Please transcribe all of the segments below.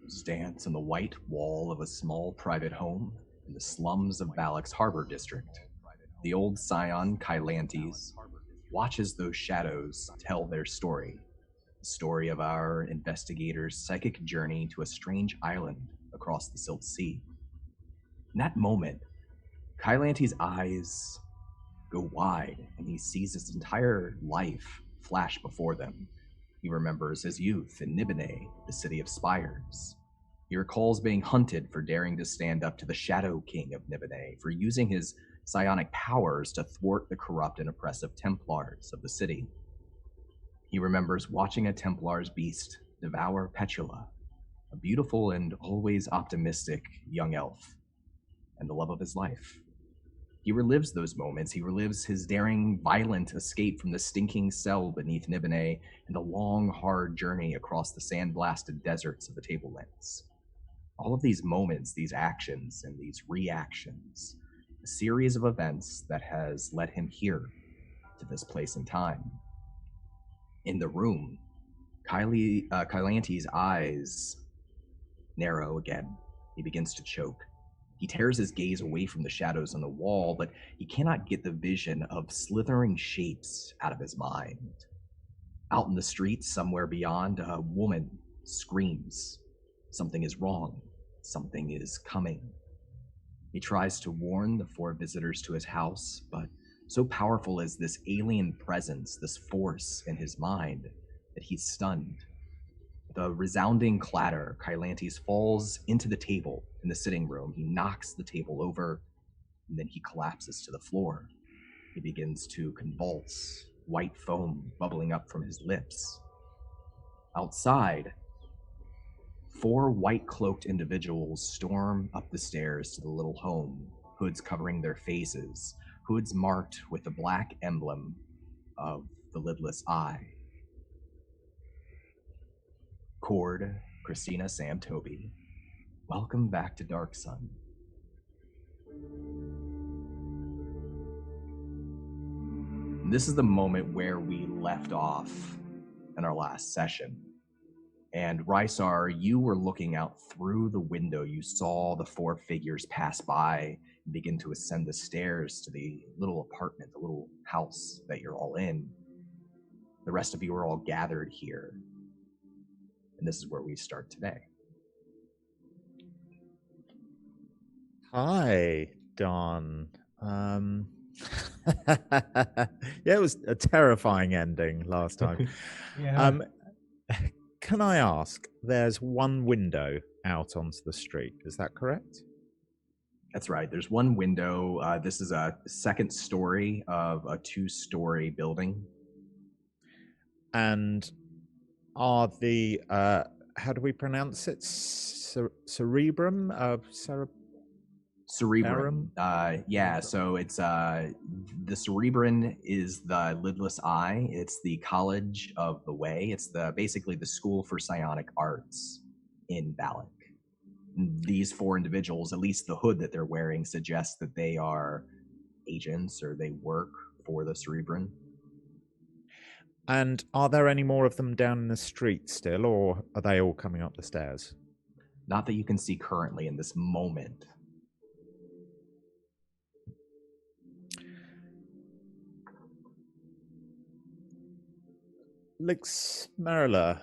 Stands on the white wall of a small private home in the slums of Balic's harbor district. The old scion, Kylantes, watches those shadows tell their story. The story of our investigator's psychic journey to a strange island across the Silt Sea. In that moment, Kylantes' eyes go wide and he sees his entire life flash before them. He remembers his youth in Nibene, the city of spires. He recalls being hunted for daring to stand up to the Shadow King of Nibene, for using his psionic powers to thwart the corrupt and oppressive Templars of the city. He remembers watching a Templar's beast devour Petula, a beautiful and always optimistic young elf, and the love of his life. He relives those moments. He relives his daring, violent escape from the stinking cell beneath Nibene and the long, hard journey across the sand-blasted deserts of the Tablelands. All of these moments, these actions, and these reactions, a series of events that has led him here to this place and time. In the room, Kylantes' eyes narrow again. He begins to choke. He tears his gaze away from the shadows on the wall, but he cannot get the vision of slithering shapes out of his mind. Out in the streets, somewhere beyond, a woman screams. Something is wrong. Something is coming. He tries to warn the 4 visitors to his house, but so powerful is this alien presence, this force in his mind, that he's stunned. With a resounding clatter, Kylantes falls into the table in the sitting room. He knocks the table over, and then he collapses to the floor. He begins to convulse, white foam bubbling up from his lips. Outside, 4 white-cloaked individuals storm up the stairs to the little home, hoods covering their faces, hoods marked with the black emblem of the lidless eye. Cord, Christina, Sam, Toby, welcome back to Dark Sun. This is the moment where we left off in our last session. And Rysar, you were looking out through the window. You saw the 4 figures pass by and begin to ascend the stairs to the little apartment, the little house that you're all in. The rest of you are all gathered here. And this is where we start today. Hi, Don. Yeah, it was a terrifying ending last time. Yeah. Can I ask, there's one window out onto the street, is that correct? That's right. There's one window. This is a second story of a 2-story building. And are the, how do we pronounce it? cerebrum, Cerebrum. Yeah, so it's the cerebrum is the lidless eye. It's the College of the Way. It's basically the school for psionic arts in Balic. These four individuals, at least the hood that they're wearing, suggests that they are agents or they work for the cerebrum. And are there any more of them down in the street still, or are they all coming up the stairs? Not that you can see currently in this moment. Merula.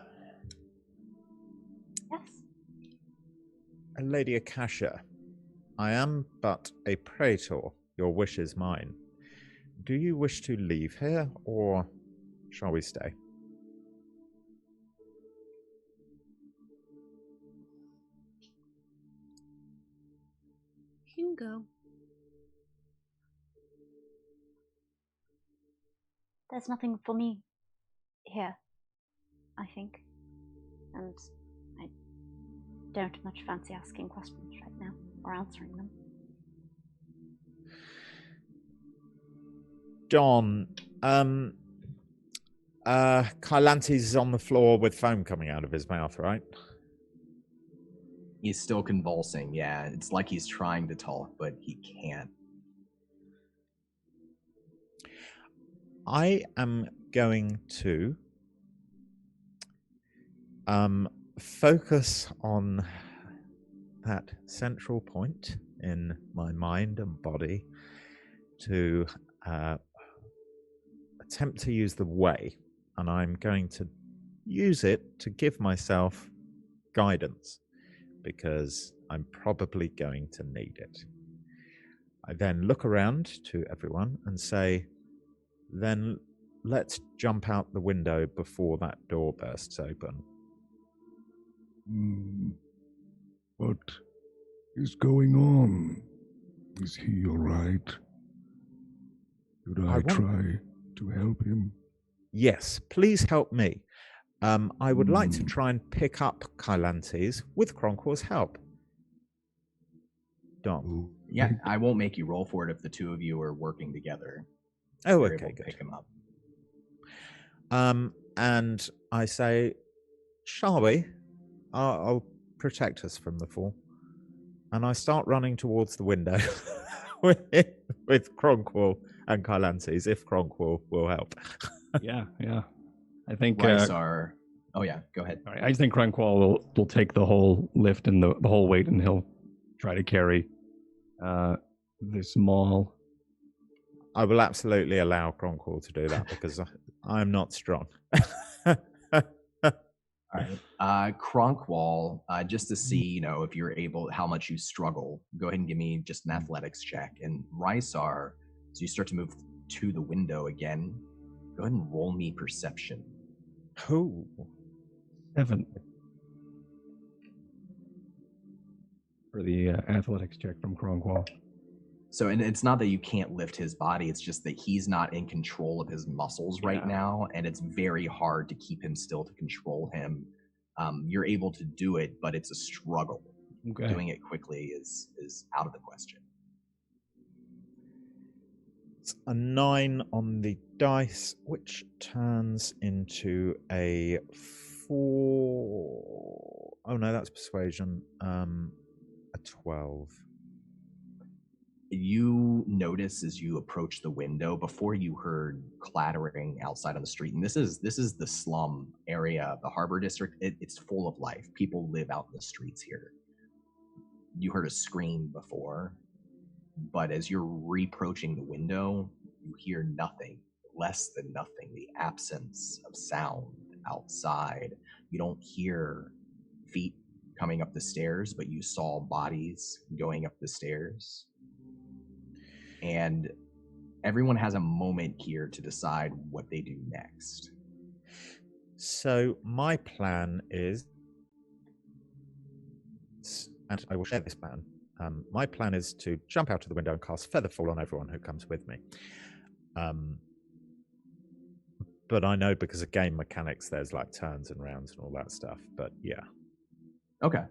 Yes. Lady Akasha, I am but a praetor. Your wish is mine. Do you wish to leave here, or shall we stay? You can go. There's nothing for me here, I think. And I don't much fancy asking questions right now, or answering them. Don, Kylantes is on the floor with foam coming out of his mouth, right? He's still convulsing, yeah. It's like he's trying to talk, but he can't. I am going to focus on that central point in my mind and body to attempt to use the way, and I'm going to use it to give myself guidance because I'm probably going to need it. I then look around to everyone and say, then let's jump out the window before that door bursts open. What is going on? Is he all right? Should I try to help him? Yes, please help me. I would like to try and pick up Kylantes with Kronqual's help. Dom. Yeah, I won't make you roll for it if the two of you are working together. Oh, You're okay, able to good. pick him up. And I say, shall we? I'll protect us from the fall. And I start running towards the window with Kronqual and Kylantes, if Kronqual will help. Yeah. I think Rysar. Oh yeah, go ahead. I think Kronqual will take the whole lift and the whole weight, and he'll try to carry the small. I will absolutely allow Kronqual to do that because I'm not strong. All right. Kronqual, just to see, if you're able, how much you struggle, go ahead and give me just an athletics check. And Rysar, as you start to move to the window again, go ahead and roll me perception. Ooh. 7 for the athletics check from Kronqual. So, and it's not that you can't lift his body, it's just that he's not in control of his muscles right now, and it's very hard to keep him still, to control him. You're able to do it, but it's a struggle. Okay. Doing it quickly is out of the question. It's a 9 on the dice, which turns into a 4. Oh no, that's persuasion. A 12. You notice as you approach the window, before you heard clattering outside on the street, and this is the slum area, the harbor district. It's full of life. People live out in the streets here. You heard a scream before, but as you're reapproaching the window, you hear nothing, less than nothing, the absence of sound outside. You don't hear feet coming up the stairs, but you saw bodies going up the stairs. And everyone has a moment here to decide what they do next. So my plan is, and I will share this plan, my plan is to jump out of the window and cast Featherfall on everyone who comes with me. But I know because of game mechanics, there's like turns and rounds and all that stuff. But yeah. Okay.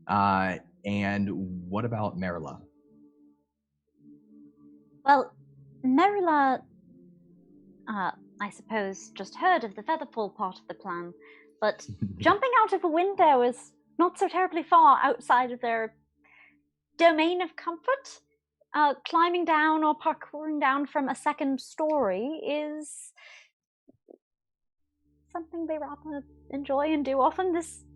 And what about Merula? Well, Merula, I suppose, just heard of the featherfall part of the plan, but jumping out of a window is not so terribly far outside of their domain of comfort. Climbing down or parkouring down from a second story is something they rather enjoy and do often.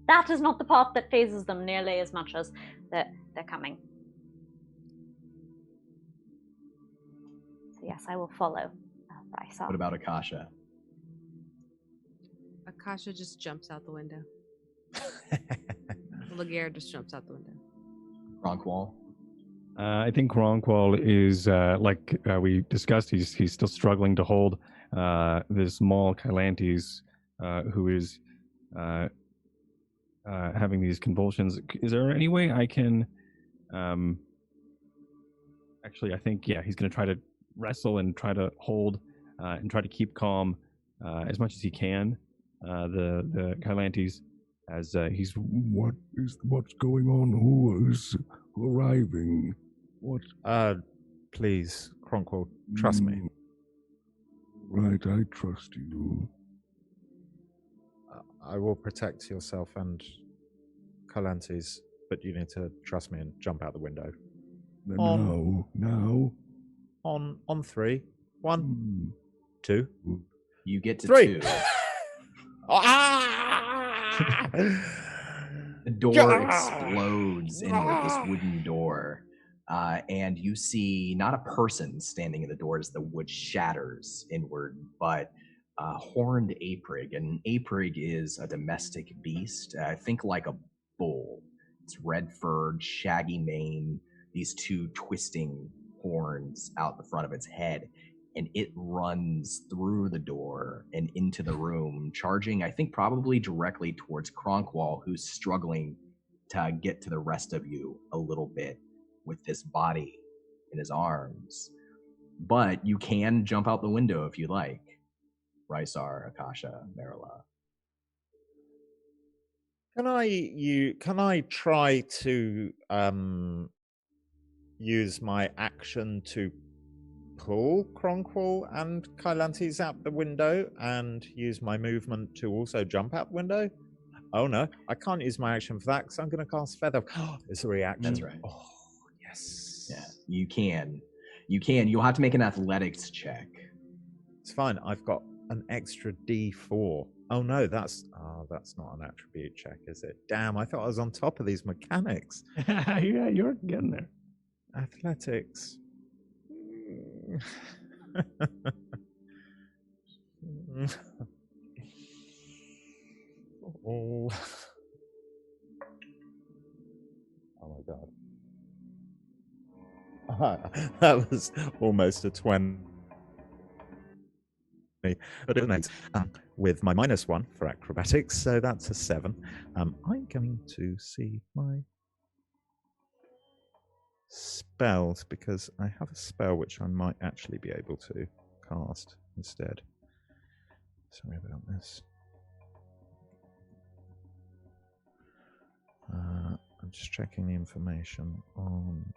That is not the part that phases them nearly as much as they're coming. So yes, I will follow Rysar. What about Akasha? Akasha just jumps out the window. Laguerre just jumps out the window. Kronqual? I think Kronqual is, like we discussed, he's still struggling to hold this small Kylantes who is having these convulsions. Is there any way I can... Actually, I think, yeah, he's going to try to wrestle and try to hold and try to keep calm as much as he can. The Kylantes, as he's... What's going on? Who is arriving? What? Please, Kronqual, trust me. Right, I trust you. I will protect yourself and Kylantes, but you need to trust me and jump out the window. Now. On 3. 1, 2. You get to 3. 2. Ah! The door explodes inward, this wooden door. And you see not a person standing in the door as the wood shatters inward, but a horned aprig. And an aprig is a domestic beast. Think like a bull. It's red-furred, shaggy mane, these 2 twisting horns out the front of its head. And it runs through the door and into the room, charging, I think, probably directly towards Kronqual, who's struggling to get to the rest of you a little bit with this body in his arms. But you can jump out the window if you like. Rysar, Akasha, Merula. Can I try to use my action to pull Kronqual and Kylantes out the window and use my movement to also jump out the window? Oh no, I can't use my action for that because I'm going to cast Feather. It's a reaction. That's right. Oh, yes. Yeah, you can. You'll have to make an athletics check. It's fine. I've got an extra D4. Oh no, that's not an attribute check, is it? Damn, I thought I was on top of these mechanics. Yeah, you're getting there. Athletics. Oh my god. That was almost a 20. But it remains with my -1 for acrobatics, so that's a 7. I'm going to see my spells because I have a spell which I might actually be able to cast instead. Sorry about this. I'm just checking the information on...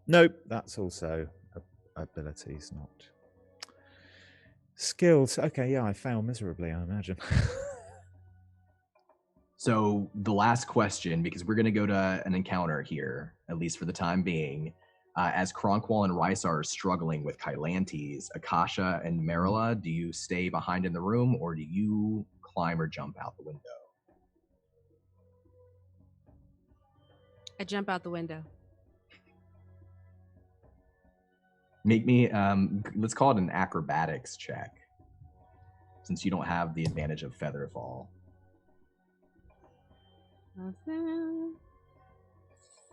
Nope, that's also abilities, not skills. Okay, yeah, I fail miserably, I imagine. So the last question, because we're going to go to an encounter here, at least for the time being, as Kronqual and Rysar are struggling with Kylantes, Akasha and Merula, do you stay behind in the room or do you climb or jump out the window? I jump out the window. Make me, let's call it an acrobatics check, since you don't have the advantage of feather fall.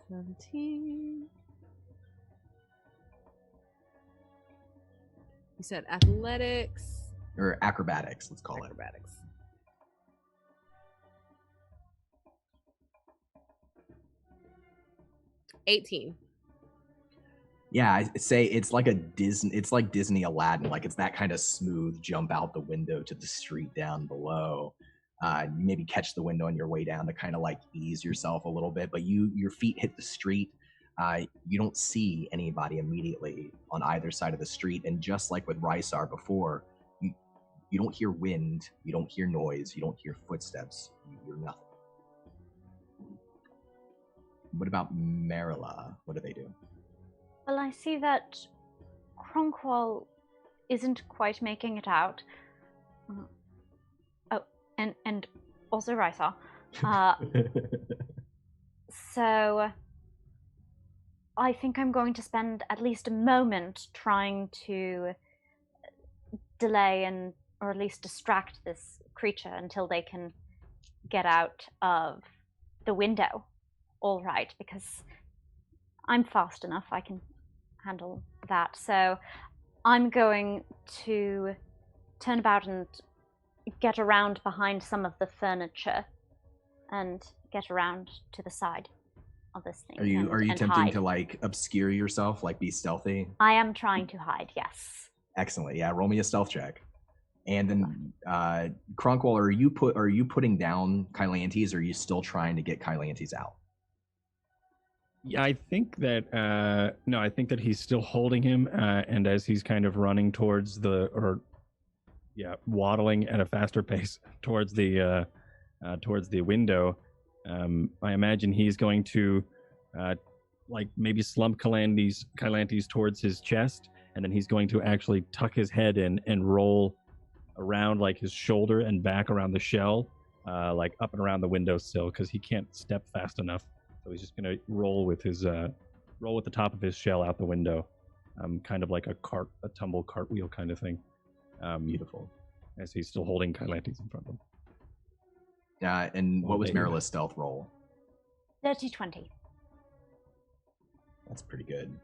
17. You said athletics? Or acrobatics, let's call Acrobatics. 18. Yeah, I say it's like Disney Aladdin, like it's that kind of smooth jump out the window to the street down below. You maybe catch the window on your way down to kind of like ease yourself a little bit, but your feet hit the street. You don't see anybody immediately on either side of the street, and just like with Rysar before, you don't hear wind, you don't hear noise, you don't hear footsteps, you hear nothing. What about Merula? What do they do? Well, I see that Kronqual isn't quite making it out. And also Rysar. So I think I'm going to spend at least a moment trying to delay or at least distract this creature until they can get out of the window. All right, because I'm fast enough, I can handle that. So I'm going to turn about and get around behind some of the furniture and get around to the side of this thing. Are you attempting hide. to like obscure yourself, like be stealthy? I am trying to hide, yes. Excellent. Yeah, roll me a stealth check. And then Kronqual, are you putting down Kylantes, or are you still trying to get Kylantes out? Yeah, I think that no, I think that he's still holding him, and as he's kind of running towards waddling at a faster pace towards the window, I imagine he's going to like maybe slump Kylantes towards his chest, and then he's going to actually tuck his head in and roll around like his shoulder and back around the shell, like up and around the windowsill, because he can't step fast enough. So he's just gonna roll with the top of his shell out the window, kind of like a tumble cartwheel kind of thing. Beautiful. As he's still holding Kylantes in front of him. And what was Merula's stealth roll? 30-20. That's pretty good.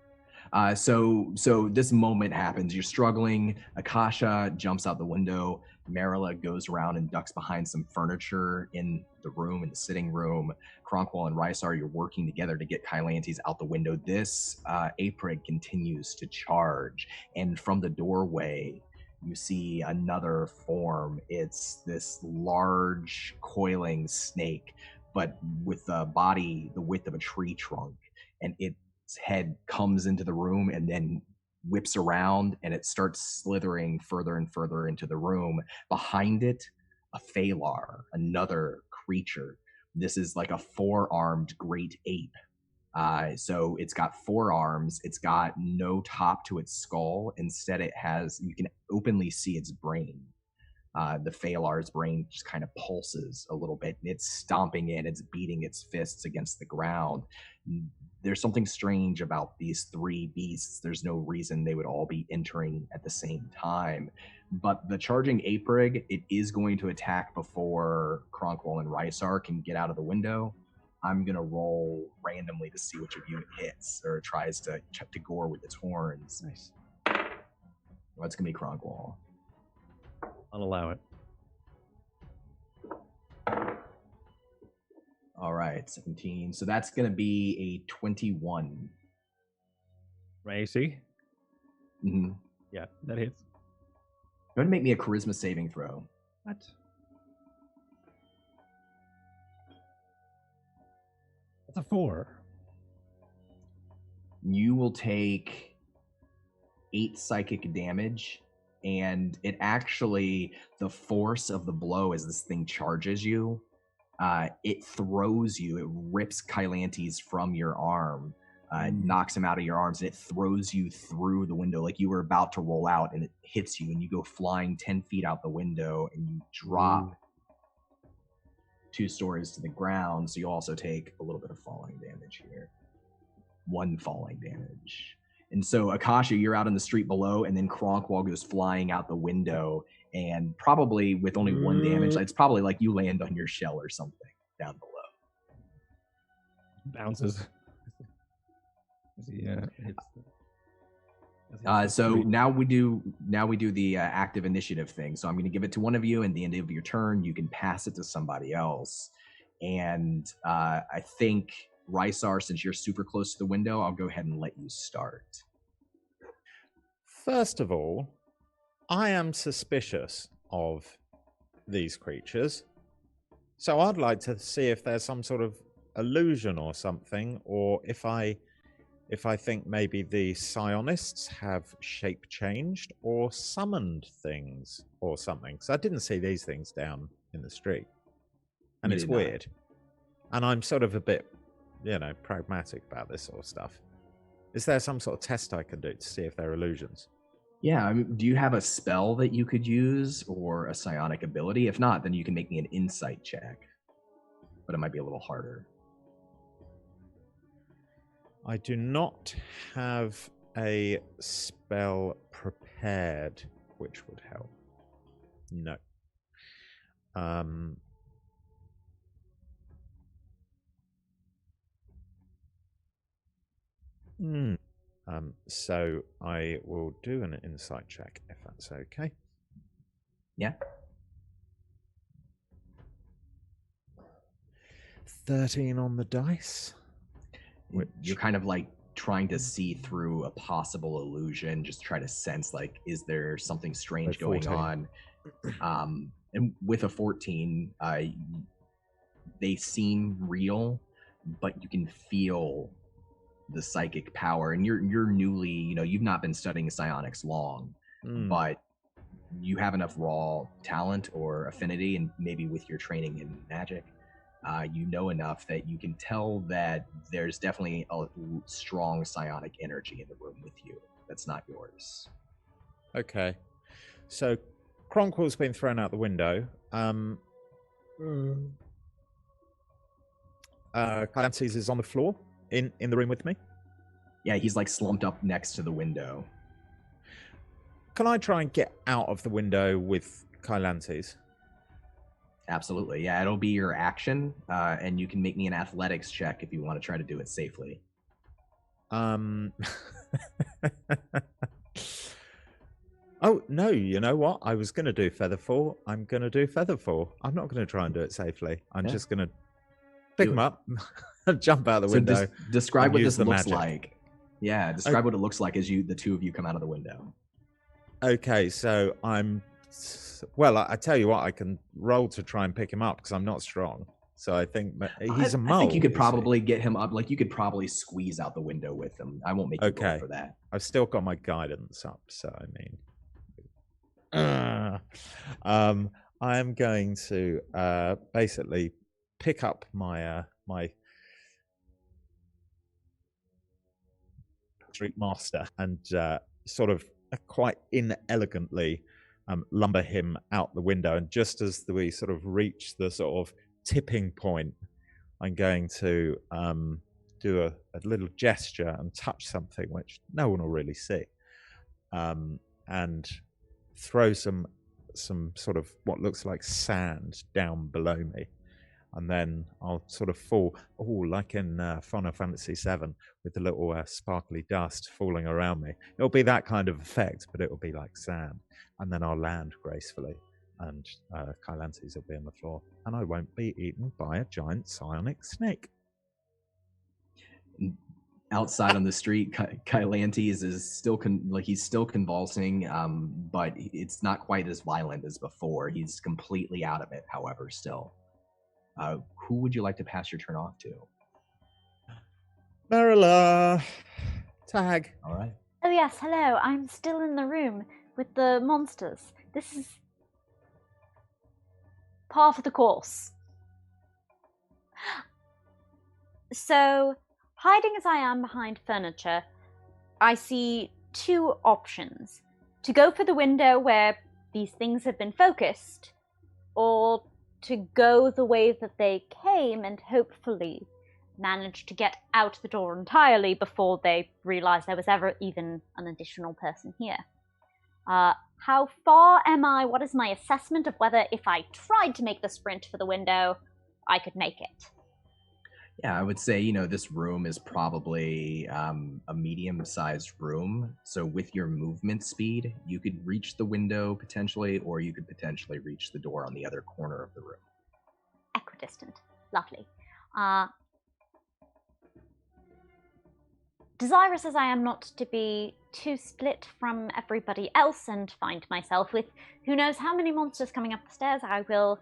So this moment happens. You're struggling. Akasha jumps out the window. Merula goes around and ducks behind some furniture in the sitting room. Kronqual and Rysar, you're working together to get Kylantes out the window. This Aprig continues to charge, and from the doorway, you see another form. It's this large, coiling snake, but with a body the width of a tree trunk, and its head comes into the room and then whips around, and it starts slithering further and further into the room. Behind it, a Phalar, another creature. This is like a four-armed great ape. So it's got 4 arms. It's got no top to its skull. Instead, you can openly see its brain. The Phalar's brain just kind of pulses a little bit, and it's stomping it's beating its fists against the ground. There's something strange about these 3 beasts. There's no reason they would all be entering at the same time. But the charging Aprig, it is going to attack before Kronqual and Rysar can get out of the window. I'm going to roll randomly to see which of you it hits or tries to gore with its horns. Nice. Well, it's going to be Kronqual. I'll allow it. All right, 17. So that's going to be a 21. Racy? Mm-hmm. Yeah, that hits. Go ahead and make me a charisma saving throw. What? That's a 4. You will take 8 psychic damage, and it actually, the force of the blow as this thing charges you, it throws you, it rips Kylantes from your arm, knocks him out of your arms, and it throws you through the window like you were about to roll out, and it hits you, and you go flying 10 feet out the window, and you drop 2 stories to the ground, so you also take a little bit of falling damage here. 1 falling damage. And so, Akasha, you're out in the street below, and then Kronqual goes flying out the window, and probably with only 1 damage, it's probably like you land on your shell or something down below. Bounces. So now we do the active initiative thing. So I'm going to give it to one of you, and at the end of your turn, you can pass it to somebody else. And I think, Rysar, since you're super close to the window, I'll go ahead and let you start. First of all, I am suspicious of these creatures. So I'd like to see if there's some sort of illusion or something, or if I think maybe the psionists have shape changed or summoned things or something. So I didn't see these things down in the street. And You it's did not. weird. And I'm sort of a bit, pragmatic about this sort of stuff. Is there some sort of test I can do to see if they're illusions? Yeah, I mean, do you have a spell that you could use or a psionic ability? If not, then you can make me an insight check. But it might be a little harder. I do not have a spell prepared, which would help. No. So I will do an insight check if that's okay. Yeah. 13 on the dice. You're kind of like trying to see through a possible illusion, just try to sense, like, is there something strange going on? And with a 14, they seem real, but you can feel the psychic power. And you're newly, you've not been studying psionics long, but you have enough raw talent or affinity, and maybe with your training in magic, you know enough that you can tell that there's definitely a strong psionic energy in the room with you that's not yours. Okay. So Kronqual's been thrown out the window. Kylantes is on the floor in the room with me. Yeah, he's like slumped up next to the window. Can I try and get out of the window with Kylantes? Absolutely. Yeah, it'll be your action, and you can make me an athletics check if you want to try to do it safely. Oh, no, you know what? I was going to do Featherfall. I'm going to do Featherfall. I'm not going to try and do it safely. I'm just going to pick him up, jump out the window. Describe what this looks magic. like. Yeah, describe what it looks like as the two of you come out of the window. Okay, so well, I tell you what, I can roll to try and pick him up because I'm not strong. So I think he's a mole. I think you could probably get him up. Like, you could probably squeeze out the window with him. I won't make you roll for that. I've still got my guidance up, so I mean, I am going to basically pick up my my street master and sort of quite inelegantly lumber him out the window. And just as we sort of reach the sort of tipping point, I'm going to do a little gesture and touch something which no one will really see, and throw some sort of what looks like sand down below me, and then I'll sort of fall, like in Final Fantasy VII, with the little sparkly dust falling around me. It'll be that kind of effect, but it'll be like sand. And then I'll land gracefully, and Kylantes will be on the floor, and I won't be eaten by a giant psionic snake. Outside on the street, Kylantes is still he's still convulsing, but it's not quite as violent as before. He's completely out of it, however, still. Who would you like to pass your turn off to? Merula, tag. All right. Oh yes, hello. I'm still in the room with the monsters. This is par for the course. So, hiding as I am behind furniture, I see two options. To go for the window where these things have been focused, or to go the way that they came and hopefully manage to get out the door entirely before they realize there was ever even an additional person here. How far am I? What is my assessment of whether if I tried to make the sprint for the window, I could make it? Yeah, I would say, this room is probably a medium-sized room. So with your movement speed, you could reach the window potentially, or you could potentially reach the door on the other corner of the room. Equidistant. Lovely. Desirous as I am not to be too split from everybody else and find myself with who knows how many monsters coming up the stairs, I will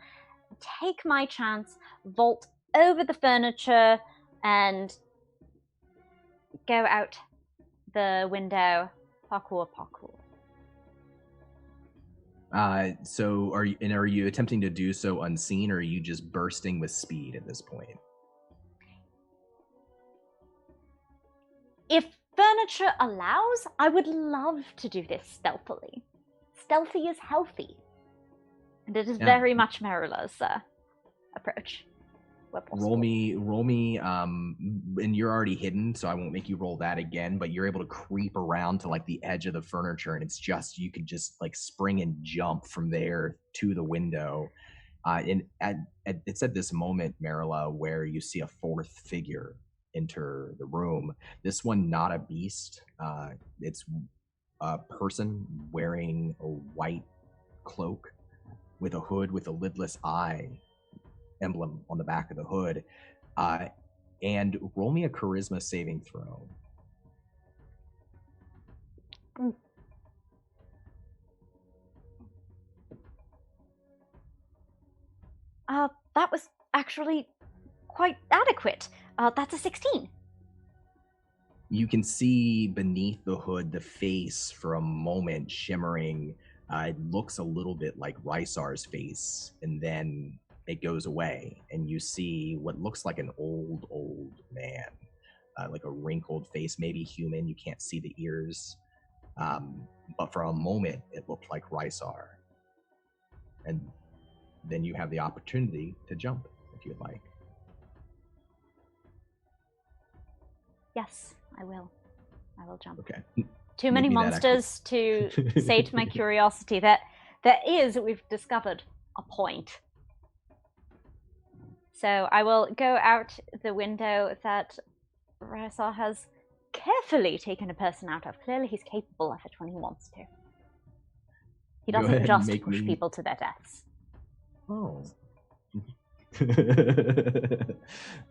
take my chance, vault over the furniture, and go out the window. Parkour. So are you attempting to do so unseen, or are you just bursting with speed at this point? If furniture allows, I would love to do this stealthily. Stealthy is healthy. And it is very much Merula's approach. Roll me, and you're already hidden, so I won't make you roll that again, but you're able to creep around to like the edge of the furniture, and you could just like spring and jump from there to the window. It's at this moment, Merula, where you see a fourth figure enter the room. This one, not a beast. It's a person wearing a white cloak with a hood with a lidless eye emblem on the back of the hood. And roll me a charisma saving throw. That was actually quite adequate. That's a 16. You can see beneath the hood the face for a moment shimmering. It looks a little bit like Rysar's face, and then it goes away, and you see what looks like an old man, like a wrinkled face, maybe human. You can't see the ears, but for a moment it looked like Rysar. And then you have the opportunity to jump if you'd like. Yes, I will. I will jump. Okay. Too many monsters to sate my curiosity. That there is, we've discovered, a point. So I will go out the window that Rysar has carefully taken a person out of. Clearly he's capable of it when he wants to. He doesn't just push people to their deaths. Oh. That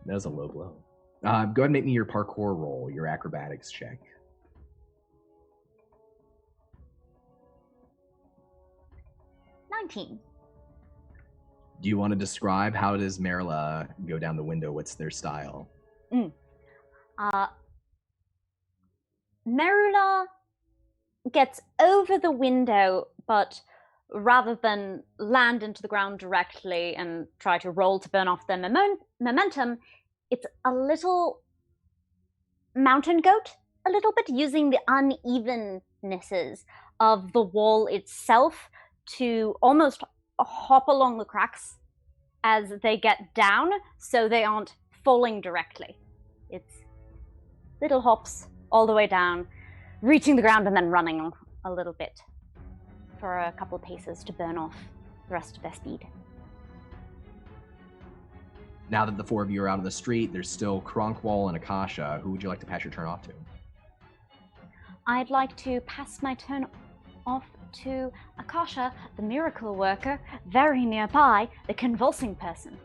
was a low blow. Go ahead and make me your parkour roll, your acrobatics check. 19. Do you want to describe how does Merula go down the window? What's their style? Merula gets over the window, but rather than land into the ground directly and try to roll to burn off their momentum, it's a little mountain goat, a little bit, using the unevennesses of the wall itself to almost hop along the cracks as they get down, so they aren't falling directly. It's little hops all the way down, reaching the ground and then running a little bit for a couple paces to burn off the rest of their speed. Now that the four of you are out of the street, there's still Kronqual and Akasha. Who would you like to pass your turn off to? I'd like to pass my turn off to Akasha, the miracle worker, very nearby, the convulsing person.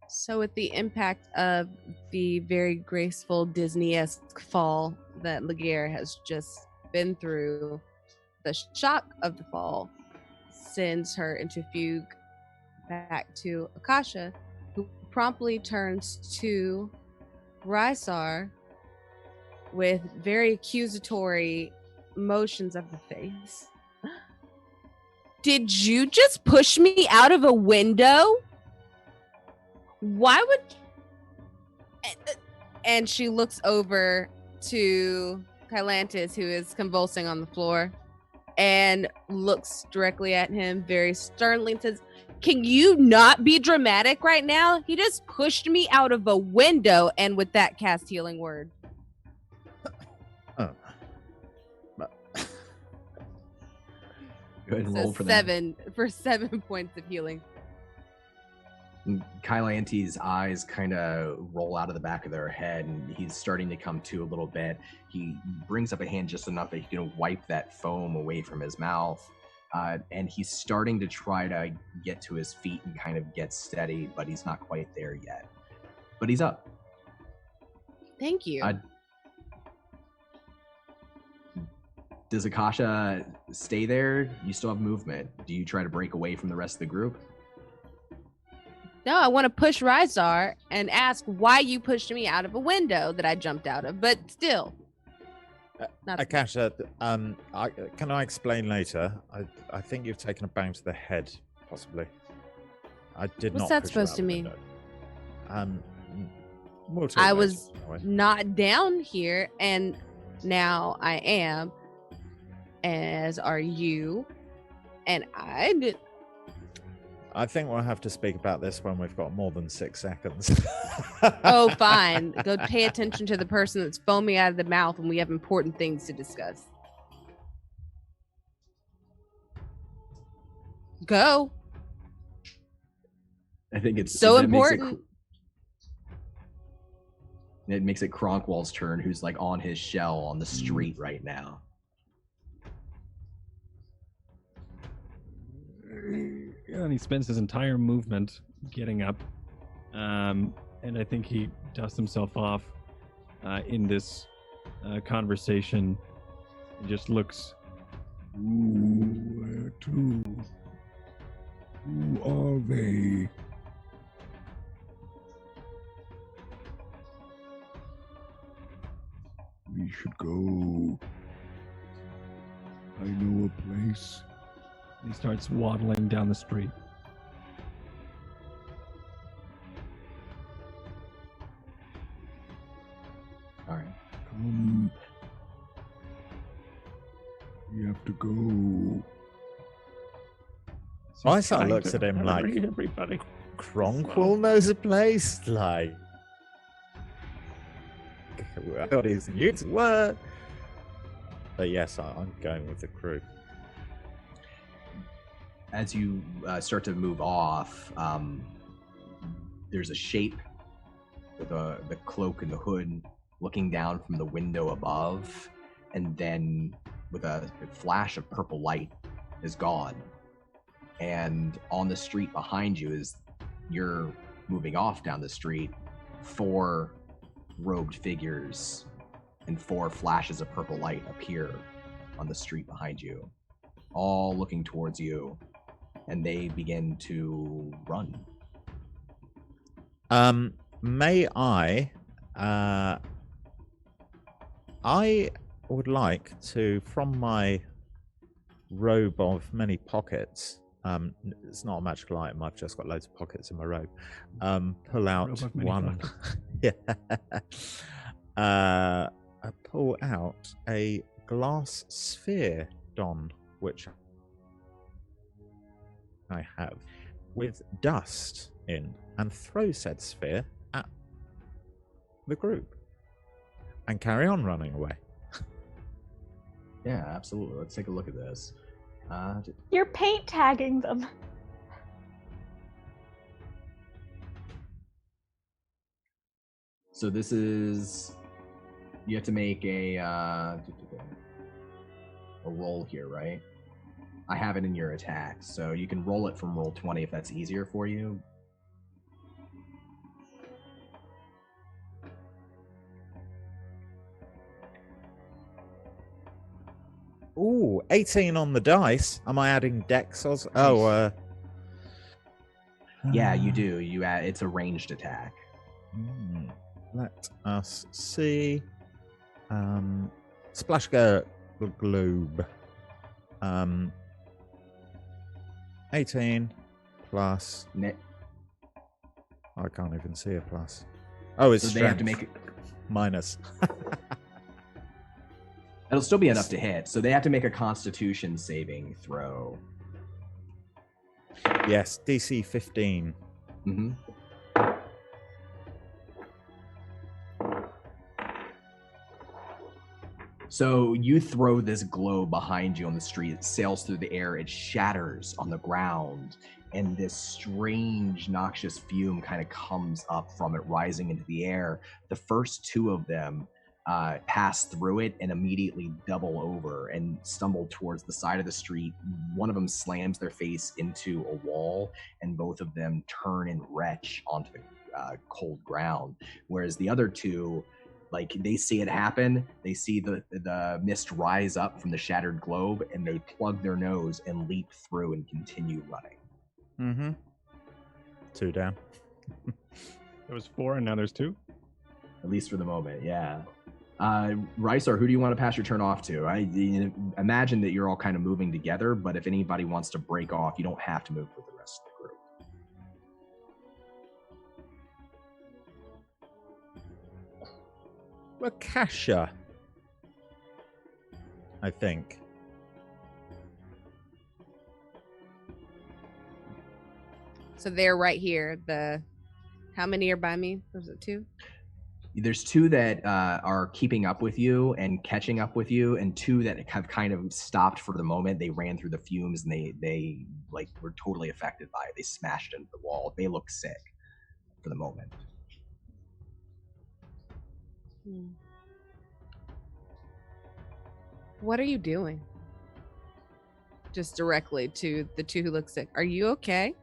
So with the impact of the very graceful Disney-esque fall that Laguerre has just been through, the shock of the fall sends her into fugue back to Akasha, who promptly turns to Rysar with very accusatory motions of the face. Did you just push me out of a window? Why would... And she looks over to Kylantes, who is convulsing on the floor, and looks directly at him very sternly and says, "Can you not be dramatic right now? He just pushed me out of a window," and with that cast healing word. Go ahead and So roll for 7 points of healing. Kylantes' eyes kind of roll out of the back of their head, and he's starting to come to a little bit. He brings up a hand just enough that he can wipe that foam away from his mouth, and he's starting to try to get to his feet and kind of get steady, but he's not quite there yet. But he's up. Thank you. Does Akasha stay there? You still have movement. Do you try to break away from the rest of the group? No, I want to push Rysar and ask why you pushed me out of a window that I jumped out of, but still. Akasha, can I explain later? I think you've taken a bang to the head, possibly. I did What's not. that push you supposed out to the mean? window. We'll talk I later, was shall we? not down here, and now I am, as are you, and I did. I think we'll have to speak about this when we've got more than 6 seconds. Oh, fine. Go pay attention to the person that's foaming out of the mouth when we have important things to discuss. Go. I think it's So that important. It makes it Kronqual's turn, who's like on his shell on the street right now. Yeah, and he spends his entire movement getting up, and I think he dusts himself off in this conversation. He just looks. Where to? Who are they? We should go. I know a place. He starts waddling down the street. All right. Come. We have to go. Rysar looks at him like, everybody. Kronqual knows a place? Like, I thought he was new to work. But yes, I'm going with the crew. As you start to move off, there's a shape with the cloak and the hood looking down from the window above, and then with a flash of purple light is gone. And on the street behind you, as you're moving off down the street, 4 robed figures and 4 flashes of purple light appear on the street behind you, all looking towards you. And they begin to run. May I? I would like to, from my robe of many pockets, it's not a magical item, I've just got loads of pockets in my robe, pull out Robe of many one. Yeah. I pull out a glass sphere, Don, which I have, with dust in, and throw said sphere at the group and carry on running away. Yeah, absolutely. Let's take a look at this. You're paint tagging them. So this is, you have to make a roll here, right? I have it in your attack, so you can roll it from roll 20 if that's easier for you. Ooh, 18 on the dice. Am I adding dex? Yeah, you do. You add, it's a ranged attack. Let us see. Splash globe. 18 plus. I can't even see a plus. Oh, it's So strength. they have to make it. Minus. It'll still be enough to hit, so they have to make a Constitution saving throw. Yes, DC 15. Mm-hmm. So you throw this globe behind you on the street. It sails through the air. It shatters on the ground. And this strange, noxious fume kind of comes up from it, rising into the air. The first 2 of them pass through it and immediately double over and stumble towards the side of the street. One of them slams their face into a wall, and both of them turn and retch onto the cold ground. Whereas the other 2 Like they see it happen, they see the mist rise up from the shattered globe, and they plug their nose and leap through and continue running. Mm-hmm. 2 down. There was 4, and now there's 2. At least for the moment, yeah. Rysar, who do you want to pass your turn off to? I imagine that you're all kind of moving together, but if anybody wants to break off, you don't have to move with the rest of the group. Akasha, I think. So they're right here. How many are by me? Was it 2? There's 2 that are keeping up with you and catching up with you, and 2 that have kind of stopped for the moment. They ran through the fumes and they like were totally affected by it. They smashed into the wall. They look sick for the moment. What are you doing? Just directly to the 2 who look sick. Are you okay?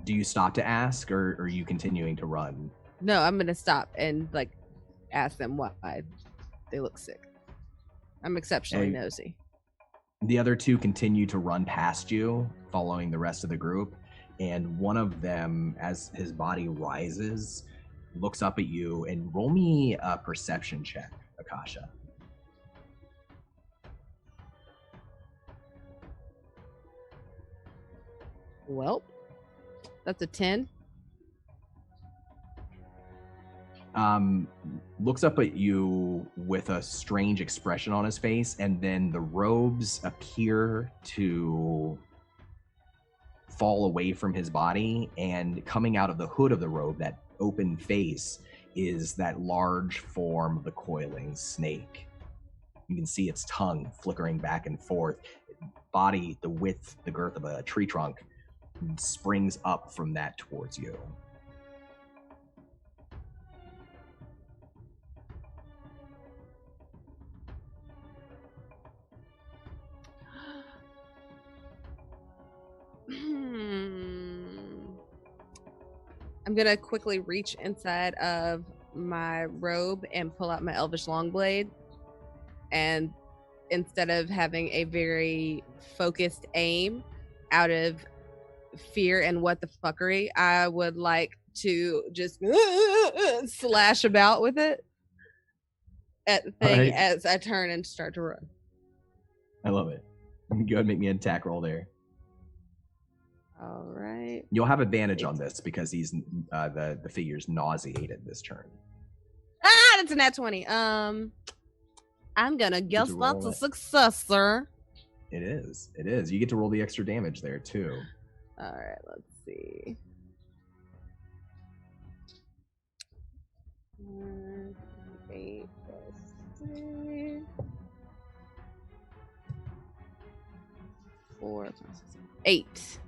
Do you stop to ask, or are you continuing to run? No, I'm gonna stop and like ask them why they look sick. I'm exceptionally nosy. The other 2 continue to run past you, following the rest of the group, and one of them, as his body rises, looks up at you and roll me a perception check, Akasha. Well, that's a 10. Looks up at you with a strange expression on his face, and then the robes appear to fall away from his body, and coming out of the hood of the robe, that open face, is that large form of the coiling snake. You can see its tongue flickering back and forth. Body, the width, the girth of a tree trunk, springs up from that towards you. I'm gonna quickly reach inside of my robe and pull out my elvish longblade, and instead of having a very focused aim out of fear and what the fuckery, I would like to just slash about with it at the thing as I turn and start to run. I love it. Go ahead and make me an attack roll there. All right. You'll have advantage on this because he's the figure's nauseated this turn. That's a nat 20. I'm gonna guess that's a success, sir. It is. It is. You get to roll the extra damage there too. All right, let's see. 8 plus 3. 4 plus 8.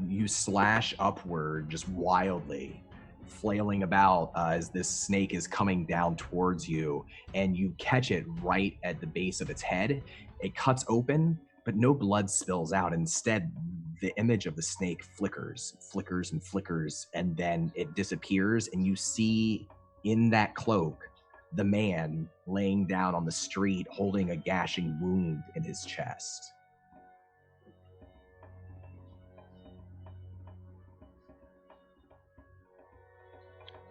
You slash upward just wildly, flailing about as this snake is coming down towards you, and you catch it right at the base of its head. It cuts open, but no blood spills out. Instead, the image of the snake flickers and flickers, and then it disappears, and you see in that cloak the man laying down on the street holding a gashing wound in his chest.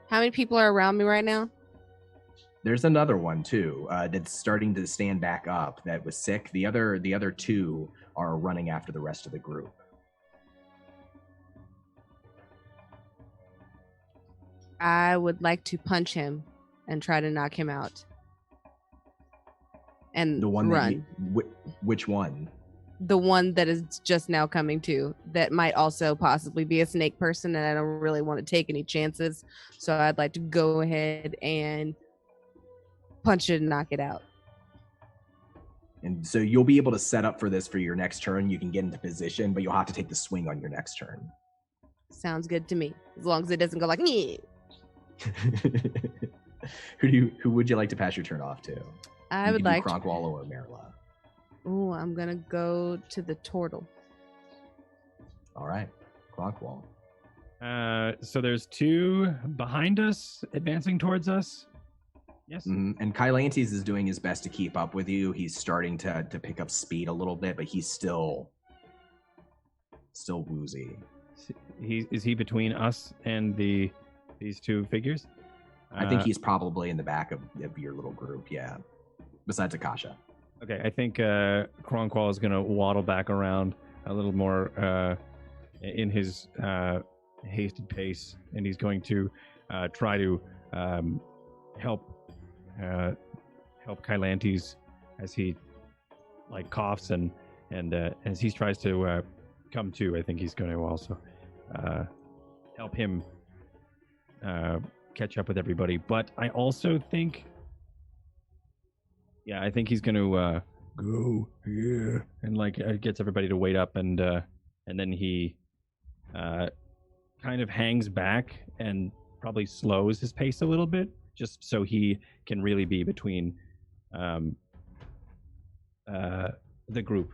How many people are around me right now? There's another one too that's starting to stand back up that was sick. The other 2 are running after the rest of the group. I would like to punch him and try to knock him out. And the one run. Which one? The one that is just now coming to, that might also possibly be a snake person, and I don't really want to take any chances. So I'd like to go ahead and punch it and knock it out. And so you'll be able to set up for this for your next turn. You can get into position, but you'll have to take the swing on your next turn. Sounds good to me. As long as it doesn't go like me. Who would you like to pass your turn off to? I would like Kronqual or Merula. Oh, I'm gonna go to the turtle. All right, Kronqual. So there's two behind us, advancing towards us. Yes. And Kylantes is doing his best to keep up with you. He's starting to pick up speed a little bit, but he's still woozy. Is he between us and these two figures? I think he's probably in the back of your little group, yeah. Besides Akasha. Okay, I think Kronqual is going to waddle back around a little more in his hasted pace, and he's going to try to help Kylantes as he coughs and as he tries to come to. I think he's going to also help him catch up with everybody. But I also think, I think he's going to Go here. and gets everybody to wait up, and then he kind of hangs back and probably slows his pace a little bit, just so he can really be between the group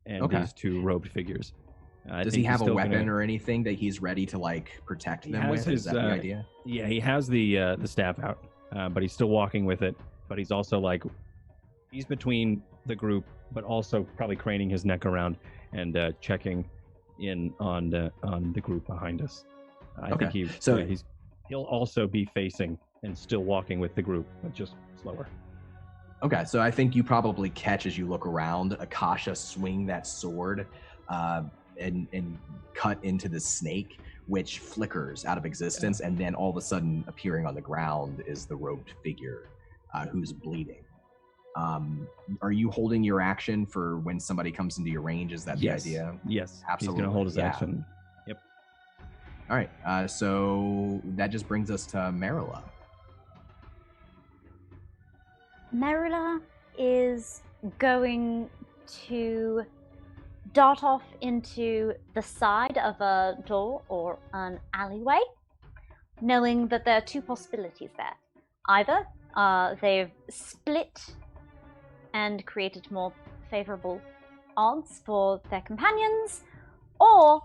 and these two robed figures. Does he have a weapon or anything that he's ready to protect them with? Is that the idea? Yeah, he has the staff out, but he's still walking with it. But he's also he's between the group, but also probably craning his neck around and checking in on the group behind us. I think he'll also be facing and still walking with the group, but just slower. Okay, so I think you probably catch as you look around Akasha swing that sword and cut into the snake, which flickers out of existence, and then all of a sudden appearing on the ground is the robed figure who's bleeding. Are you holding your action for when somebody comes into your range? Is that the idea? Yes, absolutely. He's going to hold his action. Yep. All right, so that just brings us to Merula. Merula is going to dart off into the side of a door or an alleyway, knowing that there are two possibilities there. Either they've split and created more favorable odds for their companions, or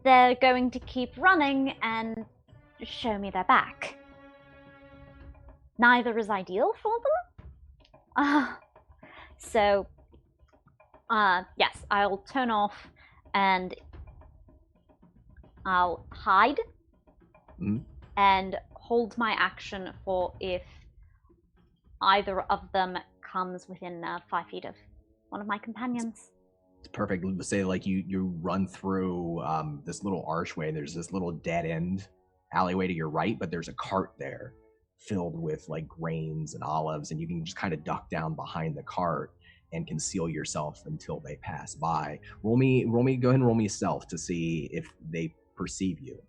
they're going to keep running and show me their back. Neither is ideal for them. So, yes, I'll turn off and I'll hide and hold my action for if either of them comes within 5 feet of one of my companions. It's perfect. Say you run through this little archway. There's this little dead end alleyway to your right, but there's a cart there filled with grains and olives, and you can just kind of duck down behind the cart and conceal yourself until they pass by. Roll me. Go ahead and roll me stealth to see if they perceive you.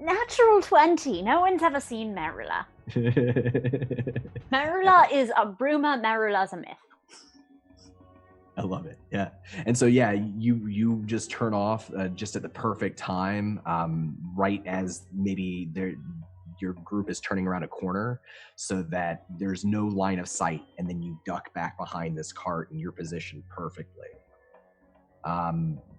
Natural 20. No one's ever seen Merula. Merula is a broomer. Merula's a myth. I love it. Yeah. And so, you just turn off just at the perfect time, right as maybe your group is turning around a corner so that there's no line of sight. And then you duck back behind this cart and you're positioned perfectly.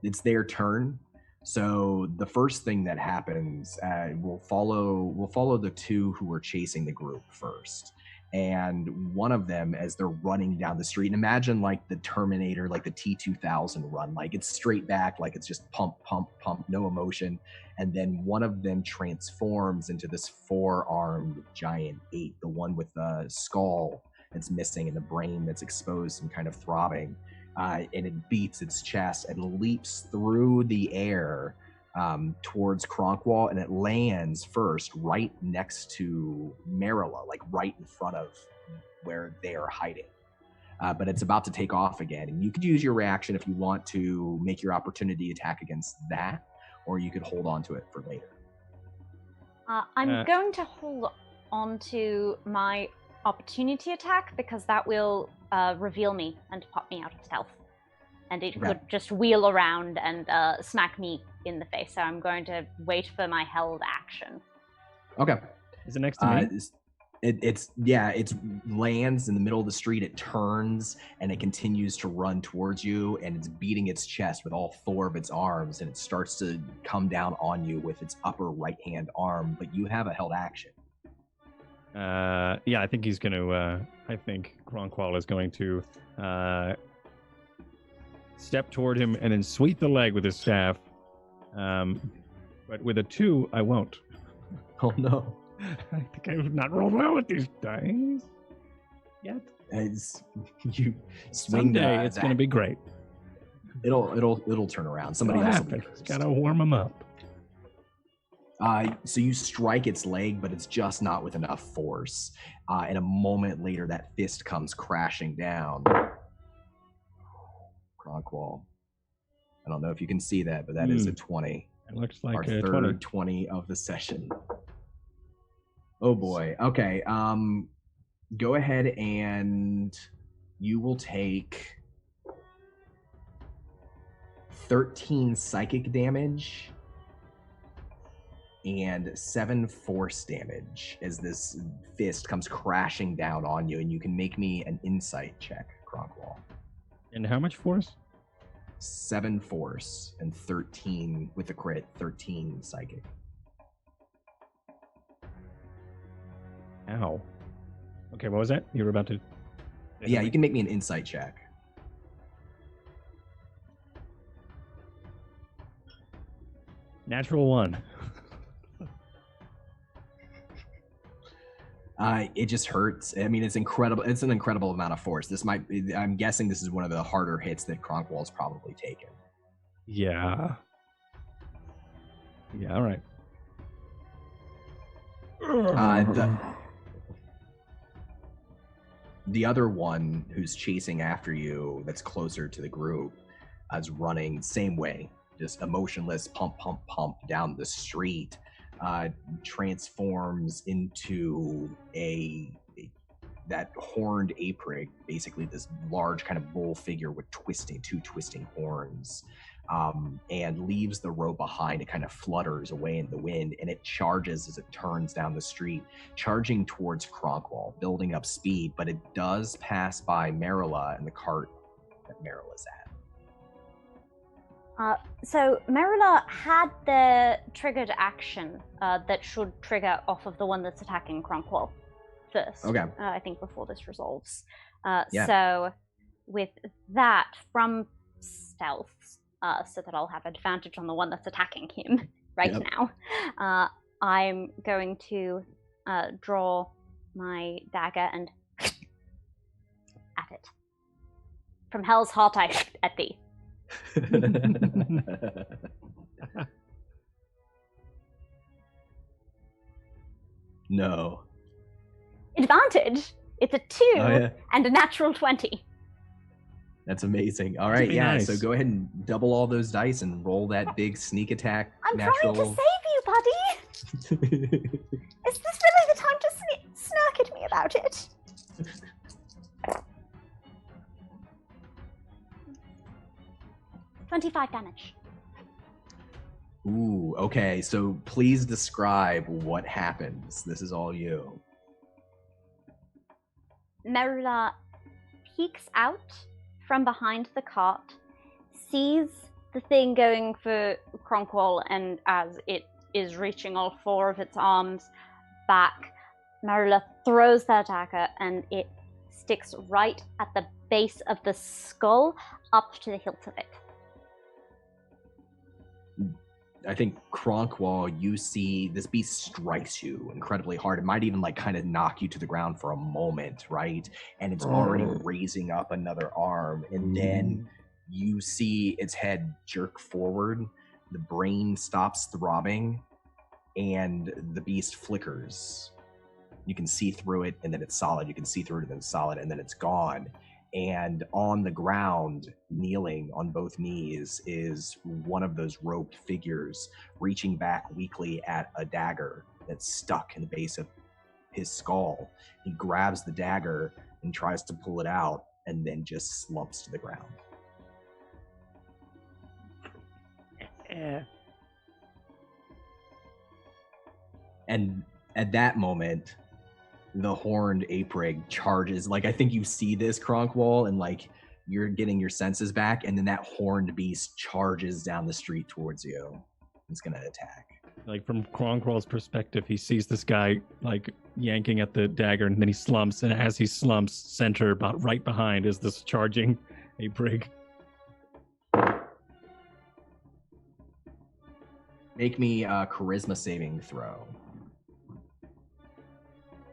It's their turn. So the first thing that happens, we'll follow the two who are chasing the group first. And one of them, as they're running down the street, and imagine the Terminator, the T-2000 run, it's straight back, it's just pump, pump, pump, no emotion. And then one of them transforms into this four-armed giant ape, the one with the skull that's missing and the brain that's exposed and kind of throbbing. And it beats its chest and leaps through the air towards Kronqual, and it lands first right next to Merula, right in front of where they are hiding. But it's about to take off again, and you could use your reaction if you want to make your opportunity attack against that, or you could hold on to it for later. I'm going to hold on to my opportunity attack because that will reveal me and pop me out of stealth. And it could just wheel around and smack me in the face. So I'm going to wait for my held action. Okay. Is it next to me? It's lands in the middle of the street. It turns and it continues to run towards you, and it's beating its chest with all 4 of its arms, and it starts to come down on you with its upper right hand arm. But you have a held action. Yeah, I think he's going to. I think Kronqual is going to step toward him and then sweep the leg with his staff. But with a 2, I won't. Oh no! I think I've not rolled well with these dice yet. As you swing, Someday it's going to be great. It'll turn around. Somebody else will be It's got to warm him up. So you strike its leg, but it's just not with enough force. And a moment later, that fist comes crashing down. Kronqual. I don't know if you can see that, but that is a 20. It looks like our a third 20. 20 of the session. Oh boy. Okay. Go ahead and you will take 13 psychic damage and 7 force damage as this fist comes crashing down on you, and you can make me an insight check, Kronqual. And how much force? 7 force and 13 with the crit, 13 psychic. Ow. Okay, what was that? You were about to... Yeah, you can make me an insight check. Natural 1. It just hurts. I mean, it's incredible. It's an incredible amount of force. This might be, I'm guessing this is one of the harder hits that Kronqual's probably taken. Yeah. Yeah, all right. The other one who's chasing after you, that's closer to the group, is running same way, just emotionless, pump, pump, pump down the street. Transforms into that horned aprig, basically this large kind of bull figure with two twisting horns, and leaves the rope behind. It kind of flutters away in the wind, and it charges as it turns down the street, charging towards Kronqual, building up speed, but it does pass by Merula and the cart that Merula's at. So Merula had the triggered action that should trigger off of the one that's attacking Kronqual first. Okay. I think before this resolves. Yeah. So with that, from stealth, so that I'll have advantage on the one that's attacking him right now, I'm going to draw my dagger and at it. From hell's heart I at thee. No. Advantage. It's a 2 and a natural 20. That's amazing. All right, yeah. Nice. So go ahead and double all those dice and roll that big sneak attack. I'm natural. trying to save you, buddy. Is this really the time to snark at me about it? $25 damage. Ooh, okay. So please describe what happens. This is all you. Merula peeks out from behind the cart, sees the thing going for Kronqual, and as it is reaching all 4 of its arms back, Merula throws that dagger, and it sticks right at the base of the skull, up to the hilt of it. I think Kronqual, you see this beast strikes you incredibly hard. It might even like kind of knock you to the ground for a moment, right? And it's already raising up another arm. And then you see its head jerk forward. The brain stops throbbing and the beast flickers. You can see through it and then it's solid. You can see through it and then it's solid and then it's gone. And on the ground, kneeling on both knees, is one of those roped figures reaching back weakly at a dagger that's stuck in the base of his skull. He grabs the dagger and tries to pull it out and then just slumps to the ground. And at that moment, the horned ape rig charges. Like, I think you see this, Kronqual, and like you're getting your senses back, and then that horned beast charges down the street towards you. It's gonna attack. Like from Kronqual's perspective, he sees this guy like yanking at the dagger, and then he slumps. And as he slumps, center about right behind is this charging ape rig. Make me a charisma saving throw.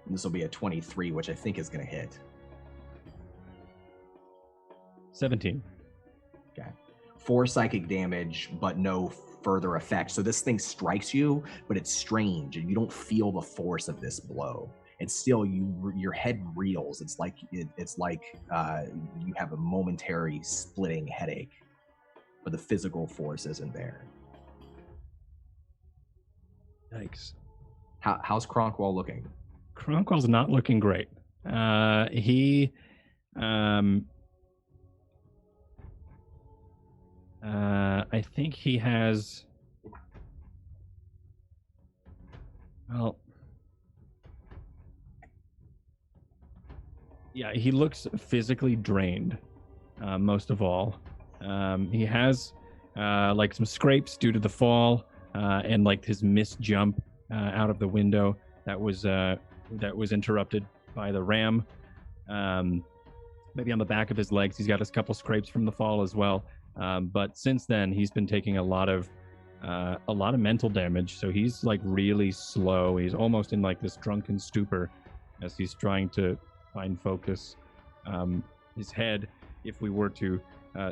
And this will be a 23, which I think is going to hit. 17. Okay. 4 psychic damage, but no further effect. So this thing strikes you, but it's strange, and you don't feel the force of this blow. It's still your head reels. It's like you have a momentary splitting headache, but the physical force isn't there. Yikes. How's Kronqual looking? Kronqual's not looking great. I think he has. Well, yeah, he looks physically drained. Most of all, he has like some scrapes due to the fall, and like his missed jump out of the window that was interrupted by the ram. Maybe on the back of his legs, he's got a couple scrapes from the fall as well. But since then, he's been taking a lot of mental damage. So he's like really slow. He's almost in like this drunken stupor as he's trying to find focus. His head, if we were to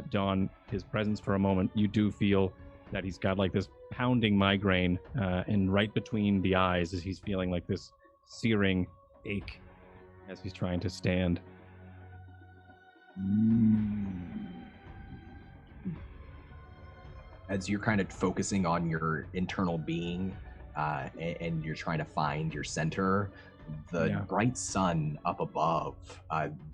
don his presence for a moment, you do feel that he's got like this pounding migraine, and right between the eyes as he's feeling like this searing ache as he's trying to stand. As you're kind of focusing on your internal being, and you're trying to find your center, the bright sun up above,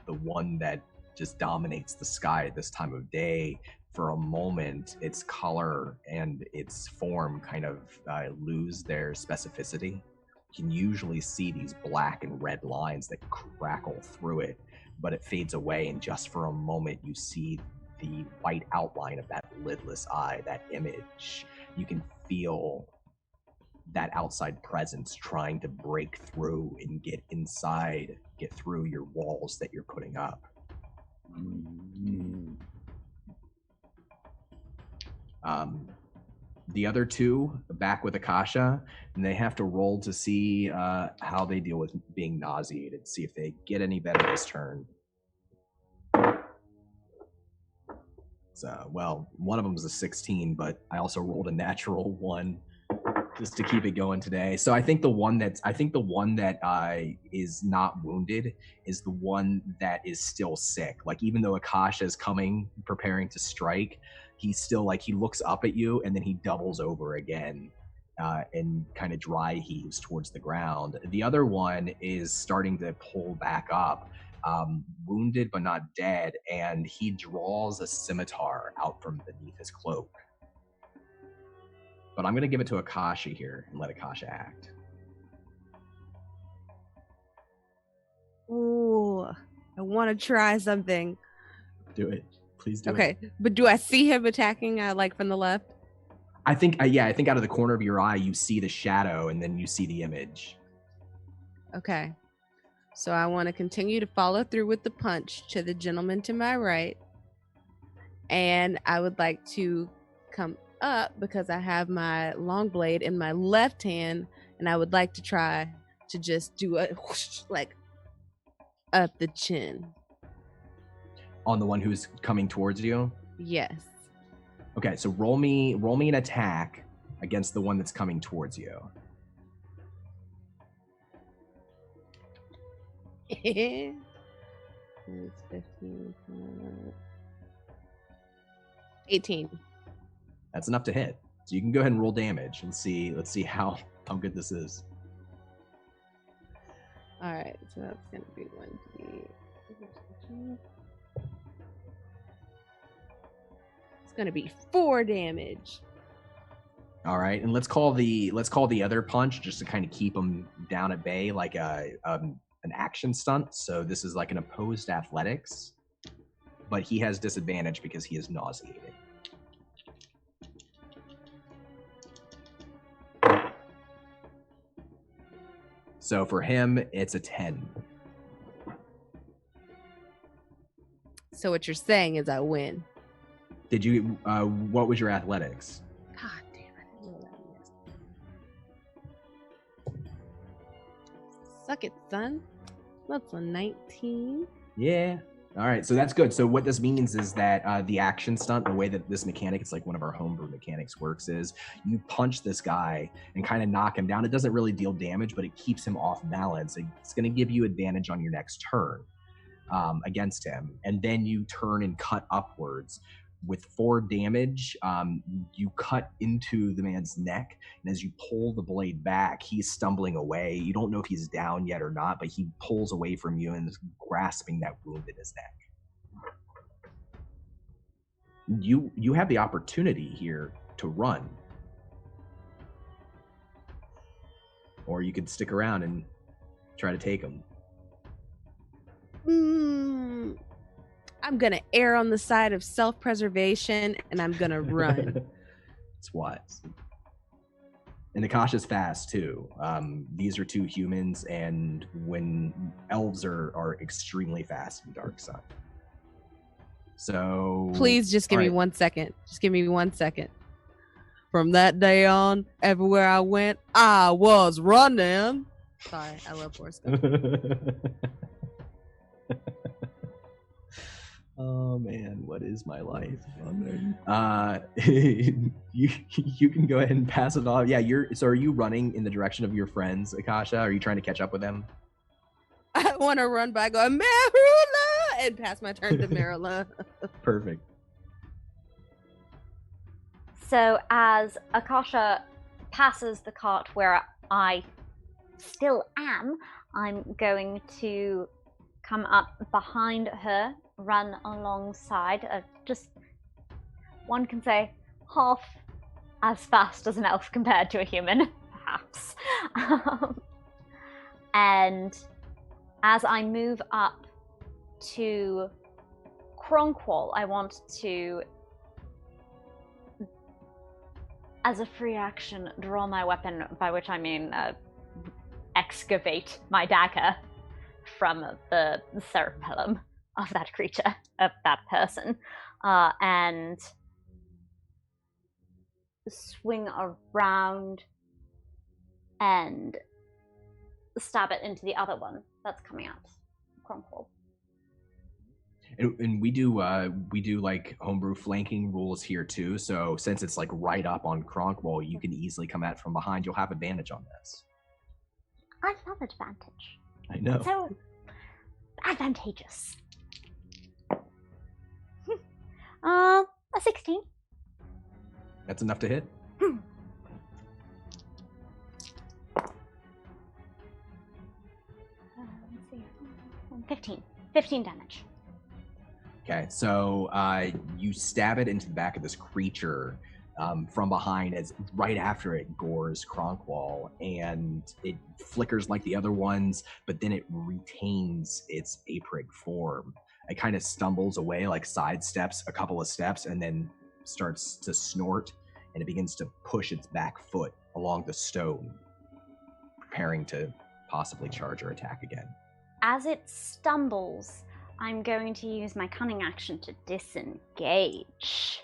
the one that just dominates the sky at this time of day, for a moment, its color and its form kind of lose their specificity. You can usually see these black and red lines that crackle through it, but it fades away, and just for a moment you see the white outline of that lidless eye, that image. You can feel that outside presence trying to break through and get inside, get through your walls that you're putting up. The other two back with Akasha, and they have to roll to see how they deal with being nauseated, see if they get any better this turn. So, well, one of them is a 16, but I also rolled a natural 1 just to keep it going today. So I think the one that is not wounded is the one that is still sick. Like, even though Akasha is coming, preparing to strike, he's still like, he looks up at you and then he doubles over again, and kind of dry heaves towards the ground. The other one is starting to pull back up, wounded but not dead, and he draws a scimitar out from beneath his cloak. But I'm going to give it to Akasha here and let Akasha act. Ooh, I want to try something. Do it. Please do it. Okay, but do I see him attacking like from the left? I think out of the corner of your eye, you see the shadow, and then you see the image. Okay. So I want to continue to follow through with the punch to the gentleman to my right. And I would like to come up because I have my long blade in my left hand, and I would like to try to just do a whoosh, like up the chin. On the one who's coming towards you? Yes. Okay, so roll me an attack against the one that's coming towards you. It's 15, 18. That's enough to hit. So you can go ahead and roll damage. Let's see how good this is. All right, so that's gonna be 1d. It's gonna be 4 damage. All right, and let's call the other punch just to kind of keep them down at bay, like a an action stunt, so this is like an opposed athletics, but he has disadvantage because he is nauseated. So for him, it's a 10. So what you're saying is I win. Did you, what was your athletics? God damn it. I know that is. Suck it, son. That's a 19. Yeah. All right, so that's good. So what this means is that the action stunt, the way that this mechanic, it's like one of our homebrew mechanics works, is you punch this guy and kind of knock him down. It doesn't really deal damage, but it keeps him off balance. It's going to give you advantage on your next turn against him. And then you turn and cut upwards. With 4 damage, you cut into the man's neck, and as you pull the blade back, he's stumbling away. You don't know if he's down yet or not, but he pulls away from you and is grasping that wound in his neck. You have the opportunity here to run, or you could stick around and try to take him. I'm going to err on the side of self-preservation, and I'm going to run. It's wise. And Akasha's fast, too. These are 2 humans, and when elves are extremely fast in Dark Sun. So... Please just give me 1 second. Just give me 1 second. From that day on, everywhere I went, I was running. Sorry, I love Forrest Gump. Oh man, what is my life? You can go ahead and pass it off. Yeah, are you running in the direction of your friends, Akasha? Are you trying to catch up with them? I want to run by going, Merula! And pass my turn to Merula. Perfect. So as Akasha passes the cart where I still am, I'm going to come up behind her, run alongside, just, one can say, half as fast as an elf compared to a human, perhaps. And as I move up to Kronqual, I want to, as a free action, draw my weapon, by which I mean excavate my dagger from the cerebellum of that creature, of that person, and swing around and stab it into the other one that's coming out, Kronqual. And we do like homebrew flanking rules here too. So since it's like right up on Kronqual, you can easily come at from behind. You'll have advantage on this. I love advantage. I know. So advantageous. A 16. That's enough to hit. Let's see. 15 damage. Okay, so you stab it into the back of this creature from behind as right after it gores Kronqual, and it flickers like the other ones, but then it retains its aprig form. It kind of stumbles away, like sidesteps a couple of steps, and then starts to snort, and it begins to push its back foot along the stone, preparing to possibly charge or attack again. As it stumbles, I'm going to use my cunning action to disengage.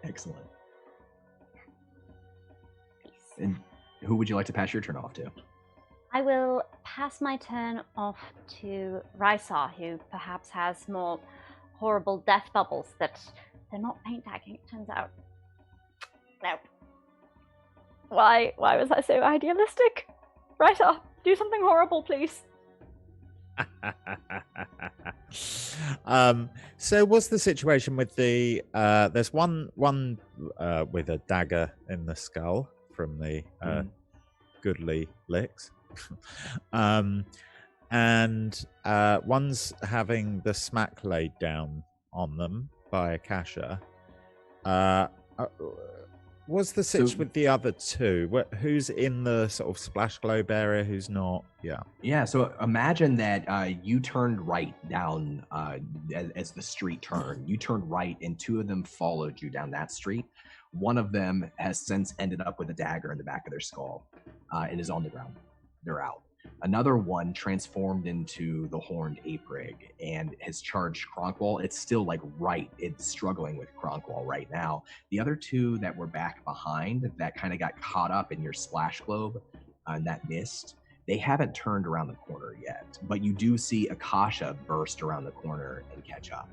Excellent. Peace. And who would you like to pass your turn off to? I will pass my turn off to Rysar, who perhaps has more horrible death bubbles that they're not paint tagging, it turns out. No. Why was I so idealistic? Rysar, do something horrible, please. So what's the situation with the there's one with a dagger in the skull from the goodly licks, and one's having the smack laid down on them by Akasha. What's the sitch So- with the other two? Who's in the sort of splash globe area? Who's not? Yeah. Yeah, so imagine that you turned right down as the street turned. You turned right, and two of them followed you down that street. One of them has since ended up with a dagger in the back of their skull and is on the ground. They're out. Another one transformed into the horned ape-rig and has charged Kronqual. It's still like right. It's struggling with Kronqual right now. The other two that were back behind that kind of got caught up in your splash globe and that mist, they haven't turned around the corner yet. But you do see Akasha burst around the corner and catch up.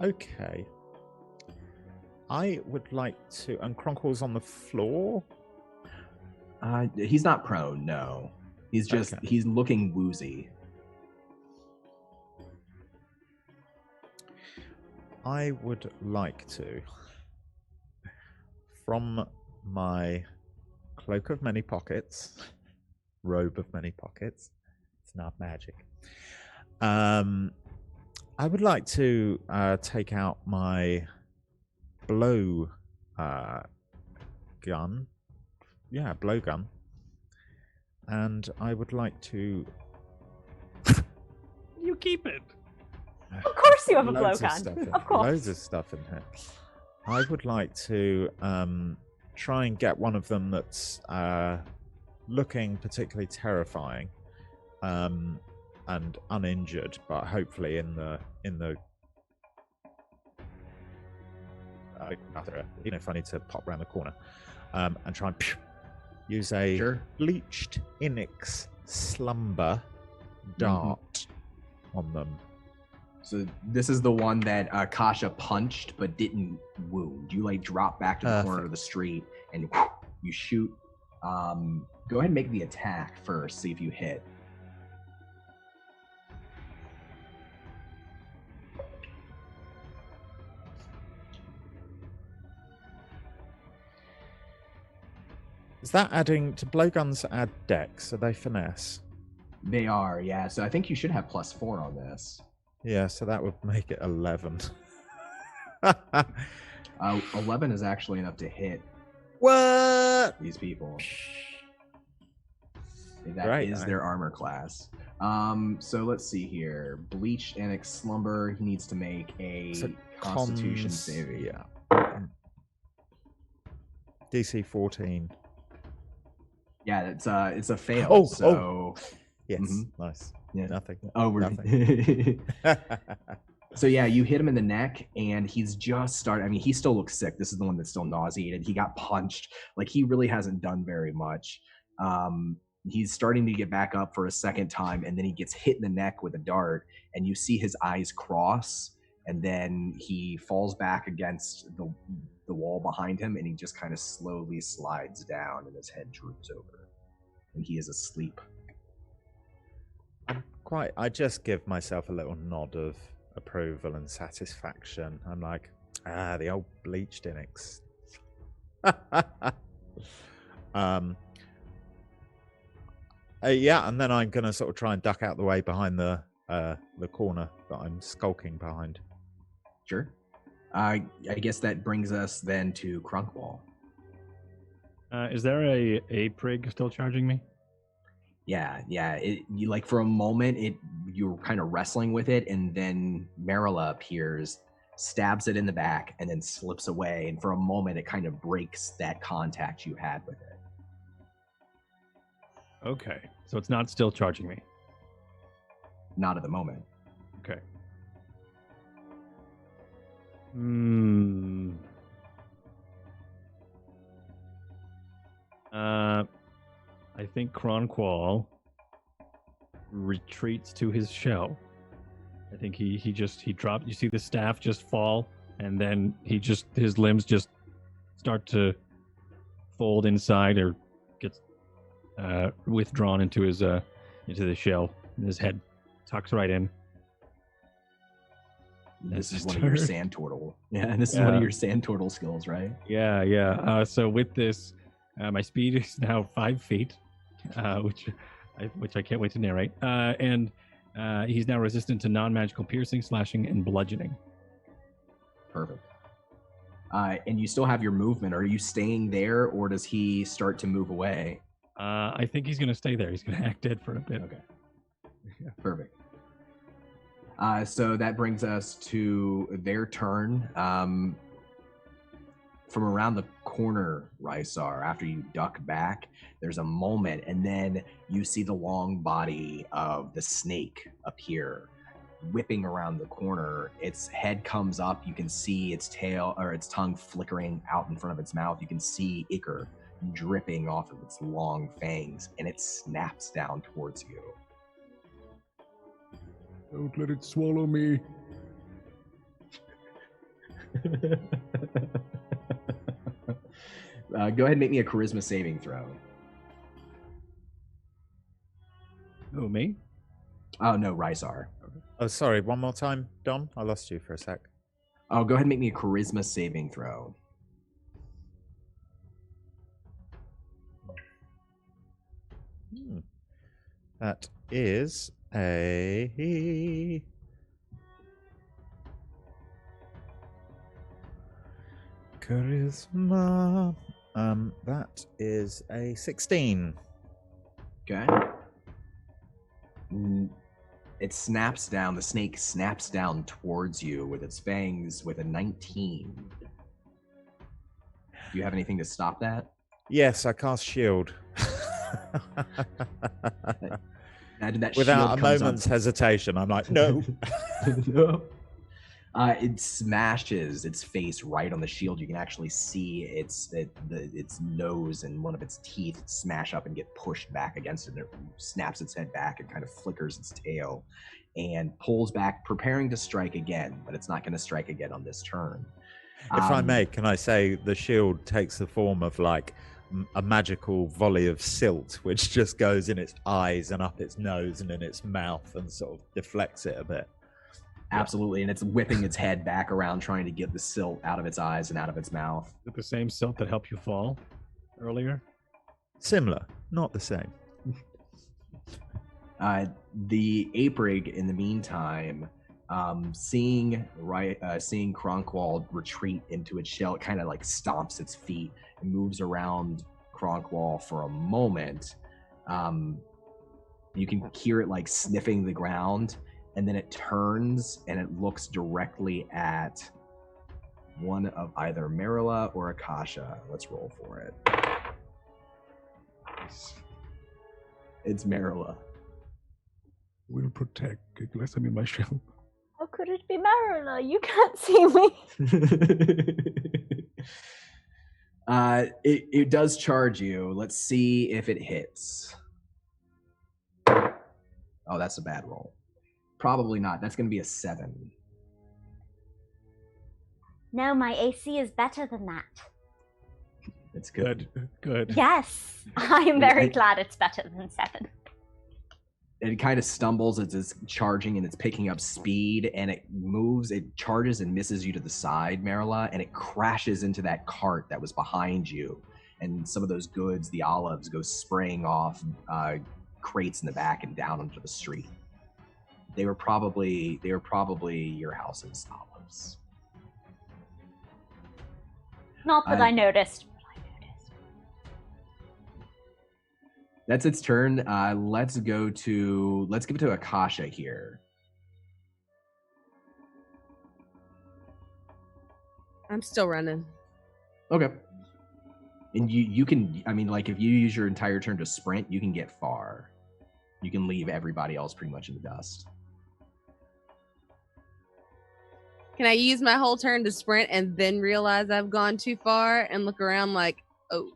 Okay. I would like to. And Kronqual's on the floor. He's not prone, no. He's just, Okay. he's looking woozy. I would like to, from my cloak of many pockets, robe of many pockets, it's not magic. I would like to take out my blow gun. Yeah, blowgun. And I would like to. You keep it. Of course you have a Loads blowgun. stuff in- Of course. Loads of stuff in here. I would like to try and get one of them that's looking particularly terrifying and uninjured, but hopefully in the even if I need to pop around the corner and try and use a Sure. bleached Inix slumber dart on them. So this is the one that Akasha punched but didn't wound. You like drop back to the corner of the street and you shoot. Go ahead and make the attack first. See if you hit. Is that adding to blowguns? Add dex? Are they finesse? They are, yeah. So I think you should have +4 on this. Yeah, so that would make it 11. 11 is actually enough to hit What? these people. That Right, is their armor class. So let's see here. Bleached Annex Slumber. He needs to make a So Constitution cons- saving. Yeah. DC 14. Yeah, it's a fail. Oh, so Yes, Mhm. nice. Yeah. Nothing. oh, we're Nothing. So yeah, you hit him in the neck, and he's just started. I mean, he still looks sick. This is the one that's still nauseated. He got punched. Like, he really hasn't done very much. He's starting to get back up for a second time, and then he gets hit in the neck with a dart, and you see his eyes cross, and then he falls back against the wall behind him, and he just kind of slowly slides down, and his head droops over, and he is asleep. I just give myself a little nod of approval and satisfaction. I'm like, the old bleached Inix. Yeah, and then I'm gonna sort of try and duck out the way behind the corner that I'm skulking behind. Sure. I guess that brings us then to Kronqual. Is there a prig still charging me? Yeah. You like for a moment, you're kind of wrestling with it, and then Merula appears, stabs it in the back, and then slips away. And for a moment, it kind of breaks that contact you had with it. Okay, so it's not still charging me. Not at the moment. Okay. I think Kronqual retreats to his shell. I think he dropped. You see the staff just fall, and then his limbs just start to fold inside, or gets withdrawn into the shell. And his head tucks right in. This is That's one of your turn. sand turtle. Yeah, this is one of your sand turtle skills, right? Yeah. So with this, my speed is now 5 feet, which I can't wait to narrate. And he's now resistant to non-magical piercing, slashing, and bludgeoning. Perfect. And you still have your movement. Are you staying there, or does he start to move away? I think he's going to stay there. He's going to act dead for a bit. Okay. Perfect. So that brings us to their turn. From around the corner, Rysar, after you duck back, there's a moment, and then you see the long body of the snake appear, whipping around the corner. Its head comes up. You can see its tail or its tongue flickering out in front of its mouth. You can see ichor dripping off of its long fangs, and it snaps down towards you. Don't let it swallow me. Go ahead and make me a charisma saving throw. Who, me? Oh, no, Rysar. Oh, sorry. One more time, Don. I lost you for a sec. Oh, go ahead and make me a charisma saving throw. That is a... Charisma. That is a 16. Okay. It snaps down. The snake snaps down towards you with its fangs with a 19. Do you have anything to stop that? Yes, I cast shield. Imagine that Without shield a comes moment's up. hesitation, I'm like, no. No. It smashes its face right on the shield. You can actually see its nose and one of its teeth smash up and get pushed back against it. And it snaps its head back and kind of flickers its tail and pulls back, preparing to strike again, but it's not going to strike again on this turn. If I may, can I say the shield takes the form of like a magical volley of silt, which just goes in its eyes and up its nose and in its mouth and sort of deflects it a bit. Absolutely, and it's whipping its head back around, trying to get the silt out of its eyes and out of its mouth. Is it the same silt that helped you fall earlier? Similar, not the same. The ape-rig, in the meantime, seeing Kronqual retreat into its shell, it kind of like stomps its feet and moves around Kronqual for a moment. You can hear it like sniffing the ground, and then it turns and it looks directly at one of either Merula or Akasha. Let's roll for it. It's Merula. Will protect. Unless I'm in my shell. How could it be Merula? You can't see me. It does charge you. Let's see if it hits. Oh, that's a bad roll. Probably not. That's going to be a 7. No, my AC is better than that. It's good. Good. Yes, I am very glad it's better than 7. It kind of stumbles as it's charging and it's picking up speed, and it moves, it charges and misses you to the side, Merula, and it crashes into that cart that was behind you. And some of those goods, the olives, go spraying off crates in the back and down onto the street. They were probably your house's olives. Not that I noticed. That's its turn. Let's give it to Akasha here. I'm still running. Okay. And you can, I mean, like if you use your entire turn to sprint, you can get far. You can leave everybody else pretty much in the dust. Can I use my whole turn to sprint and then realize I've gone too far and look around like, oh.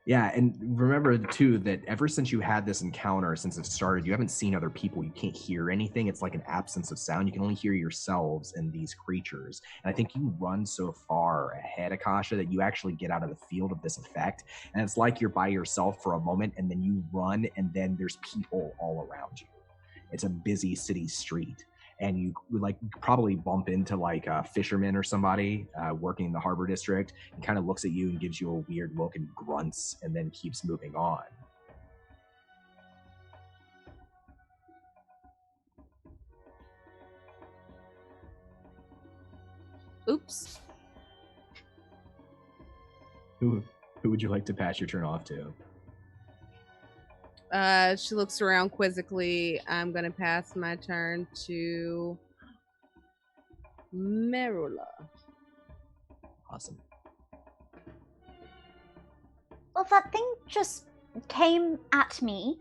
Yeah, and remember too that ever since you had this encounter, since it started, you haven't seen other people. You can't hear anything. It's like an absence of sound. You can only hear yourselves and these creatures. And I think you run so far ahead, Akasha, that you actually get out of the field of this effect. And it's like you're by yourself for a moment, and then you run, and then there's people all around you. It's a busy city street. And you like probably bump into like a fisherman or somebody working in the harbor district, and kind of looks at you and gives you a weird look and grunts, and then keeps moving on. Oops. Who would you like to pass your turn off to? She looks around quizzically. I'm gonna pass my turn to Merula. Awesome. Well, that thing just came at me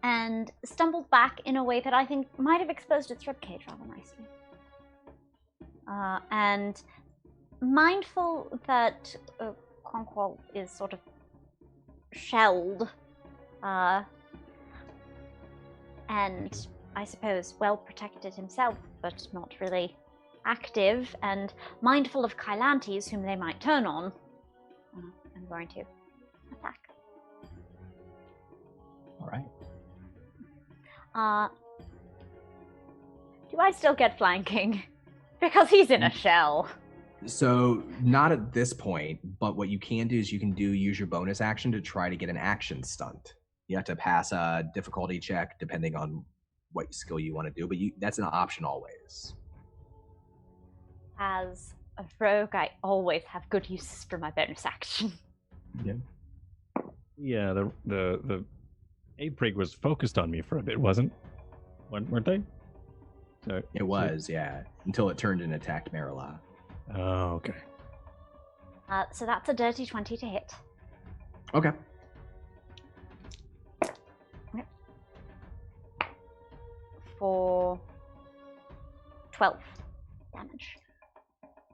and stumbled back in a way that I think might have exposed its ribcage rather nicely. And mindful that Kronqual is sort of shelled, and I suppose well protected himself, but not really active, and mindful of Kylantes, whom they might turn on, I'm going to attack. All right. Do I still get flanking? Because he's in a shell. So not at this point, but what you can do is you can use your bonus action to try to get an action stunt. You have to pass a difficulty check depending on what skill you want to do, but that's an option always. As a rogue, I always have good uses for my bonus action. Yeah. Yeah, the intrigue was focused on me for a bit, weren't they? So, It was, yeah, until it turned and attacked Merula. Oh, okay. So that's a dirty 20 to hit. Okay. For 12 damage.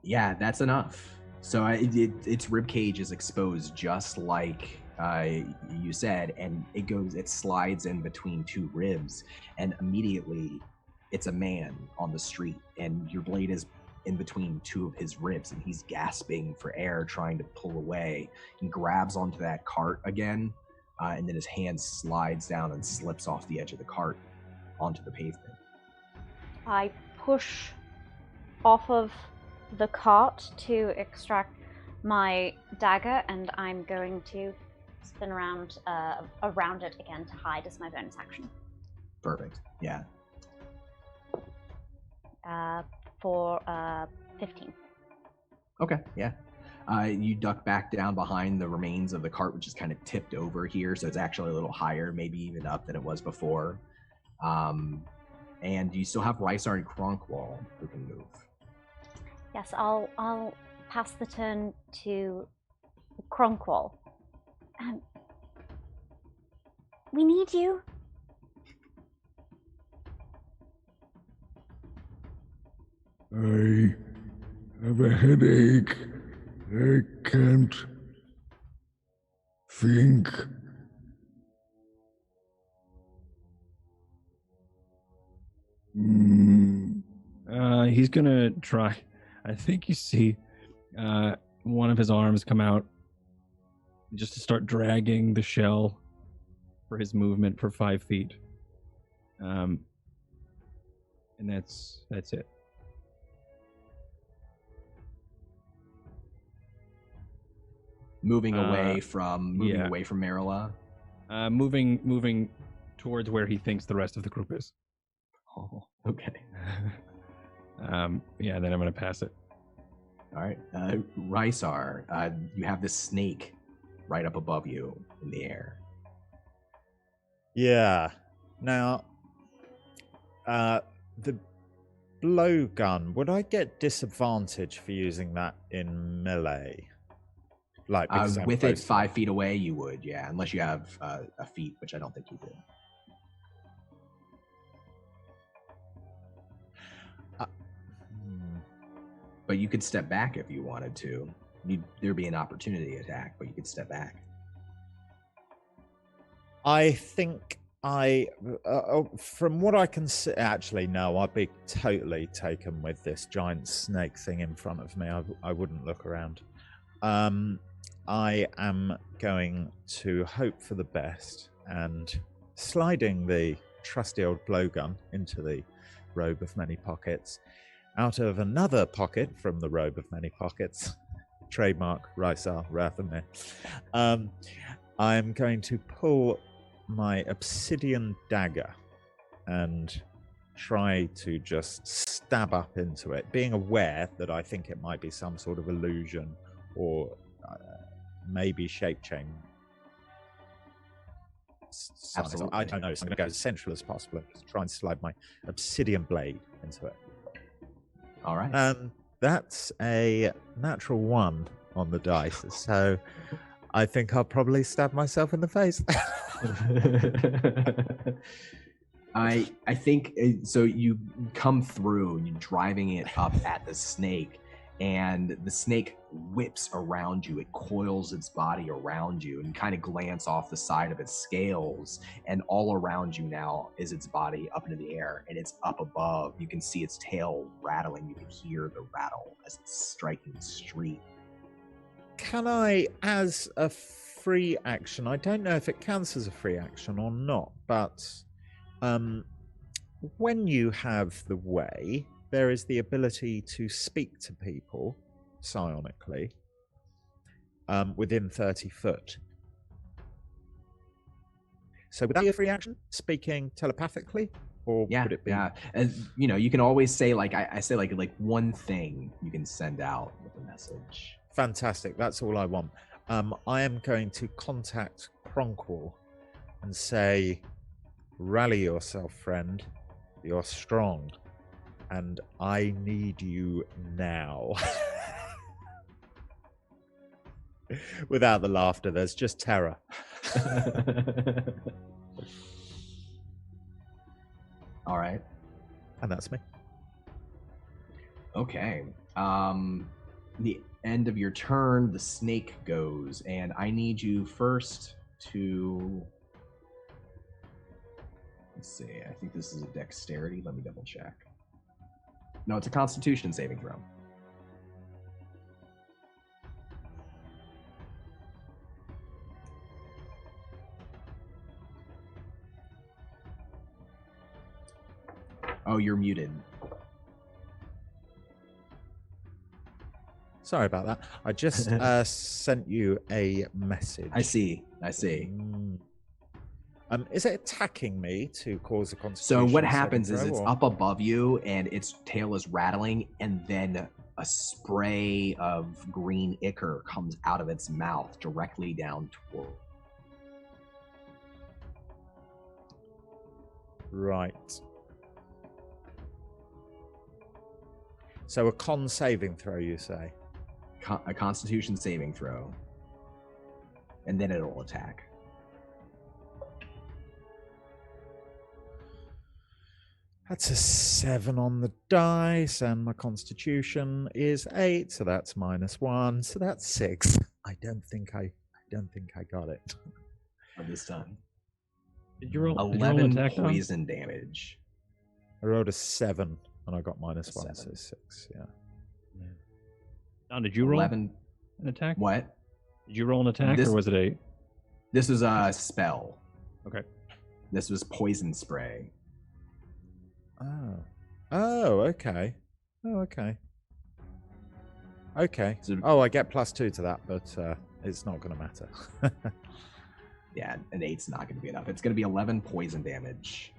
Yeah, that's enough. So its ribcage is exposed just like you said, and it slides in between two ribs, and immediately it's a man on the street, and your blade is in between two of his ribs, and he's gasping for air, trying to pull away. He grabs onto that cart again, and then his hand slides down and slips off the edge of the cart onto the pavement. I push off of the cart to extract my dagger, and I'm going to spin around it again to hide as my bonus action. Perfect. Yeah. For 15. Okay, yeah. You duck back down behind the remains of the cart, which is kind of tipped over here, so it's actually a little higher, maybe even up than it was before. And you still have Rysar and Kronqual who can move. Yes, I'll pass the turn to Kronqual. We need you. I have a headache. I can't think. He's gonna try. I think you see one of his arms come out just to start dragging the shell for his movement for 5 feet. And that's it. Moving away from Merula. Moving towards where he thinks the rest of the group is. Oh, okay. Yeah, then I'm gonna pass it. All right. Rysar, you have this snake right up above you in the air. Yeah. Now, the blowgun, would I get disadvantage for using that in melee? Like with it 5 feet away, you would, yeah, unless you have a feat, which I don't think you do. But you could step back if you wanted to. There'd be an opportunity attack, but you could step back. I think from what I can see, actually, no, I'd be totally taken with this giant snake thing in front of me. I wouldn't look around. I am going to hope for the best, and sliding the trusty old blowgun into the robe of many pockets, out of another pocket from the robe of many pockets, trademark Rysar Rathamir, I'm going to pull my obsidian dagger and try to just stab up into it, being aware that I think it might be some sort of illusion or maybe shape chain. Absolutely. I don't know. So I'm going to go as central as possible and just try and slide my obsidian blade into it. All right. That's a natural 1 on the dice, so I think I'll probably stab myself in the face. I think so. You come through, you're driving it up at the snake, and the snake whips around you. It coils its body around you and kind of glance off the side of its scales, and all around you now is its body up into the air, and it's up above. You can see its tail rattling. You can hear the rattle as it's striking the street. Can I, as a free action, I don't know if it counts as a free action or not, but when you have the way, there is the ability to speak to people psionically within 30 foot. So would that be a free action, speaking telepathically? Or would it be? Yeah. As, you can always say, like, I say, like one thing you can send out with a message. Fantastic. That's all I want. I am going to contact Kronqual and say, rally yourself, friend. You're strong. And I need you now. Without the laughter, there's just terror. All right. And that's me. Okay. The end of your turn, the snake goes, and I need you first to... Let's see. I think this is a dexterity. Let me double check. No, it's a Constitution saving throw. Oh, you're muted. Sorry about that. I just sent you a message. I see. Is it attacking me to cause a So Constitution what saving happens is throw, it's or- up above you and its tail is rattling, and then a spray of green ichor comes out of its mouth directly down toward... Right. So a con saving throw, you say? A Constitution saving throw. And then it'll attack. That's a 7 on the dice, and my Constitution is 8, so that's -1, so that's 6. I don't think I got it. For this time. Did you roll 11 attack, Dom? poison damage. I rolled a 7, and I got -1, so 7. 6. Yeah. Don, did you roll 11. an attack? What? Did you roll an attack, This- or was it a... This was a spell. Okay. This was poison spray. Oh, okay. Okay. So- Oh, I get +2 to that, but it's not going to matter. Yeah, an 8's not going to be enough. It's going to be 11 poison damage.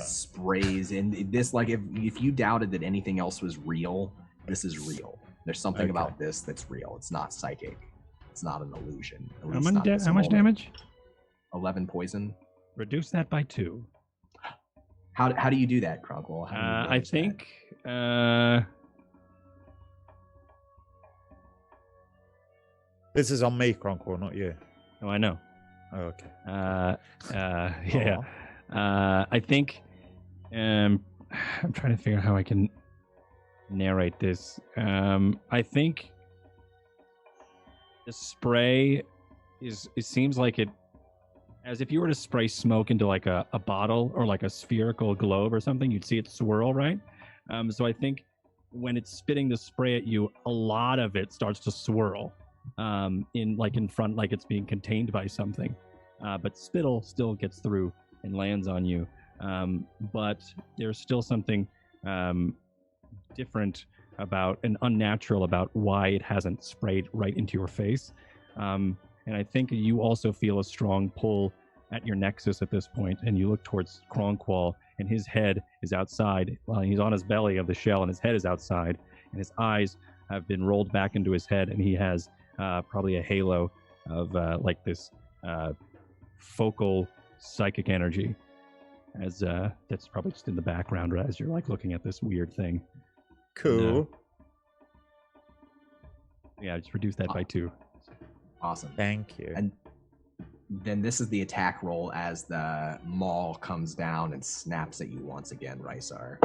Sprays in this, like, if you doubted that anything else was real, this is real. There's something Okay. about this that's real. It's not psychic. It's not an illusion. At How, least not at this how much moment. damage? 11 poison. Reduce that by 2. How do you do that, Kronqual? How do you I manage that? think... This is on me, Kronqual, not you. Oh, I know. Oh, okay. Yeah. I think... I'm trying to figure out how I can narrate this. I think the spray is... It seems like it... As if you were to spray smoke into like a bottle or like a spherical globe or something, you'd see it swirl, right? So I think when it's spitting the spray at you, a lot of it starts to swirl in front, like it's being contained by something. But spittle still gets through and lands on you. But there's still something different about and unnatural about why it hasn't sprayed right into your face. And I think you also feel a strong pull at your nexus at this point, and you look towards Kronqual, and his head is outside. Well, he's on his belly of the shell, and his head is outside, and his eyes have been rolled back into his head, and he has probably a halo of like this focal psychic energy, as that's probably just in the background as you're like looking at this weird thing. Cool. And, yeah, just reduce that by 2. Awesome. Thank you. And then this is the attack roll as the maul comes down and snaps at you once again, Rysar.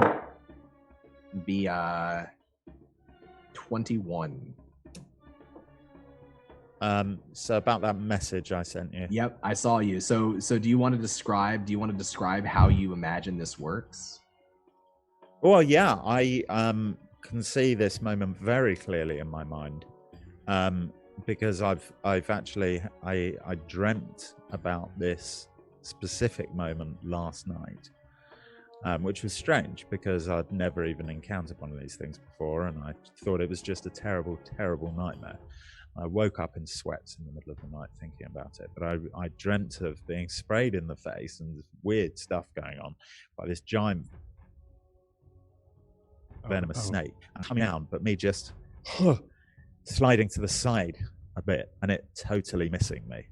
Be 21. So about that message I sent you. Yep, I saw you. So do you want to describe how you imagine this works? Well, yeah, I can see this moment very clearly in my mind. Because I've actually I dreamt about this specific moment last night, which was strange because I'd never even encountered one of these things before, and I thought it was just a terrible, terrible nightmare. I woke up in sweats in the middle of the night thinking about it, but I dreamt of being sprayed in the face and weird stuff going on by this giant venomous snake coming out, but me just sliding to the side a bit and it totally missing me.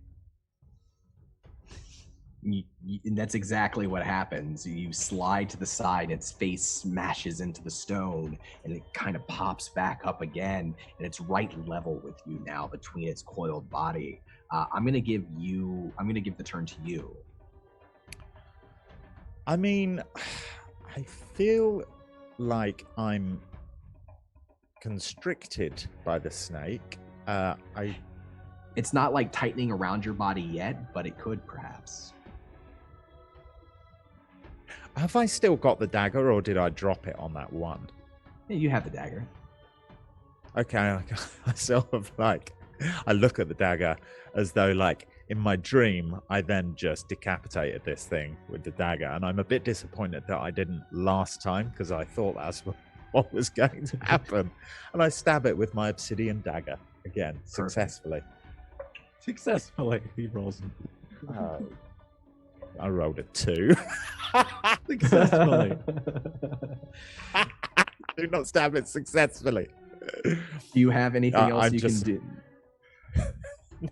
And that's exactly what happens. You slide to the side, its face smashes into the stone, and it kind of pops back up again, and it's right level with you now between its coiled body. I'm gonna give the turn to you. I mean, I feel like I'm constricted by the snake. It's not like tightening around your body yet, but it could perhaps. Have I still got the dagger, or did I drop it on that one? Yeah, you have the dagger. Okay, I sort of like, I look at the dagger as though like in my dream, I then just decapitated this thing with the dagger. And I'm a bit disappointed that I didn't last time because I thought that's what was going to happen. And I stab it with my obsidian dagger again, successfully. Successfully, he rolls. I rolled a 2. Successfully. Do not stab it successfully. Do you have anything else you just... can do?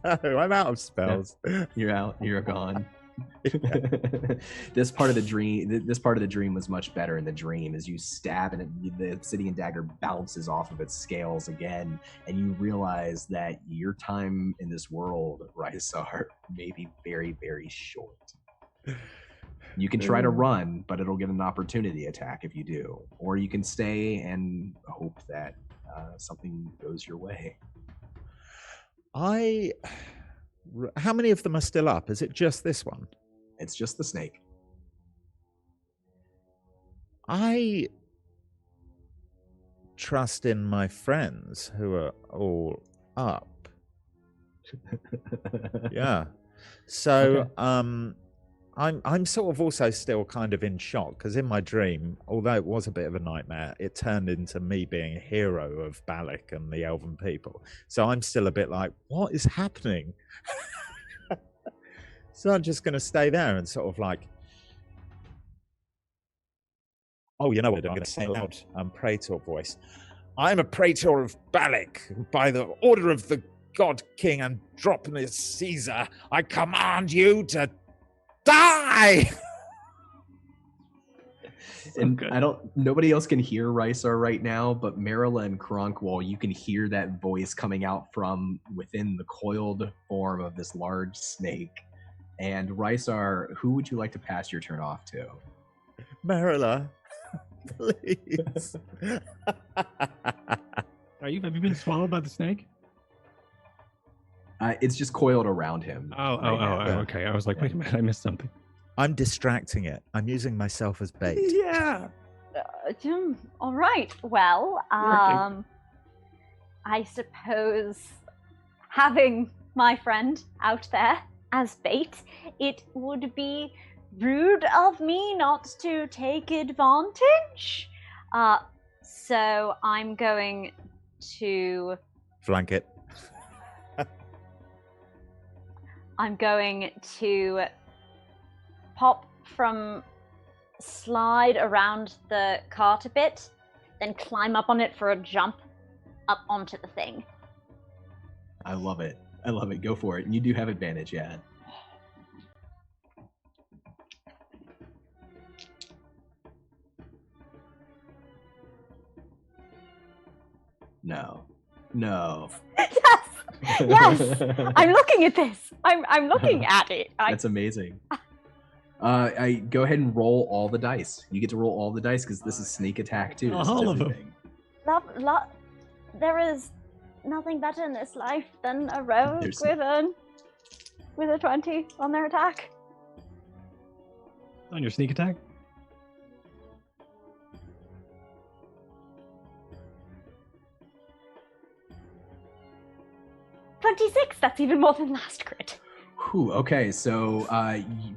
No, I'm out of spells. Yeah. You're out. You're gone. This part of the dream was much better in the dream as you stab and the obsidian dagger bounces off of its scales again, and you realize that your time in this world, Rysar, may be very, very short. You can try to run, but it'll get an opportunity attack if you do, or you can stay and hope that something goes your way. How many of them are still up? Is it just this one? It's just the snake. I trust in my friends who are all up. Yeah. So, Okay. I'm sort of also still kind of in shock because in my dream, although it was a bit of a nightmare, it turned into me being a hero of Balic and the elven people. So I'm still a bit like, what is happening? So I'm just going to stay there and sort of like, oh, you know what? I'm going to say loud, Praetor voice. I'm a Praetor of Balic. By the order of the God King Androponus Caesar, I command you to die! And nobody else can hear Rysar right now, but Merula and Kronqual, you can hear that voice coming out from within the coiled form of this large snake. And Rysar, who would you like to pass your turn off to? Merula, please. Have you been swallowed by the snake? It's just coiled around him. Okay. I was like, wait a minute, I missed something. I'm distracting it. I'm using myself as bait. Yeah. All right. Well, I suppose having my friend out there as bait, it would be rude of me not to take advantage. So I'm going to flank it. I'm going to pop from slide around the cart a bit, then climb up on it for a jump up onto the thing. I love it. I love it. Go for it. And you do have advantage, yeah. No. Yes! Yes! I'm looking at this. I'm looking at it. That's amazing. I go ahead and roll all the dice. You get to roll all the dice because this is sneak attack too. This is All of them. everything. There is nothing better in this life than a rogue with a 20 on their attack. On your sneak attack? '26. That's even more than last crit. Whew, okay, so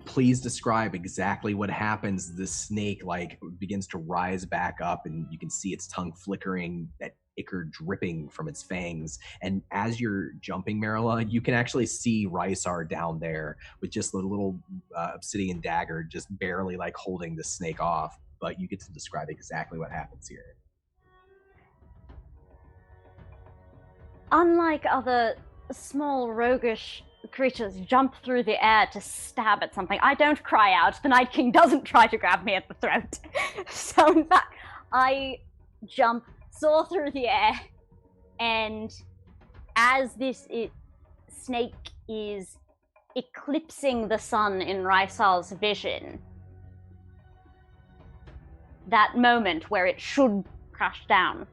please describe exactly what happens. The snake begins to rise back up, and you can see its tongue flickering, that ichor dripping from its fangs. And as you're jumping, Merula, you can actually see Rysar down there with just a little obsidian dagger, just barely holding the snake off. But you get to describe exactly what happens here. Unlike other small roguish creatures jump through the air to stab at something, I don't cry out. The Night King doesn't try to grab me at the throat. So in fact, I jump, soar through the air, and as this snake is eclipsing the sun in Rysar's vision, that moment where it should crash down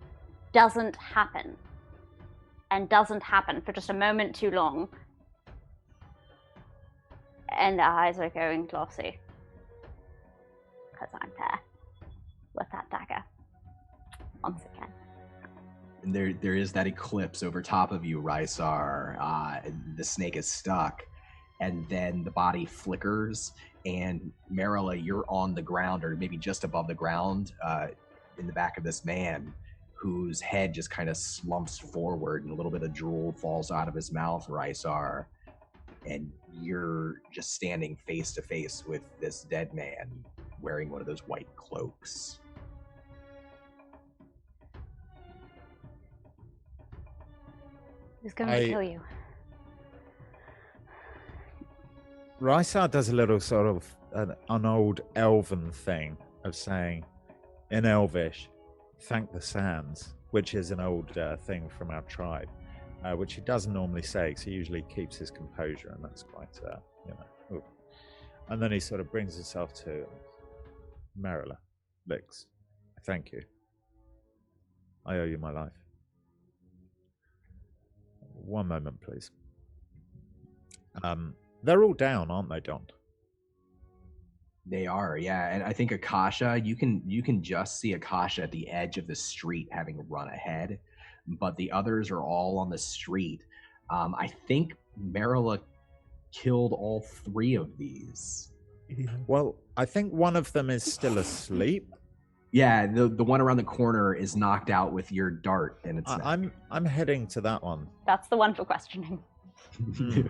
doesn't happen. And doesn't happen for just a moment too long. And the eyes are going glossy. Because I'm there. With that dagger. Once again. And there is that eclipse over top of you, Rysar. The snake is stuck. And then the body flickers. And Merula, you're on the ground, or maybe just above the ground, in the back of this man, whose head just kind of slumps forward and a little bit of drool falls out of his mouth, Rysar. And you're just standing face to face with this dead man wearing one of those white cloaks. Who's going to kill you? Rysar does a little sort of an old elven thing of saying, in Elvish, thank the sands, which is an old thing from our tribe, which he doesn't normally say, because he usually keeps his composure, and that's quite, Ooh. And then he sort of brings himself to Merula, licks. Thank you. I owe you my life. One moment, please. They're all down, aren't they, Don? They are, yeah. And I think Akasha, you can just see Akasha at the edge of the street having run ahead, but the others are all on the street. I think Merula killed all three of these. Well, I think one of them is still asleep. Yeah, the one around the corner is knocked out with your dart, and it's. I'm heading to that one. That's the one for questioning.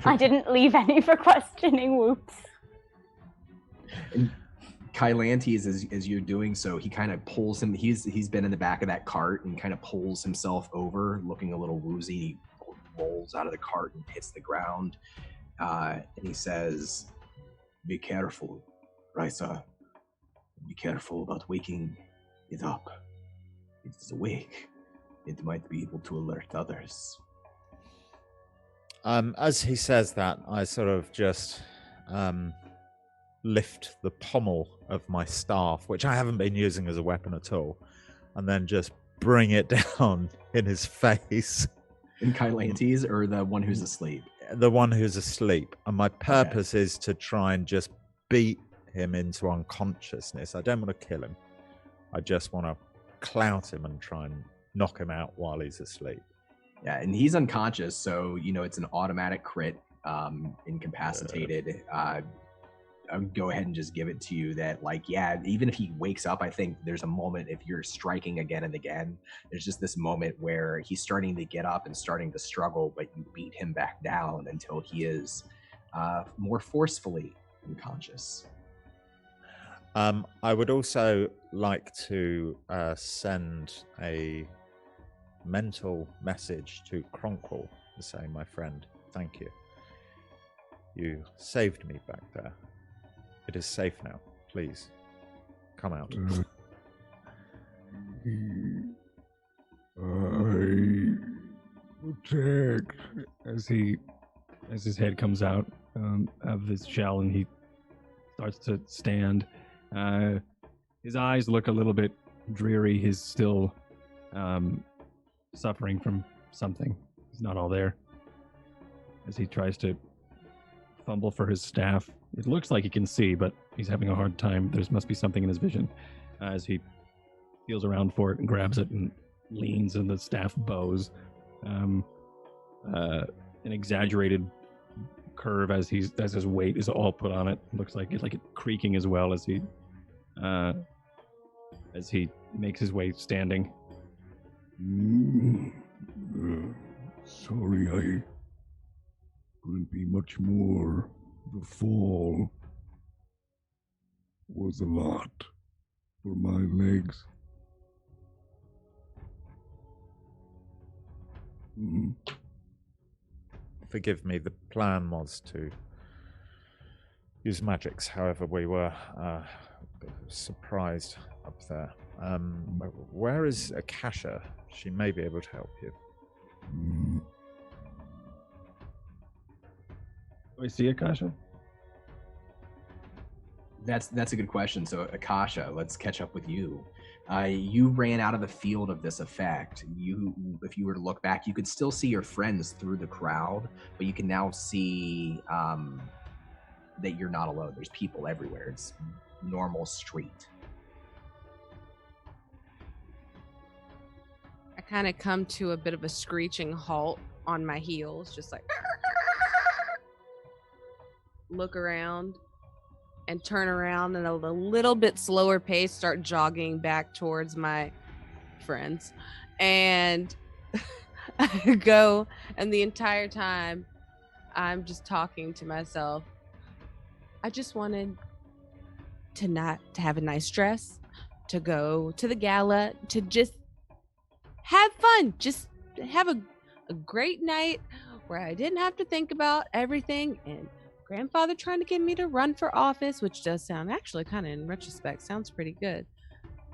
I didn't leave any for questioning. Whoops. And Kylantes, as you're doing so, he kind of pulls him. He's been in the back of that cart and kind of pulls himself over, looking a little woozy. He rolls out of the cart and hits the ground, and he says, "Be careful, Rysar. Be careful about waking it up. If it's awake, it might be able to alert others." As he says that, I sort of just lift the pommel of my staff, which I haven't been using as a weapon at all, and then just bring it down in his face. In Kylantes, or the one who's asleep? The one who's asleep. And my purpose is to try and just beat him into unconsciousness. I don't want to kill him. I just want to clout him and try and knock him out while he's asleep. Yeah, and he's unconscious, so it's an automatic crit, incapacitated. I would go ahead and just give it to you that, even if he wakes up, I think there's a moment, if you're striking again and again, there's just this moment where he's starting to get up and starting to struggle, but you beat him back down until he is more forcefully unconscious. I would also like to send a mental message to Kronqual to say, my friend, thank you. You saved me back there. It is safe now. Please, come out. I protect. As his head comes out of his shell and he starts to stand, his eyes look a little bit dreary. He's still suffering from something. He's not all there. As he tries to fumble for his staff, it looks like he can see, but he's having a hard time. There must be something in his vision. As he feels around for it and grabs it and leans, and the staff bows. An exaggerated curve as his weight is all put on it. Looks like it's creaking as well as he makes his way standing. Sorry, I couldn't be much more. The fall was a lot for my legs. Forgive me, the plan was to use magics. However, we were surprised up there. Where is Akasha? She may be able to help you. Do I see Akasha? That's a good question. So Akasha, let's catch up with you. You ran out of the field of this effect. If you were to look back, you could still see your friends through the crowd, but you can now see that you're not alone. There's people everywhere. It's normal street. I kind of come to a bit of a screeching halt on my heels, just like look around and turn around and at a little bit slower pace start jogging back towards my friends. And I go, and the entire time I'm just talking to myself. I just wanted to have a nice dress, to go to the gala, to just have fun, just have a great night where I didn't have to think about everything. And grandfather trying to get me to run for office, which does sound actually kind of, in retrospect, sounds pretty good.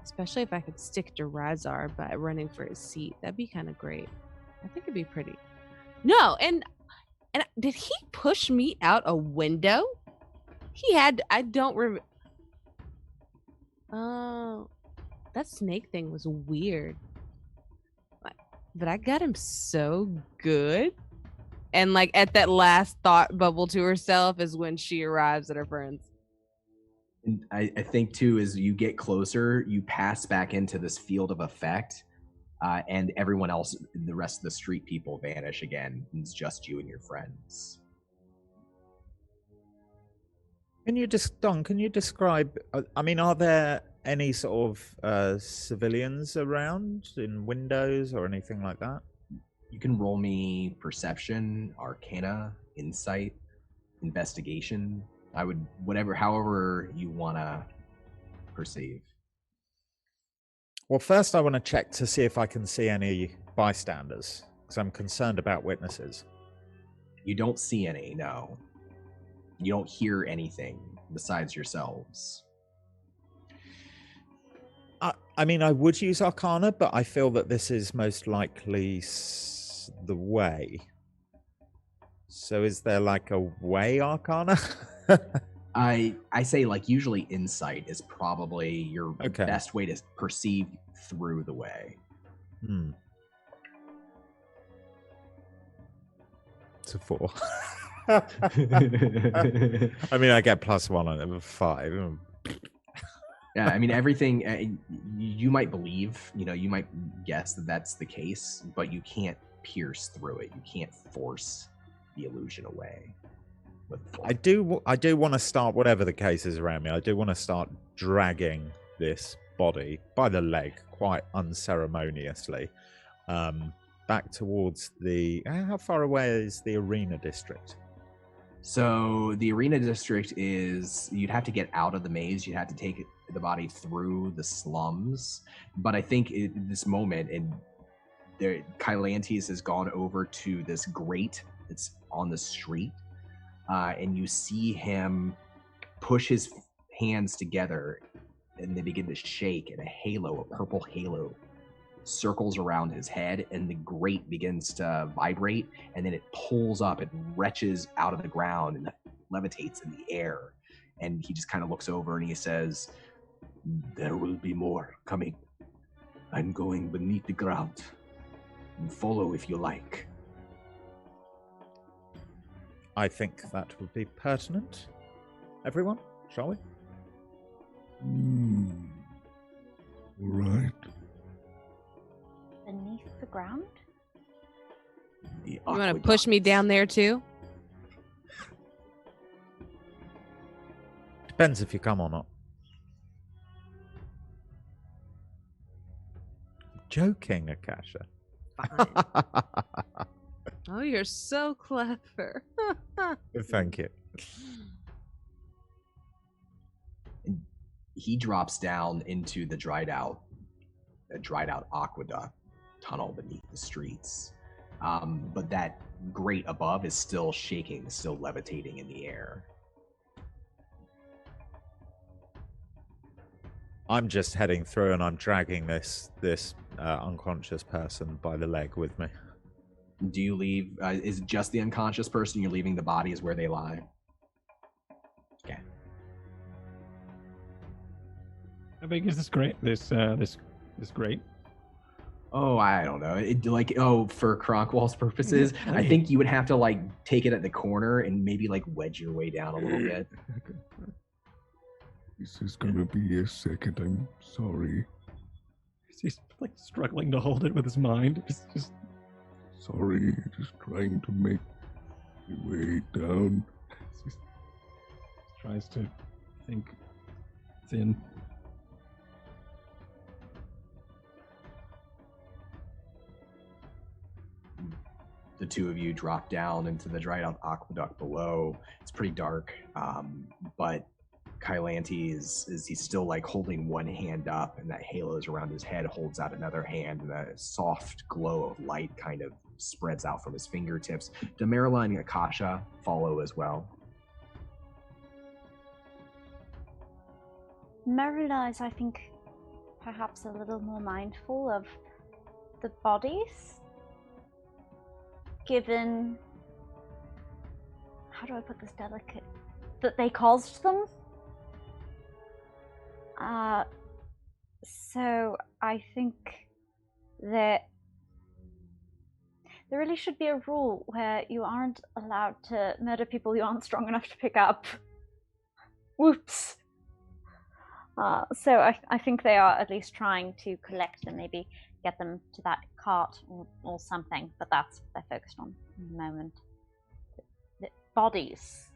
Especially if I could stick to Rysar by running for his seat. That'd be kind of great. I think it'd be pretty. No, and did he push me out a window? He had, I don't remember. Oh, that snake thing was weird. But I got him so good. And like at that last thought bubble to herself is when she arrives at her friends. And I think too, as you get closer, you pass back into this field of effect, and everyone else, the rest of the street people vanish again. It's just you and your friends. Can you describe, I mean, are there any sort of civilians around in windows or anything like that? You can roll me perception, arcana, insight, investigation. I would, however you want to perceive. Well, first I want to check to see if I can see any bystanders, because I'm concerned about witnesses. You don't see any, no. You don't hear anything besides yourselves. I mean, I would use Arcana, but I feel that this is most likely the way. So is there like a way Arcana? I say like usually insight is probably your best way to perceive through the way. It's a 4. I mean, I get +1 on it, 5. Yeah, I mean, everything, you might believe, you might guess that that's the case, but you can't pierce through it. You can't force the illusion away. I do want to start, whatever the case is around me, I do want to start dragging this body by the leg quite unceremoniously back towards how far away is the arena district? So the arena district is, you'd have to get out of the maze. You'd have to take the body through the slums. But I think in this moment, Kylantes has gone over to this grate that's on the street. And you see him push his hands together and they begin to shake, and a purple halo circles around his head, and the grate begins to vibrate, and then it pulls up, it retches out of the ground and levitates in the air. And he just kind of looks over and he says, "There will be more coming. I'm going beneath the ground. And follow if you like." I think that would be pertinent. Everyone, shall we? All right. Beneath the ground? You want to push me down there too? Depends if you come or not. Joking, Akasha. Oh, you're so clever. Thank you. He drops down into the dried out aqueduct tunnel beneath the streets. But that grate above is still shaking, still levitating in the air. I'm just heading through and I'm dragging this unconscious person by the leg with me. Do you leave? Is it just the unconscious person? You're leaving the bodies where they lie? Okay. How big is this grate? This grate? Oh, I don't know. For Kronqual's purposes, Oh, I yeah. think you would have to take it at the corner and maybe wedge your way down a little bit. This is gonna be a second. I'm sorry. He's struggling to hold it with his mind. Just Sorry. Just trying to make my way down. just tries to think thin. The two of you drop down into the dried out aqueduct below. It's pretty dark, but Kylantes he's still holding one hand up, and that halo is around his head, holds out another hand, and a soft glow of light kind of spreads out from his fingertips. Merula and Akasha follow as well. Merula is, I think, perhaps a little more mindful of the bodies, given, how do I put this delicate, that they caused them. So I think that there really should be a rule where you aren't allowed to murder people you aren't strong enough to pick up. Whoops. So I think they are at least trying to collect and maybe get them to that cart or something, but that's what they're focused on at the moment. The bodies.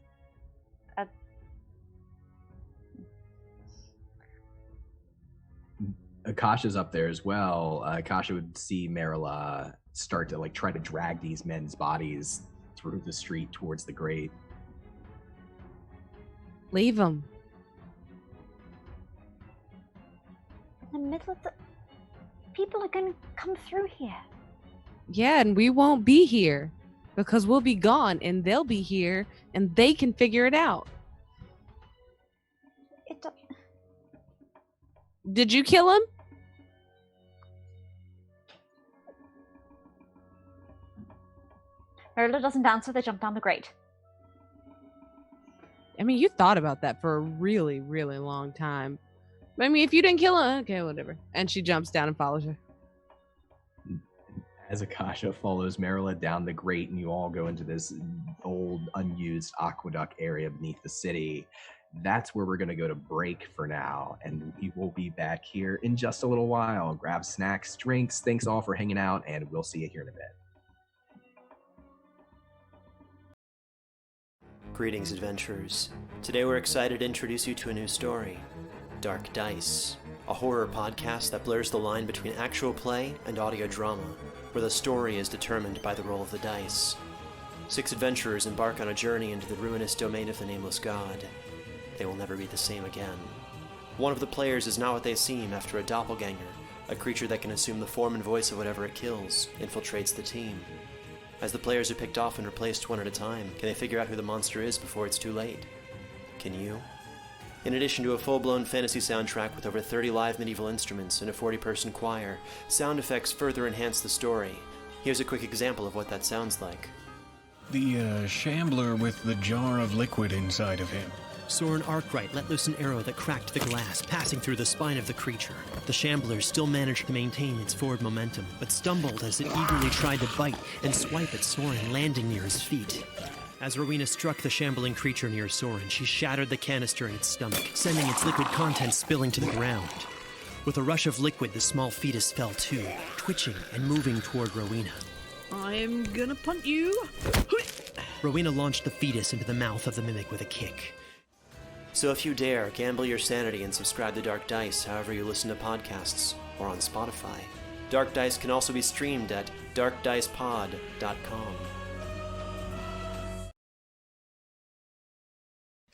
Akasha's up there as well. Akasha would see Merula start to try to drag these men's bodies through the street towards the grate. Leave them. In the middle of the... People are going to come through here. Yeah, and we won't be here because we'll be gone and they'll be here and they can figure it out. Did you kill him? Merula doesn't answer, they jump down the grate. I mean, you thought about that for a really, really long time. I mean, if you didn't kill him, okay, whatever. And she jumps down and follows her. As Akasha follows Merula down the grate and you all go into this old, unused aqueduct area beneath the city, that's where we're going to go to break for now. And we will be back here in just a little while. Grab snacks, drinks. Thanks all for hanging out, and we'll see you here in a bit. Greetings, adventurers. Today we're excited to introduce you to a new story, Dark Dice, a horror podcast that blurs the line between actual play and audio drama, where the story is determined by the roll of the dice. 6 adventurers embark on a journey into the ruinous domain of the Nameless God. They will never be the same again. One of the players is not what they seem after a doppelganger, a creature that can assume the form and voice of whatever it kills, infiltrates the team. As the players are picked off and replaced one at a time, can they figure out who the monster is before it's too late? Can you? In addition to a full-blown fantasy soundtrack with over 30 live medieval instruments and a 40-person choir, sound effects further enhance the story. Here's a quick example of what that sounds like. The shambler with the jar of liquid inside of him. Soren Arkwright let loose an arrow that cracked the glass, passing through the spine of the creature. The shambler still managed to maintain its forward momentum, but stumbled as it eagerly tried to bite and swipe at Soren, landing near his feet. As Rowena struck the shambling creature near Soren, she shattered the canister in its stomach, sending its liquid contents spilling to the ground. With a rush of liquid, the small fetus fell too, twitching and moving toward Rowena. I'm gonna punt you. Rowena launched the fetus into the mouth of the mimic with a kick. So if you dare, gamble your sanity and subscribe to Dark Dice however you listen to podcasts, or on Spotify. Dark Dice can also be streamed at darkdicepod.com.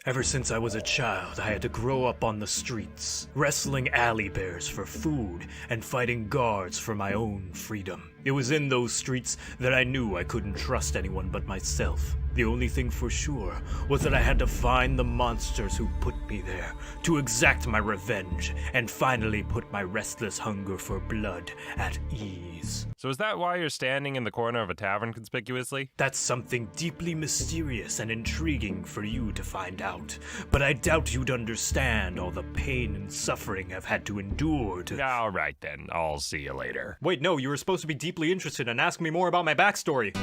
Ever since I was a child, I had to grow up on the streets, wrestling alley bears for food and fighting guards for my own freedom. It was in those streets that I knew I couldn't trust anyone but myself. The only thing for sure was that I had to find the monsters who put me there, to exact my revenge, and finally put my restless hunger for blood at ease. So is that why you're standing in the corner of a tavern conspicuously? That's something deeply mysterious and intriguing for you to find out, but I doubt you'd understand all the pain and suffering I've had to endure to— All right then, I'll see you later. Wait, no, you were supposed to be deeply interested and ask me more about my backstory.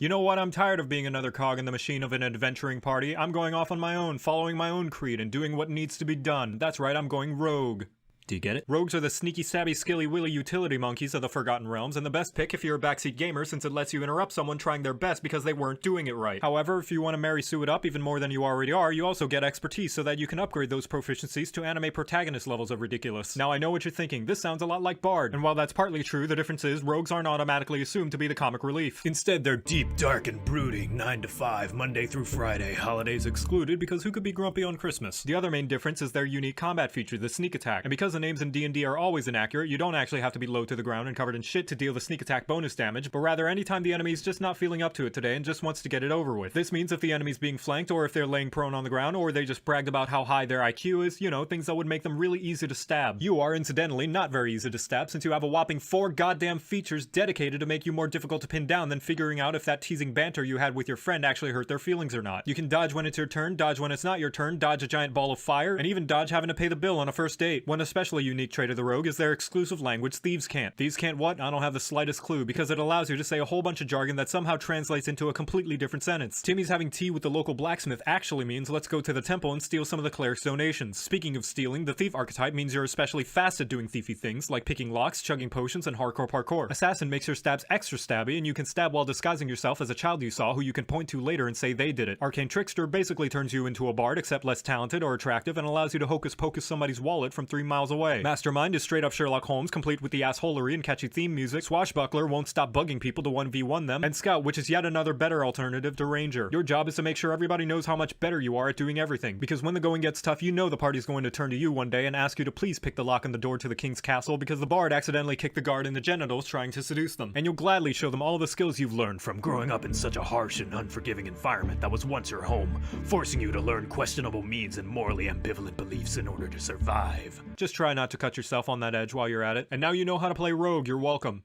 You know what? I'm tired of being another cog in the machine of an adventuring party. I'm going off on my own, following my own creed and doing what needs to be done. That's right, I'm going rogue. Do you get it? Rogues are the sneaky, savvy, skilly-willy utility monkeys of the Forgotten Realms, and the best pick if you're a backseat gamer since it lets you interrupt someone trying their best because they weren't doing it right. However, if you want to Mary Sue it up even more than you already are, you also get expertise so that you can upgrade those proficiencies to anime protagonist levels of ridiculous. Now I know what you're thinking, this sounds a lot like Bard, and while that's partly true, the difference is rogues aren't automatically assumed to be the comic relief. Instead, they're deep, dark, and brooding, 9 to 5, Monday through Friday, holidays excluded because who could be grumpy on Christmas? The other main difference is their unique combat feature, the sneak attack, and because the names in D&D are always inaccurate, you don't actually have to be low to the ground and covered in shit to deal the sneak attack bonus damage, but rather anytime the enemy's just not feeling up to it today and just wants to get it over with. This means if the enemy's being flanked, or if they're laying prone on the ground, or they just bragged about how high their IQ is, you know, things that would make them really easy to stab. You are, incidentally, not very easy to stab since you have a whopping 4 goddamn features dedicated to make you more difficult to pin down than figuring out if that teasing banter you had with your friend actually hurt their feelings or not. You can dodge when it's your turn, dodge when it's not your turn, dodge a giant ball of fire, and even dodge having to pay the bill on a first date. One especially unique trait of the rogue is their exclusive language thieves can't. Thieves can't what? I don't have the slightest clue, because it allows you to say a whole bunch of jargon that somehow translates into a completely different sentence. Timmy's having tea with the local blacksmith actually means let's go to the temple and steal some of the cleric's donations. Speaking of stealing, the thief archetype means you're especially fast at doing thiefy things, like picking locks, chugging potions, and hardcore parkour. Assassin makes your stabs extra stabby, and you can stab while disguising yourself as a child you saw who you can point to later and say they did it. Arcane Trickster basically turns you into a bard, except less talented or attractive, and allows you to hocus pocus somebody's wallet from 3 miles away. Mastermind is straight up Sherlock Holmes, complete with the assholery and catchy theme music. Swashbuckler won't stop bugging people to 1v1 them, and Scout, which is yet another better alternative to Ranger. Your job is to make sure everybody knows how much better you are at doing everything, because when the going gets tough, you know the party's going to turn to you one day and ask you to please pick the lock on the door to the king's castle because the bard accidentally kicked the guard in the genitals trying to seduce them. And you'll gladly show them all the skills you've learned from growing up in such a harsh and unforgiving environment that was once your home, forcing you to learn questionable means and morally ambivalent beliefs in order to survive. Just try not to cut yourself on that edge while you're at it. And now you know how to play rogue, you're welcome.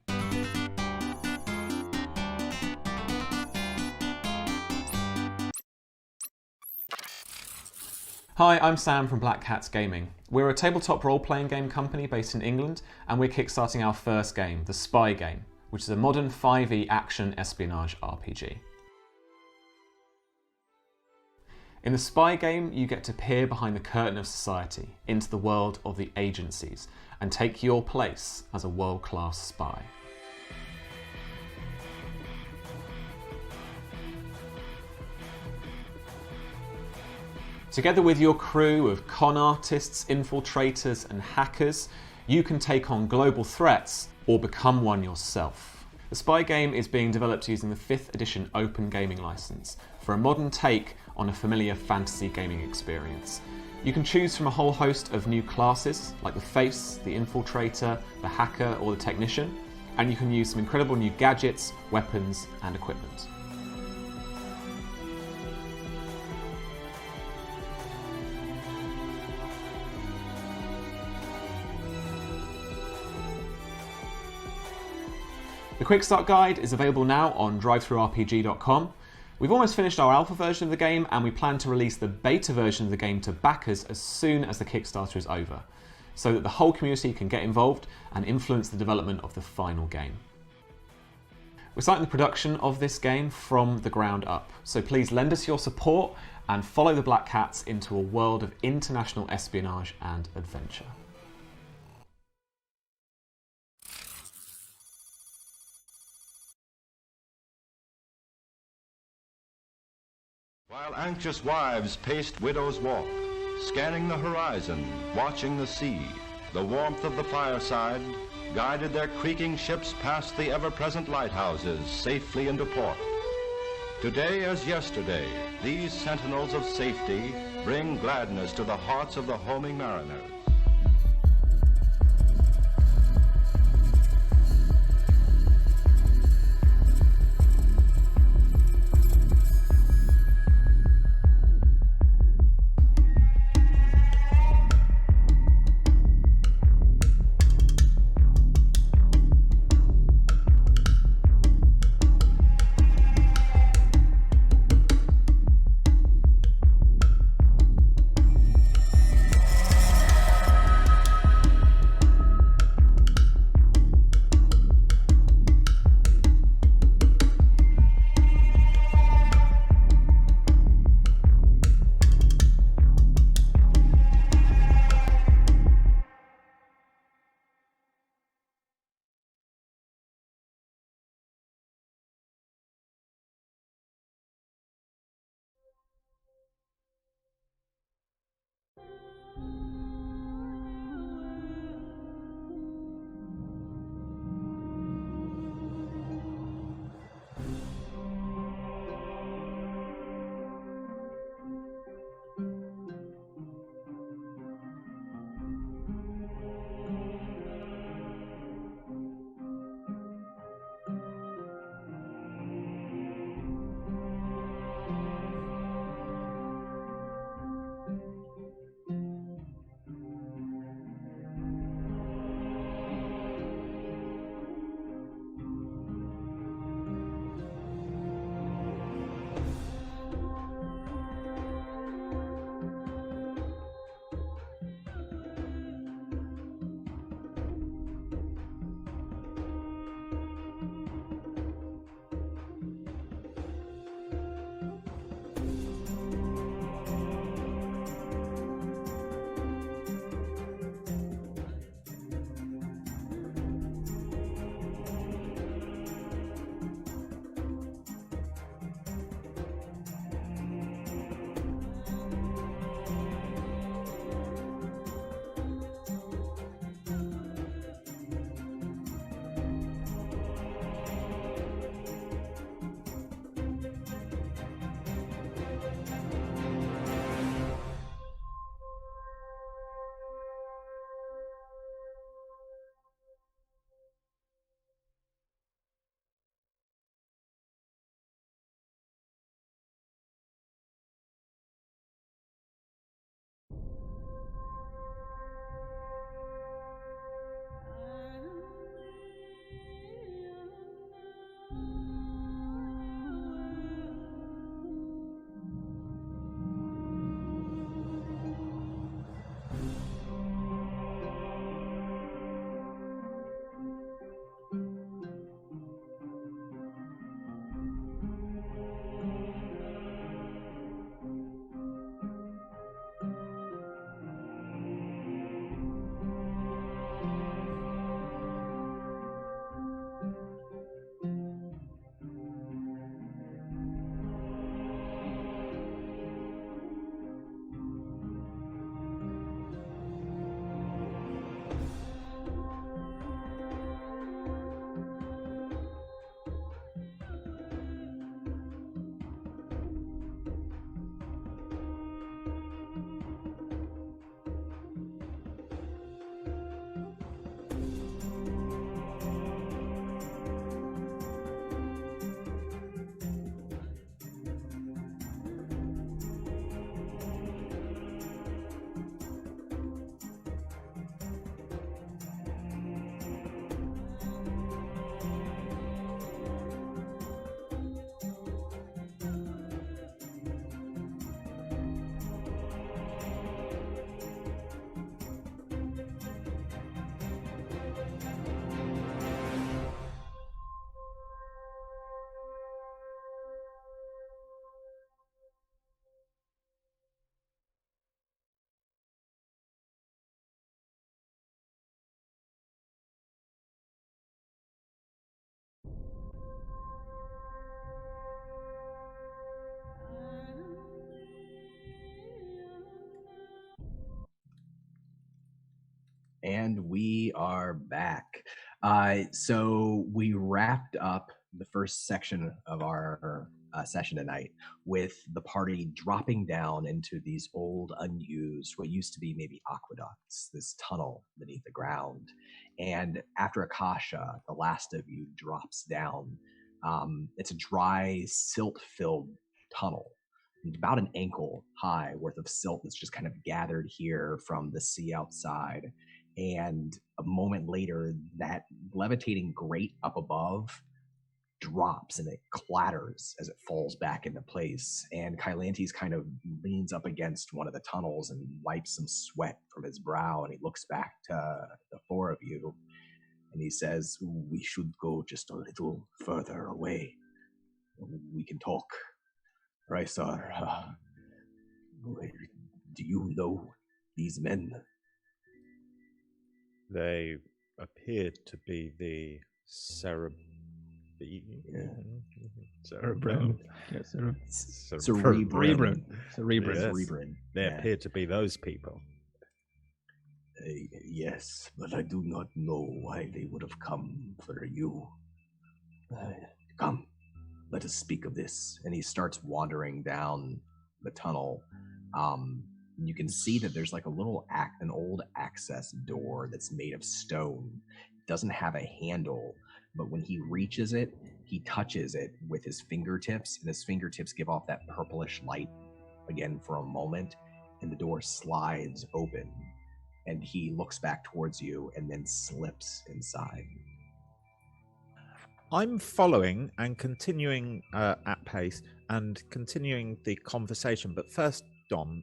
Hi, I'm Sam from Black Cats Gaming. We're a tabletop role-playing game company based in England, and we're kickstarting our first game, The Spy Game, which is a modern 5e action espionage RPG. In The Spy Game, you get to peer behind the curtain of society into the world of the agencies and take your place as a world-class spy. Together with your crew of con artists, infiltrators and hackers, you can take on global threats or become one yourself. The Spy game is being developed using the 5th edition Open Gaming License for a modern take on a familiar fantasy gaming experience. You can choose from a whole host of new classes, like the Face, the Infiltrator, the Hacker, or the Technician, and you can use some incredible new gadgets, weapons, and equipment. The Quick Start Guide is available now on drivethrurpg.com. We've almost finished our alpha version of the game, and we plan to release the beta version of the game to backers as soon as the Kickstarter is over, so that the whole community can get involved and influence the development of the final game. We're starting the production of this game from the ground up, so please lend us your support and follow the Black Cats into a world of international espionage and adventure. While anxious wives paced widow's walk, scanning the horizon, watching the sea, the warmth of the fireside guided their creaking ships past the ever-present lighthouses safely into port. Today as yesterday, these sentinels of safety bring gladness to the hearts of the homing mariners. And we are back. So we wrapped up the first section of our session tonight with the party dropping down into these old, unused, what used to be maybe aqueducts, this tunnel beneath the ground. And after Akasha, the last of you drops down. It's a dry, silt-filled tunnel, about an ankle high worth of silt that's just kind of gathered here from the sea outside. And a moment later, that levitating grate up above drops and it clatters as it falls back into place. And Kylantes kind of leans up against one of the tunnels and wipes some sweat from his brow, and he looks back to the four of you and he says, "We should go just a little further away. We can talk. Rysar, do you know these men?" They appeared to be the cerebrum. Cerebrum. Cerebrum. Cerebrum. They appear to be those people. Yes, but I do not know why they would have come for you. Come, let us speak of this. And he starts wandering down the tunnel. You can see that there's like an old access door that's made of stone. It doesn't have a handle, but when he reaches it, he touches it with his fingertips, and his fingertips give off that purplish light again for a moment, and the door slides open, and he looks back towards you and then slips inside. I'm following and continuing at pace and continuing the conversation, but first, Dom,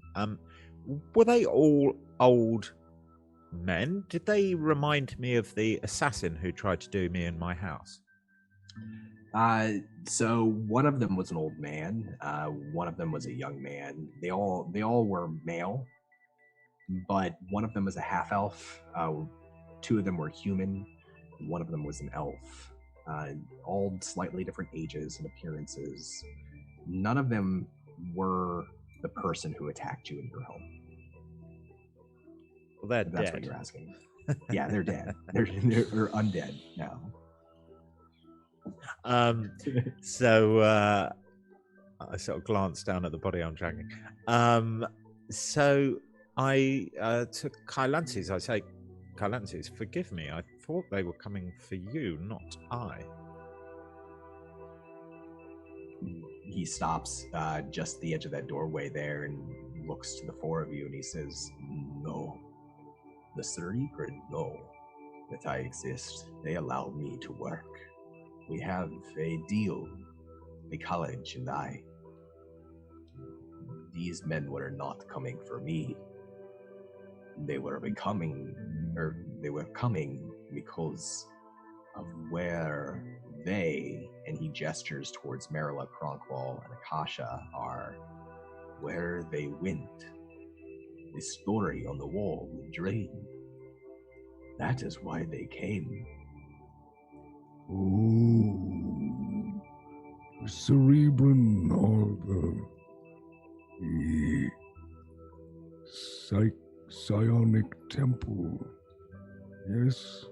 were they all old men? Did they remind me of the assassin who tried to do me in my house? So one of them was an old man. One of them was a young man. They all were male, but one of them was a half elf. Two of them were human. One of them was an elf. All slightly different ages and appearances. None of them were the person who attacked you in your home. Well, they're That's dead. what you're asking. Yeah, they're dead. They're undead now. So I sort of glanced down at the body I'm dragging. So I to Kylantes, I say, Kylantes, forgive me. I thought they were coming for you, not I. He stops just the edge of that doorway there and looks to the four of you, and he says, "No, the Cerebrum know that I exist. They allow me to work. We have a deal, the college and I. These men were not coming for me. They were coming because of where they," and he gestures towards Merula, Kronqual, and Akasha, "are where they went. The story on the wall would drain. That is why they came." Oh, the Cerebrum or the psionic temple. Yes?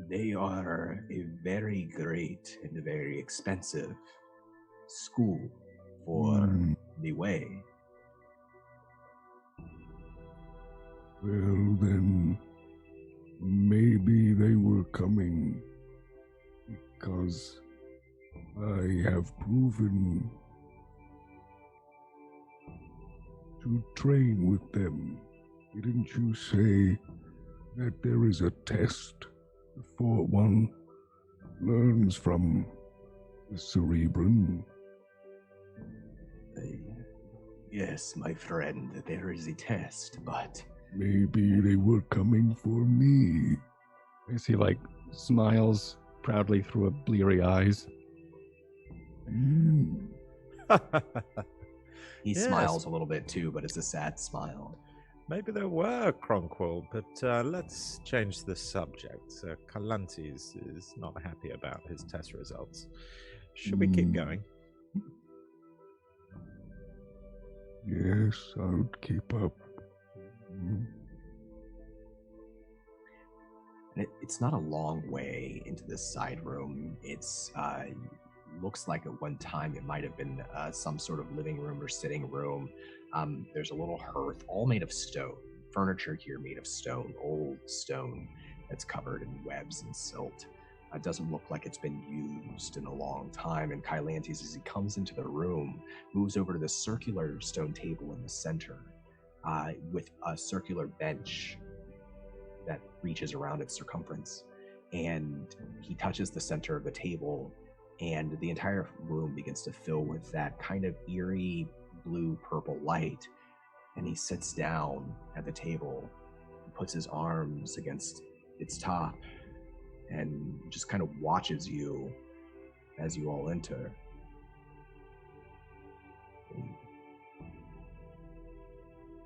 They are a very great and very expensive school for the way. Well, then, maybe they were coming because I have proven to train with them. Didn't you say that there is a test before one learns from the Cerebrum? Yes, my friend, there is a test, but maybe they were coming for me. As he smiles proudly through a bleary eyes. He smiles a little bit too, but it's a sad smile. Maybe there were, Kronqual, but let's change the subject. Kylantes is not happy about his test results. Should we keep going? Yes, I would keep up. And it's not a long way into this side room. It's looks like at one time it might have been some sort of living room or sitting room. There's a little hearth, all made of stone. Furniture here made of stone, old stone that's covered in webs and silt. It doesn't look like it's been used in a long time. And Kylantes, as he comes into the room, moves over to the circular stone table in the center with a circular bench that reaches around its circumference. And he touches the center of the table, and the entire room begins to fill with that kind of eerie blue-purple light. And he sits down at the table, puts his arms against its top, and just kind of watches you as you all enter.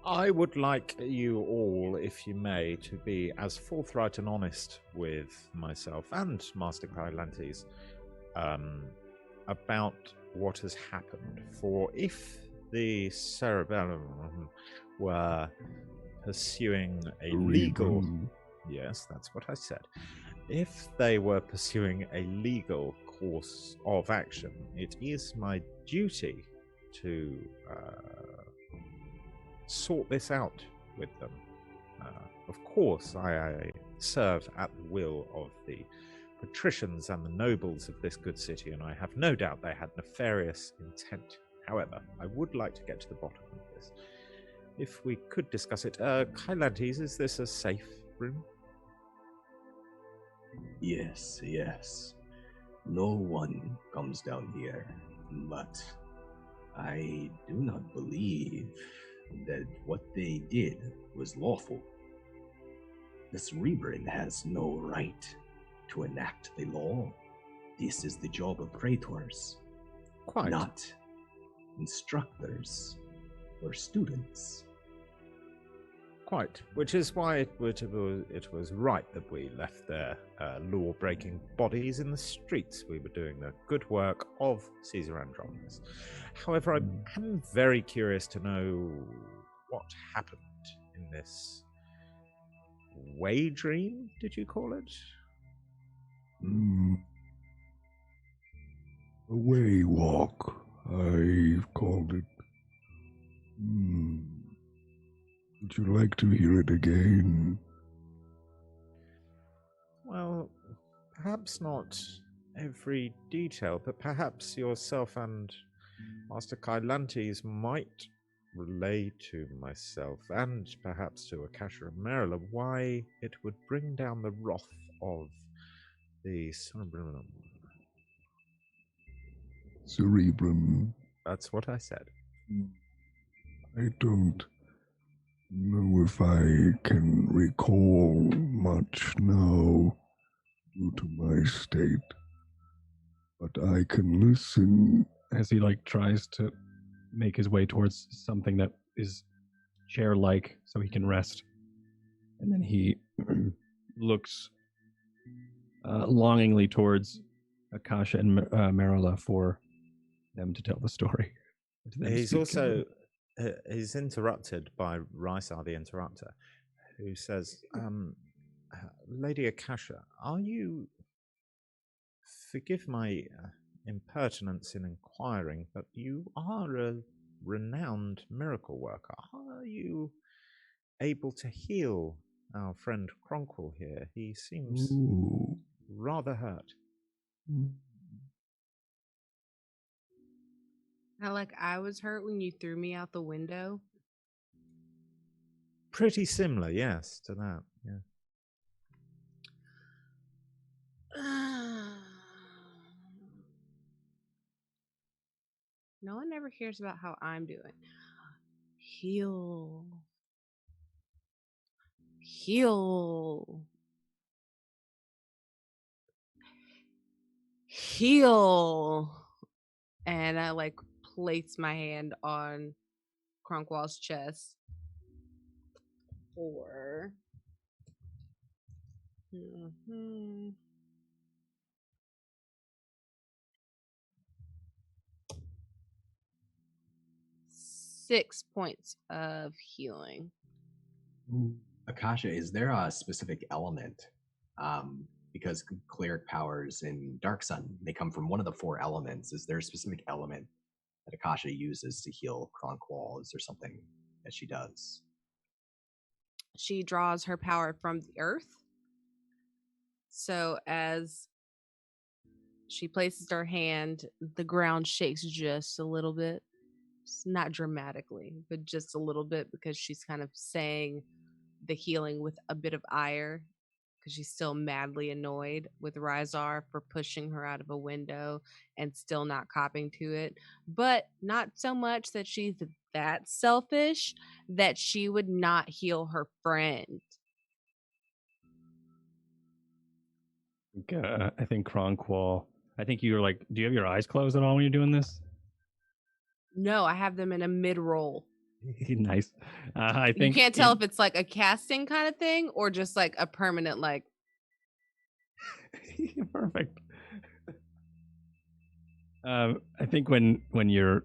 I would like you all, if you may, to be as forthright and honest with myself and Master Kylantes about what has happened. For if the cerebellum were pursuing a legal... Yes, that's what I said. If they were pursuing a legal course of action, it is my duty to sort this out with them. Of course, I serve at the will of the patricians and the nobles of this good city, and I have no doubt they had nefarious intent. However, I would like to get to the bottom of this. If we could discuss it. Kylantes, is this a safe room? Yes. No one comes down here, but I do not believe that what they did was lawful. The Cerebrin has no right to enact the law. This is the job of praetors, not instructors or students. Quite, which is why it was right that we left their law-breaking bodies in the streets. We were doing the good work of Caesar Andronicus. However, I am very curious to know what happened in this waydream, did you call it? A waywalk, I've called it. Would you like to hear it again? Well, perhaps not every detail, but perhaps yourself and Master Kylantes might relay to myself, and perhaps to Akasha and Merula, why it would bring down the wrath of the Cerebrum. Cerebrum. That's what I said. I don't know if I can recall much now due to my state, but I can listen. As he tries to make his way towards something that is chair-like so he can rest. And then he looks longingly towards Akasha and Merula for them to tell the story. He's also he's interrupted by Rysar the Interrupter, who says, Lady Akasha, are you... Forgive my impertinence in inquiring, but you are a renowned miracle worker. Are you able to heal our friend Kronqual here? He seems rather hurt. How I was hurt when you threw me out the window? Pretty similar, yes, to that, yeah. No one ever cares about how I'm doing. Heal. Heal. Heal. And I place my hand on Kronqual's chest. 4. 6 points of healing. Akasha, is there a specific element Because cleric powers in Dark Sun, they come from one of the 4 elements. Is there a specific element that Akasha uses to heal Kronqual? Is there something that she does? She draws her power from the earth. So as she places her hand, the ground shakes just a little bit. It's not dramatically, but just a little bit, because she's kind of saying the healing with a bit of ire, because she's still madly annoyed with Rysar for pushing her out of a window and still not copping to it. But not so much that she's that selfish that she would not heal her friend. I think Kronqual. I think you're like, do you have your eyes closed at all when you're doing this? No, I have them in a mid-roll. Nice. I think you can't tell if it's like a casting kind of thing or just like a permanent like. Perfect. I think when your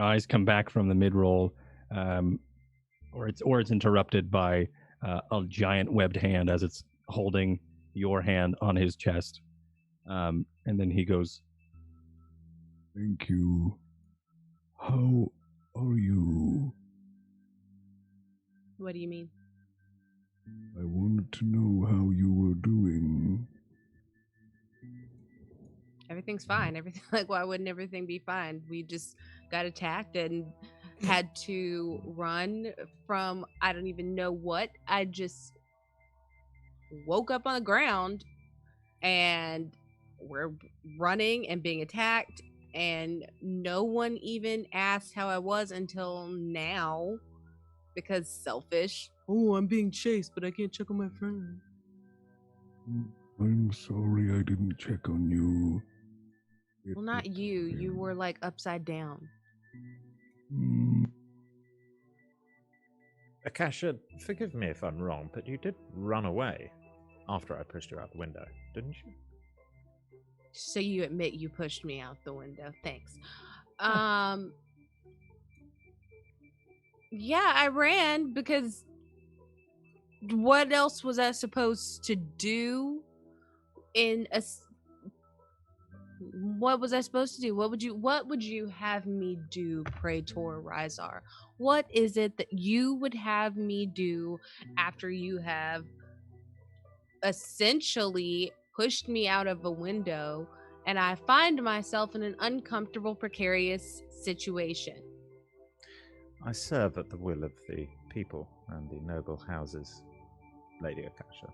eyes come back from the mid-roll, or it's interrupted by a giant webbed hand as it's holding your hand on his chest, and then he goes, "Thank you. How are you?" What do you mean? I wanted to know how you were doing. Everything's fine. Everything, like, why wouldn't everything be fine? We just got attacked and had to run from I don't even know what. I just woke up on the ground and we're running and being attacked, and no one even asked how I was until now, because selfish. Oh, I'm being chased, but I can't check on my friend. I'm sorry I didn't check on you. Well, not you. You were like upside down. Akasha, forgive me if I'm wrong, but you did run away after I pushed you out the window, didn't you? So you admit you pushed me out the window. Thanks. Yeah, I ran because what else was I supposed to do what was I supposed to do? What would you have me do, Praetor Rysar? What is it that you would have me do after you have essentially pushed me out of a window and I find myself in an uncomfortable, precarious situation? I serve at the will of the people and the noble houses, Lady Akasha.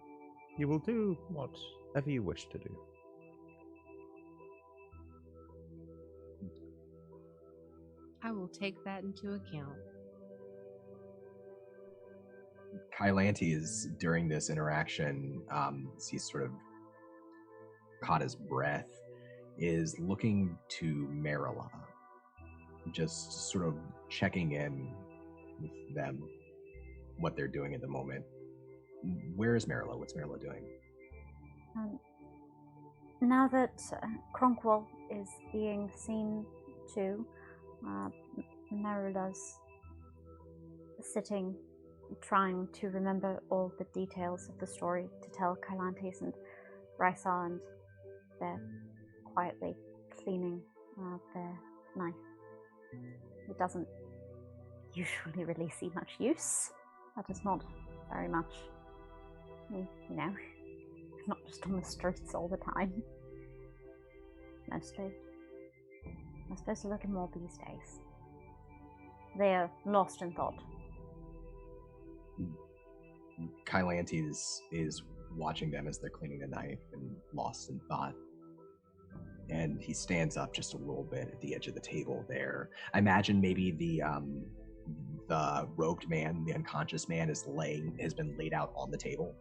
You will do whatever you wish to do. I will take that into account. Kylantes, during this interaction, he's sort of caught his breath, is looking to Merula, just sort of checking in with them, what they're doing at the moment. Where is Merula? What's Merula doing? Now that Kronqual is being seen to, Merula's sitting, trying to remember all the details of the story to tell Kylantes and Rysar, and they're quietly cleaning their knife. It doesn't usually really see much use. That is not very much, not just on the streets all the time. Mostly. I'm supposed to look at more these days. They are lost in thought. Kylantes is watching them as they're cleaning the knife and lost in thought. And he stands up just a little bit at the edge of the table there. I imagine maybe the robed man, the unconscious man, has been laid out on the table.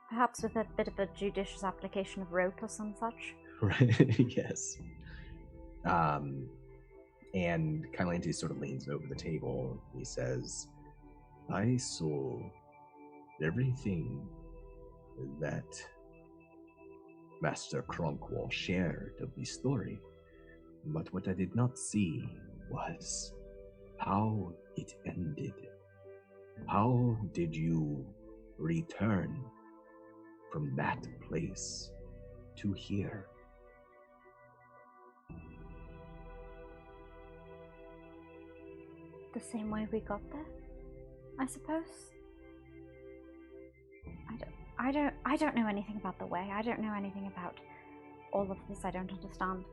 Perhaps with a bit of a judicious application of rope or some such. Right, yes. And Kylantes sort of leans over the table. He says, I saw everything that Master Kronqual shared of the story, but what I did not see was how it ended. How did you return from that place to here. The same way we got there, I suppose. I don't know anything about the way. I don't know anything about all of this. I don't understand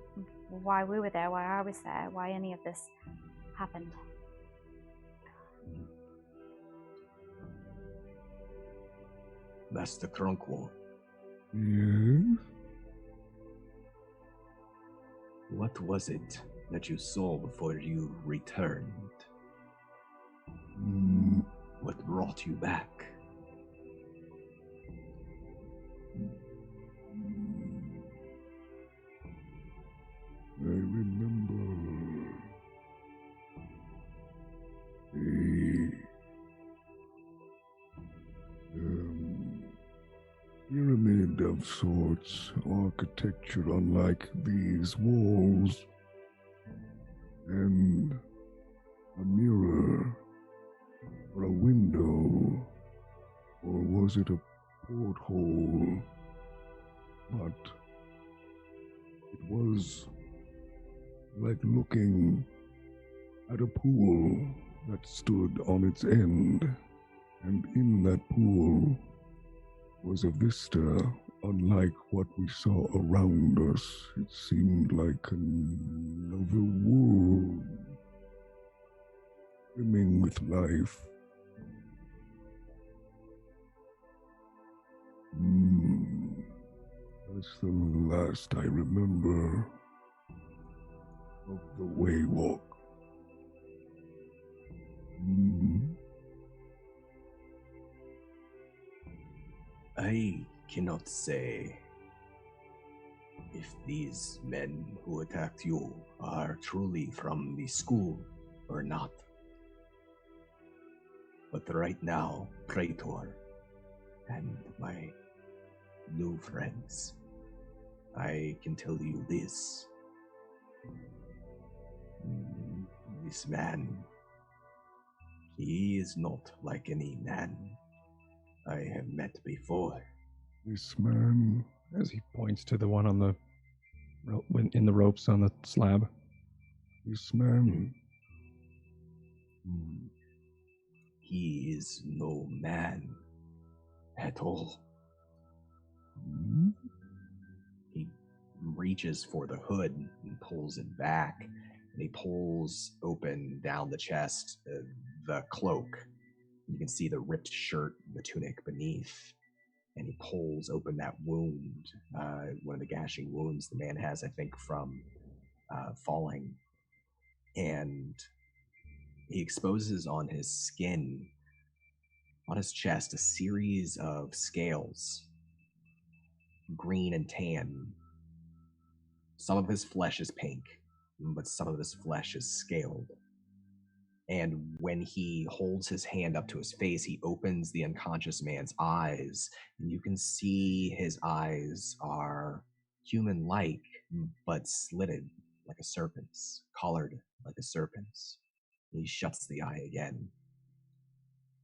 why we were there, why I was there, why any of this happened. Master Kronqual, Yes? what was it that you saw before you returned? What brought you back? I remember a pyramid of sorts, architecture unlike these walls, and a mirror, or a window, or was it a porthole? But it was like looking at a pool that stood on its end, and in that pool was a vista unlike what we saw around us. It seemed like another world, brimming with life. That's the last I remember of the Waywalk. I cannot say if these men who attacked you are truly from the school or not. But right now, Praetor and my new friends, I can tell you this. This man, he is not like any man I have met before. This man, As he points to the one on the in the ropes on the slab. This man, he is no man at all. He reaches for the hood and pulls it back, and he pulls open down the chest the cloak. You can see the ripped shirt, the tunic beneath, and he pulls open that wound, one of the gashing wounds the man has, I think, from falling. And he exposes on his skin, on his chest, a series of scales, green and tan. Some of his flesh is pink, but some of his flesh is scaled. And when he holds his hand up to his face, he opens the unconscious man's eyes, and you can see his eyes are human-like, but slitted like a serpent's, collared like a serpent's. He shuts the eye again.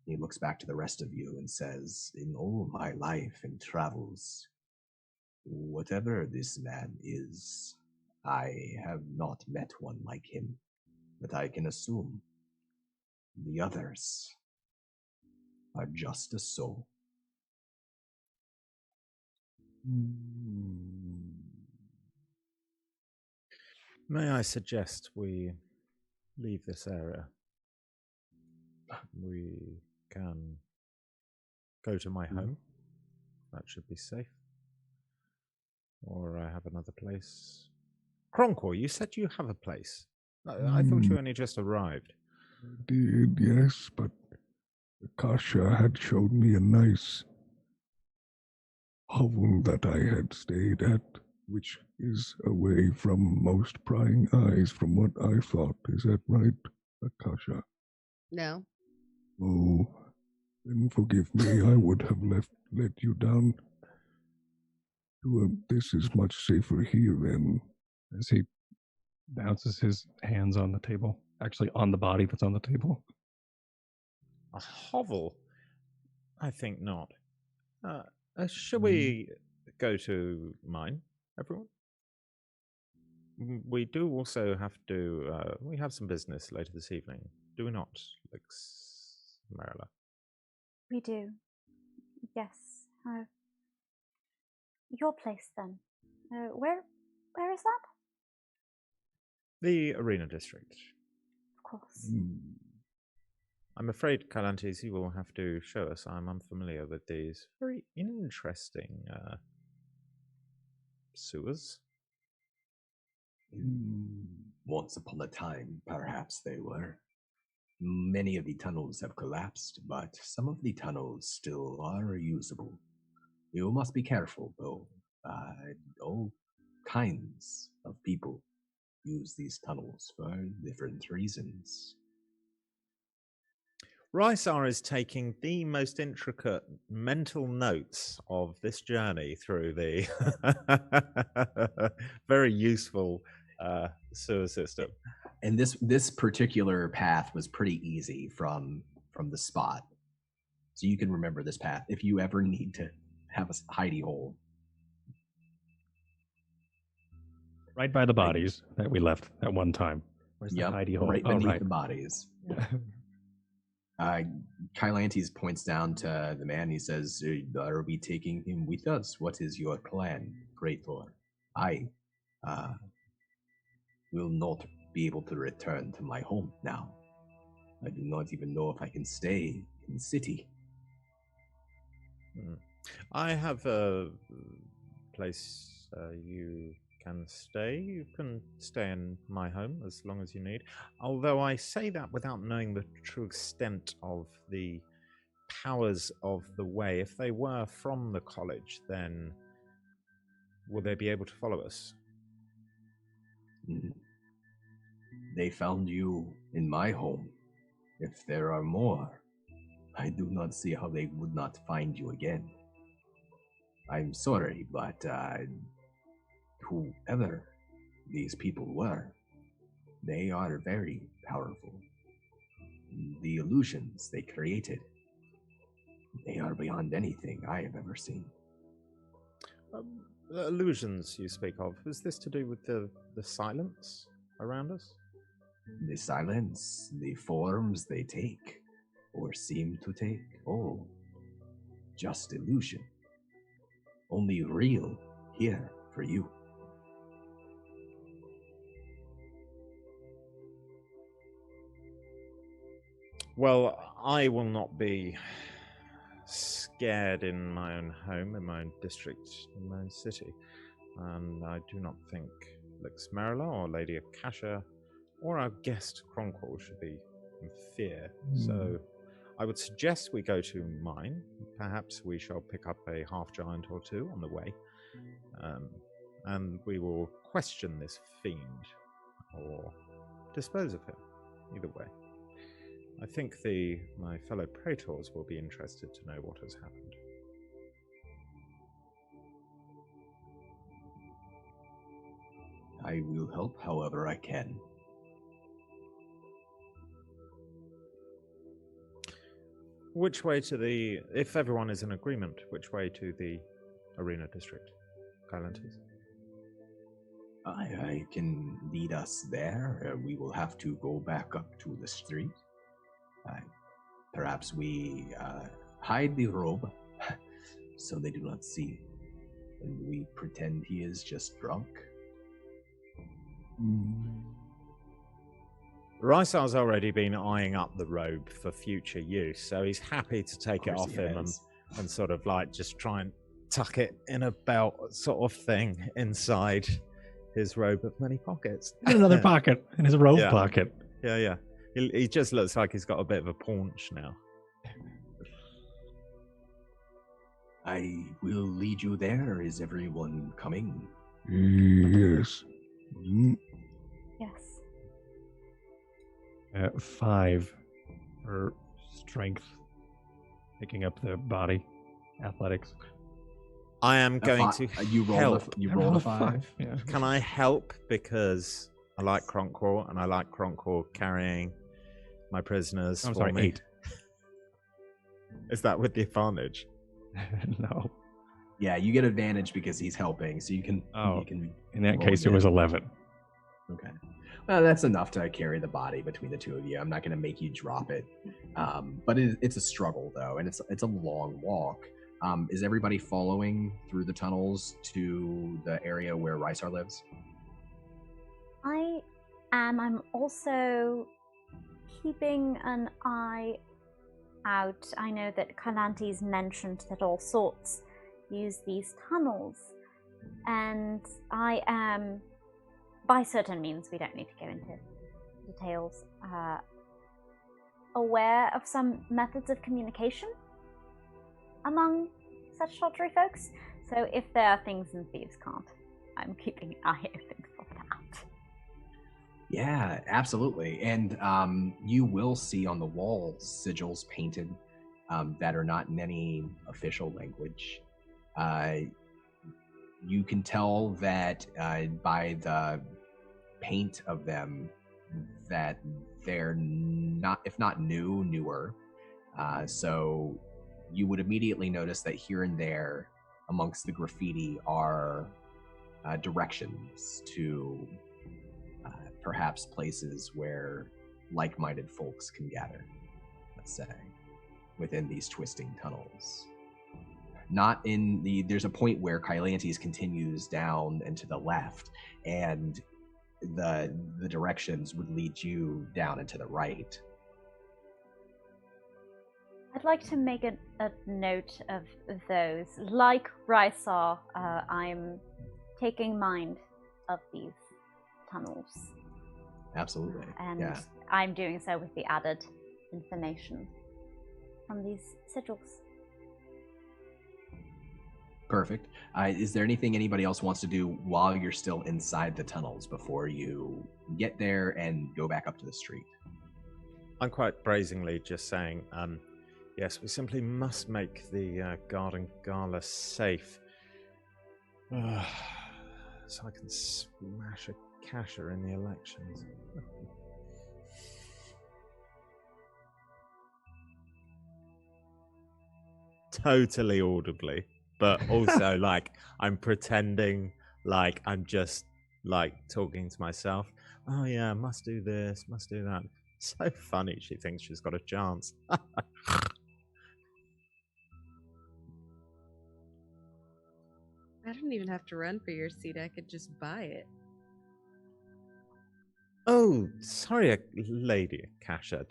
He looks back to the rest of you and says, "In all my life and travels, whatever this man is, I have not met one like him, but I can assume the others are just as so." May I suggest we leave this area? We can go to my home. That should be safe. Or I have another place. Kronqual, you said you have a place. I thought you only just arrived. I did, yes, but Akasha had showed me a nice hovel that I had stayed at, which is away from most prying eyes from what I thought. Is that right, Akasha? No. Oh, then forgive me. I would have let you down. This is much safer here then. As he bounces his hands on the table, actually on the body that's on the table. A hovel? I think not. Shall we go to mine, everyone? We do also have to. We have some business later this evening, do we not, Merula? We do. Yes. Your place then. Where is that? The Arena District. Of course. I'm afraid, Kylantes, you will have to show us. I'm unfamiliar with these very interesting sewers. Once upon a time, perhaps they were. Many of the tunnels have collapsed, but some of the tunnels still are usable. You must be careful, though. All kinds of people use these tunnels for different reasons. Rysar is taking the most intricate mental notes of this journey through the very useful sewer system. And this particular path was pretty easy from the spot. So you can remember this path if you ever need to have a hidey hole. Right by the bodies that we left at one time. Where's the hidey hole? Right beneath the bodies. Kylantes points down to the man. He says, "Are we taking him with us? What is your plan, Praetor? I will not be able to return to my home now. I do not even know if I can stay in the city." I have a place you can stay. You can stay in my home as long as you need. Although I say that without knowing the true extent of the powers of the way. If they were from the college, then will they be able to follow us? They found you in my home. If there are more, I do not see how they would not find you again. I'm sorry, but whoever these people were, they are very powerful. The illusions they created, they are beyond anything I have ever seen. The illusions you speak of, is this to do with the silence around us? The silence, the forms they take, or seem to take, just illusion. Only real here for you. Well, I will not be scared in my own home, in my own district, in my own city. And I do not think Merula or Lady Akasha or our guest Kronqual should be in fear. So I would suggest we go to mine. Perhaps we shall pick up a half-giant or two on the way. And we will question this fiend or dispose of him, either way. I think my fellow praetors will be interested to know what has happened. I will help however I can. Which way to if everyone is in agreement, which way to the Arena District, Kylantes? I can lead us there. We will have to go back up to the street. Perhaps we hide the robe so they do not see, and we pretend he is just drunk. Rysar's already been eyeing up the robe for future use, so he's happy to take it off him and sort of like just try and tuck it in a belt sort of thing inside his robe of many pockets. In another pocket, in his robe pocket. Yeah. He just looks like he's got a bit of a paunch now. I will lead you there. Is everyone coming? Yes. Yes. 5 for strength, picking up the body, athletics. I am going to help. You roll a 5. Yeah. Can I help because I like Kronqual and I like Kronqual carrying my prisoners? I'm sorry, 8. Is that with the advantage? No. Yeah, you get advantage because he's helping, so you can. Oh, you can in that roll case, it was again. 11. Okay. Well, that's enough to carry the body between the two of you. I'm not going to make you drop it, but it's a struggle though, and it's a long walk. Is everybody following through the tunnels to the area where Rysar lives? I am. I'm also keeping an eye out. I know that Kylantes mentioned that all sorts use these tunnels, and I am, by certain means, we don't need to go into details, aware of some methods of communication among such tawdry folks. So if there are things and thieves can't, I'm keeping an eye open for that. Yeah, absolutely. And you will see on the walls sigils painted that are not in any official language. You can tell that by the paint of them that they're not, if not new, newer. So you would immediately notice that here and there amongst the graffiti are directions to perhaps places where like-minded folks can gather, let's say, within these twisting tunnels. Not in the, there's a point where Kylantes continues down and to the left, and the directions would lead you down and to the right. I'd like to make a note of those. Like Rysar, I'm taking mind of these tunnels. Absolutely. And yeah. I'm doing so with the added information from these sigils. Perfect. Is there anything anybody else wants to do while you're still inside the tunnels before you get there and go back up to the street? I'm quite brazenly just saying, yes, we simply must make the garden gala safe. So I can smash Akasha in the elections. Totally audibly, but also like I'm pretending like I'm just like talking to myself. Oh yeah, must do this, must do that. So funny, she thinks she's got a chance. I don't even have to run for your seat. I could just buy it. Oh, sorry, Lady Akasha.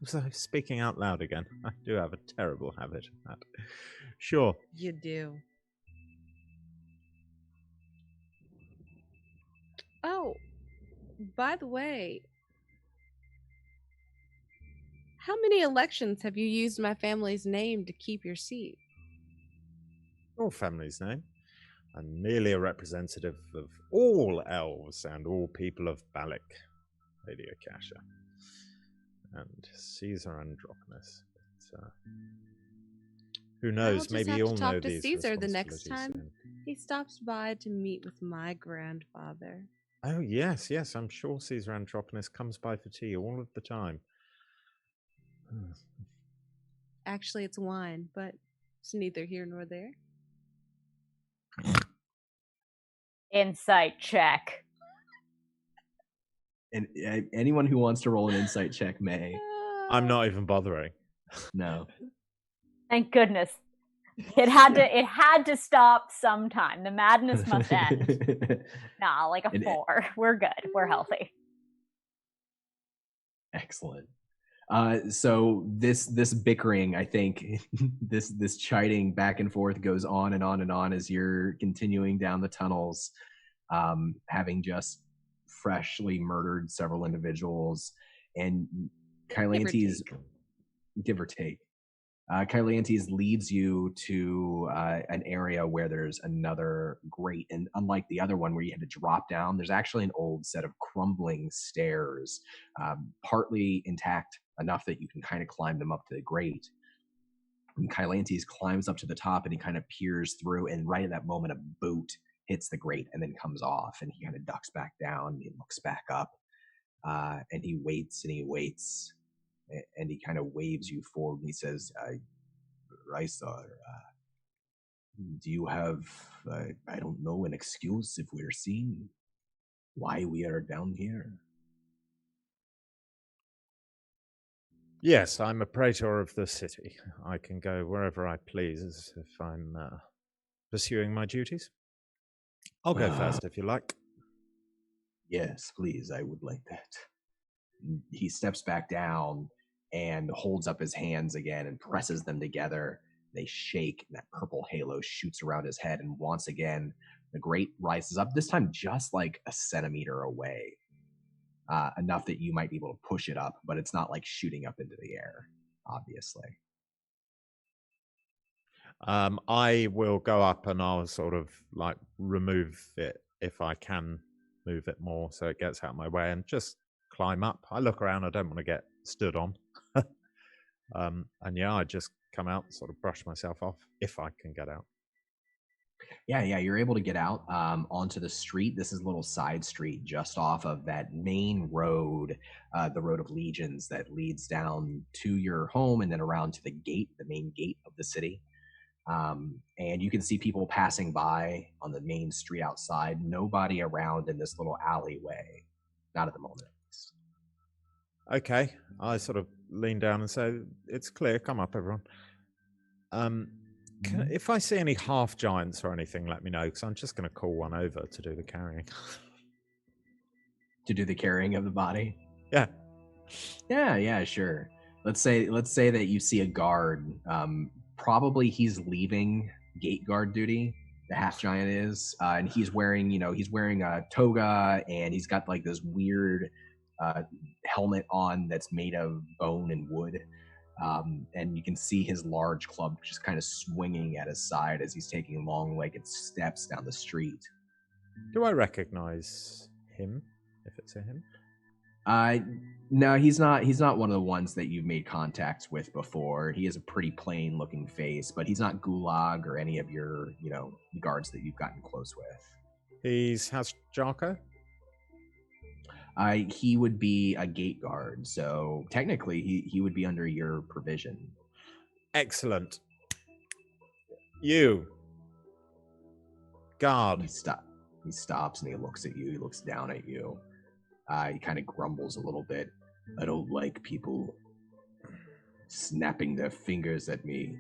Was I speaking out loud again? I do have a terrible habit of that. Sure. You do. Oh, by the way, how many elections have you used my family's name to keep your seat? Your family's name. I'm merely a representative of all elves and all people of Balic, Lady Akasha. And Caesar Andronicus. But, who knows? Maybe you'll know talk to these Caesar the next time soon. he stops by to meet with my grandfather. Oh yes, yes. I'm sure Caesar Andronicus comes by for tea all of the time. Actually, it's wine, but it's neither here nor there. Insight check. And anyone who wants to roll an insight check may. I'm not even bothering. No. Thank goodness. It had to stop sometime. The madness must end. Nah, like a 4. We're good. We're healthy. Excellent. So this bickering, I think, this chiding back and forth goes on and on and on as you're continuing down the tunnels, having just freshly murdered several individuals, and Kylantes, give or take. Kylantes leads you to an area where there's another grate, and unlike the other one where you had to drop down, there's actually an old set of crumbling stairs, partly intact enough that you can kind of climb them up to the grate. And Kylantes climbs up to the top and he kind of peers through, and right at that moment a boot hits the grate and then comes off, and he kind of ducks back down and he looks back up, and he waits and he waits. And he kind of waves you forward and he says, Rysar, Do you have, I don't know, an excuse if we're seen? Why we are down here? Yes, I'm a praetor of the city. I can go wherever I please if I'm pursuing my duties. I'll go first if you like. Yes, please, I would like that. He steps back down and holds up his hands again and presses them together. They shake, and that purple halo shoots around his head, and once again, the grate rises up, this time just like a centimeter away. Enough that you might be able to push it up, but it's not like shooting up into the air, obviously. I will go up and I'll sort of like remove it if I can move it more so it gets out of my way and just climb up. I look around, I don't want to get stood on. And yeah, I just come out and sort of brush myself off if I can get out. Yeah, you're able to get out onto the street. This is a little side street just off of that main road, the Road of Legions that leads down to your home and then around to the gate, the main gate of the city. And you can see people passing by on the main street outside. Nobody around in this little alleyway. Not at the moment. Okay, I sort of lean down and say, it's clear, come up everyone. If I see any half giants or anything, let me know, because I'm just going to call one over to do the carrying. To do the carrying of the body? Yeah. Yeah, sure. Let's say that you see a guard. Probably he's leaving gate guard duty. The half giant is, and he's wearing a toga, and he's got like this weird helmet on that's made of bone and wood. And you can see his large club just kind of swinging at his side as he's taking long-legged steps down the street. Do I recognize him, if it's a him? No, he's not one of the ones that you've made contact with before. He has a pretty plain-looking face, but he's not Gulag or any of your, guards that you've gotten close with. He's House Jarko? He would be a gate guard, so technically he would be under your provision. Excellent. You. Guard. He stops and he looks at you. He looks down at you. He kind of grumbles a little bit. I don't like people snapping their fingers at me.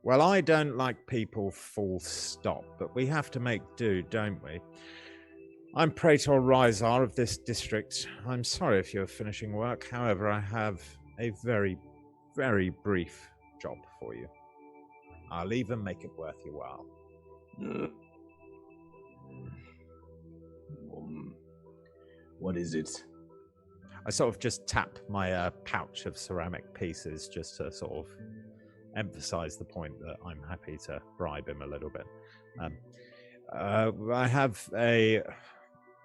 Well, I don't like people full stop, but we have to make do, don't we? I'm Praetor Rysar of this district. I'm sorry if you're finishing work. However, I have a very, very brief job for you. I'll even make it worth your while. What is it? I sort of just tap my pouch of ceramic pieces just to sort of emphasize the point that I'm happy to bribe him a little bit. I have a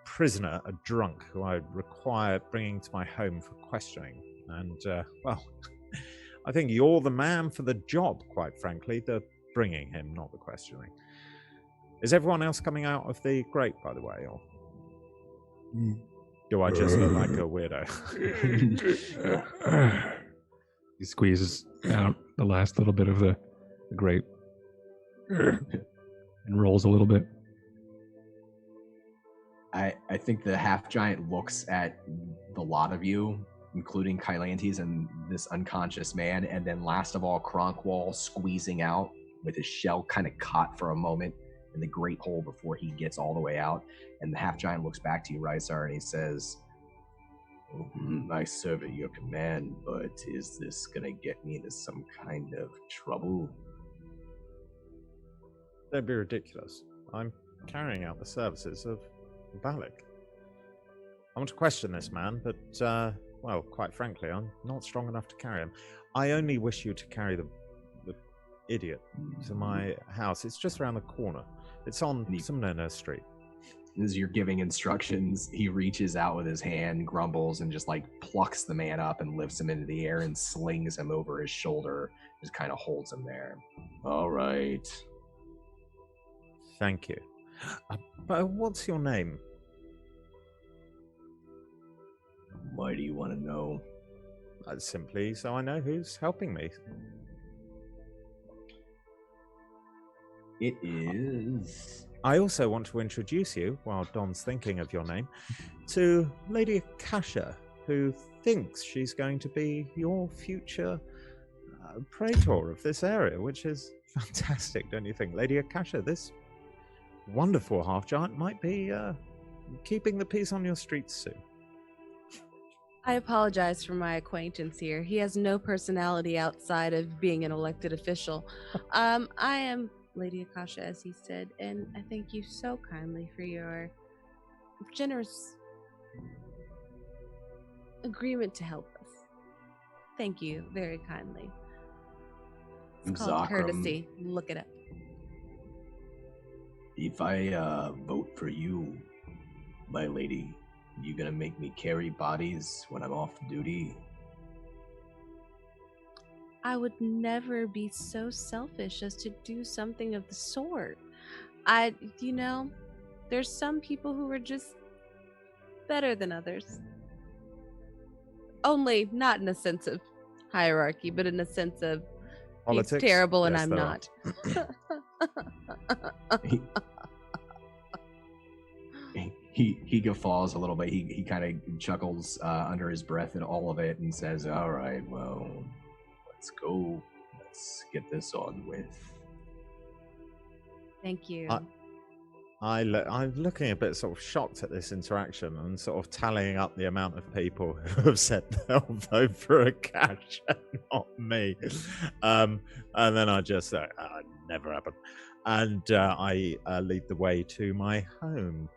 prisoner, a drunk, who I require bringing to my home for questioning. And, well, I think you're the man for the job, quite frankly, the bringing him, not the questioning. Is everyone else coming out of the grate, by the way, or do I just look like a weirdo? He squeezes out the last little bit of the grate and rolls a little bit. I think the half giant looks at the lot of you, including Kylantes and this unconscious man, and then last of all, Kronqual squeezing out with his shell kind of caught for a moment in the great hole before he gets all the way out. And the half giant looks back to you, Rysar, and he says, I serve at your command, but is this gonna get me into some kind of trouble? Don't be ridiculous. I'm carrying out the services of Balic. I want to question this man, but, well, quite frankly, I'm not strong enough to carry him. I only wish you to carry the idiot to my house. It's just around the corner. It's on Sumner Street. As you're giving instructions, he reaches out with his hand, grumbles, and just like plucks the man up and lifts him into the air and slings him over his shoulder, just kind of holds him there. All right. Thank you. But what's your name? Why do you want to know? Simply so I know who's helping me. It is. I also want to introduce you, while Don's thinking of your name, to Lady Akasha, who thinks she's going to be your future Praetor of this area, which is fantastic, don't you think? Lady Akasha, this wonderful half-giant might be keeping the peace on your streets soon. I apologize for my acquaintance here. He has no personality outside of being an elected official. I am Lady Akasha, as he said, and I thank you so kindly for your generous agreement to help us. Thank you very kindly. It's called courtesy. Look it up. If I vote for you, my lady, you gonna make me carry bodies when I'm off duty? I would never be so selfish as to do something of the sort. There's some people who are just better than others. Only not in a sense of hierarchy, but in a sense of politics. He's terrible and Yes, I'm there not. He guffaws a little bit. He kind of chuckles under his breath at all of it and says, "All right, well, let's go. Let's get this on with." Thank you. I'm looking a bit sort of shocked at this interaction and sort of tallying up the amount of people who have said they'll vote for Akasha, not me. And then I just say, never happened. And I lead the way to my home.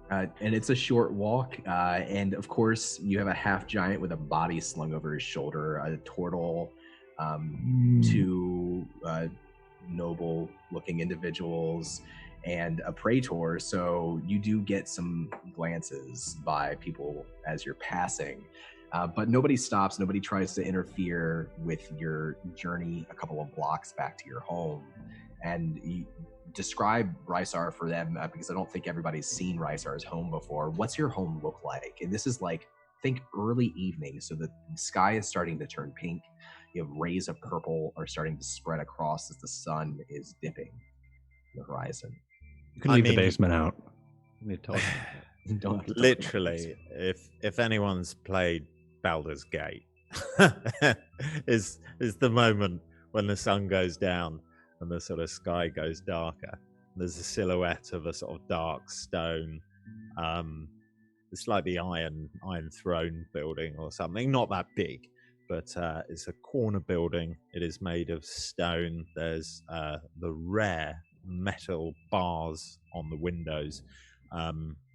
And it's a short walk, and of course you have a half giant with a body slung over his shoulder, a turtle, two noble looking individuals, and a praetor. So you do get some glances by people as you're passing, but nobody stops, nobody tries to interfere with your journey a couple of blocks back to your home. And you describe Rysar for them, because I don't think everybody's seen Rysar's home before. What's your home look like? And this is like, think early evening, so the sky is starting to turn pink. You have rays of purple are starting to spread across as the sun is dipping the horizon. You can leave the basement out. Literally, if anyone's played Baldur's Gate, is the moment when the sun goes down and the sort of sky goes darker. There's a silhouette of a sort of dark stone. It's like the Iron Throne building or something. Not that big, but it's a corner building. It is made of stone. There's the rare metal bars on the windows.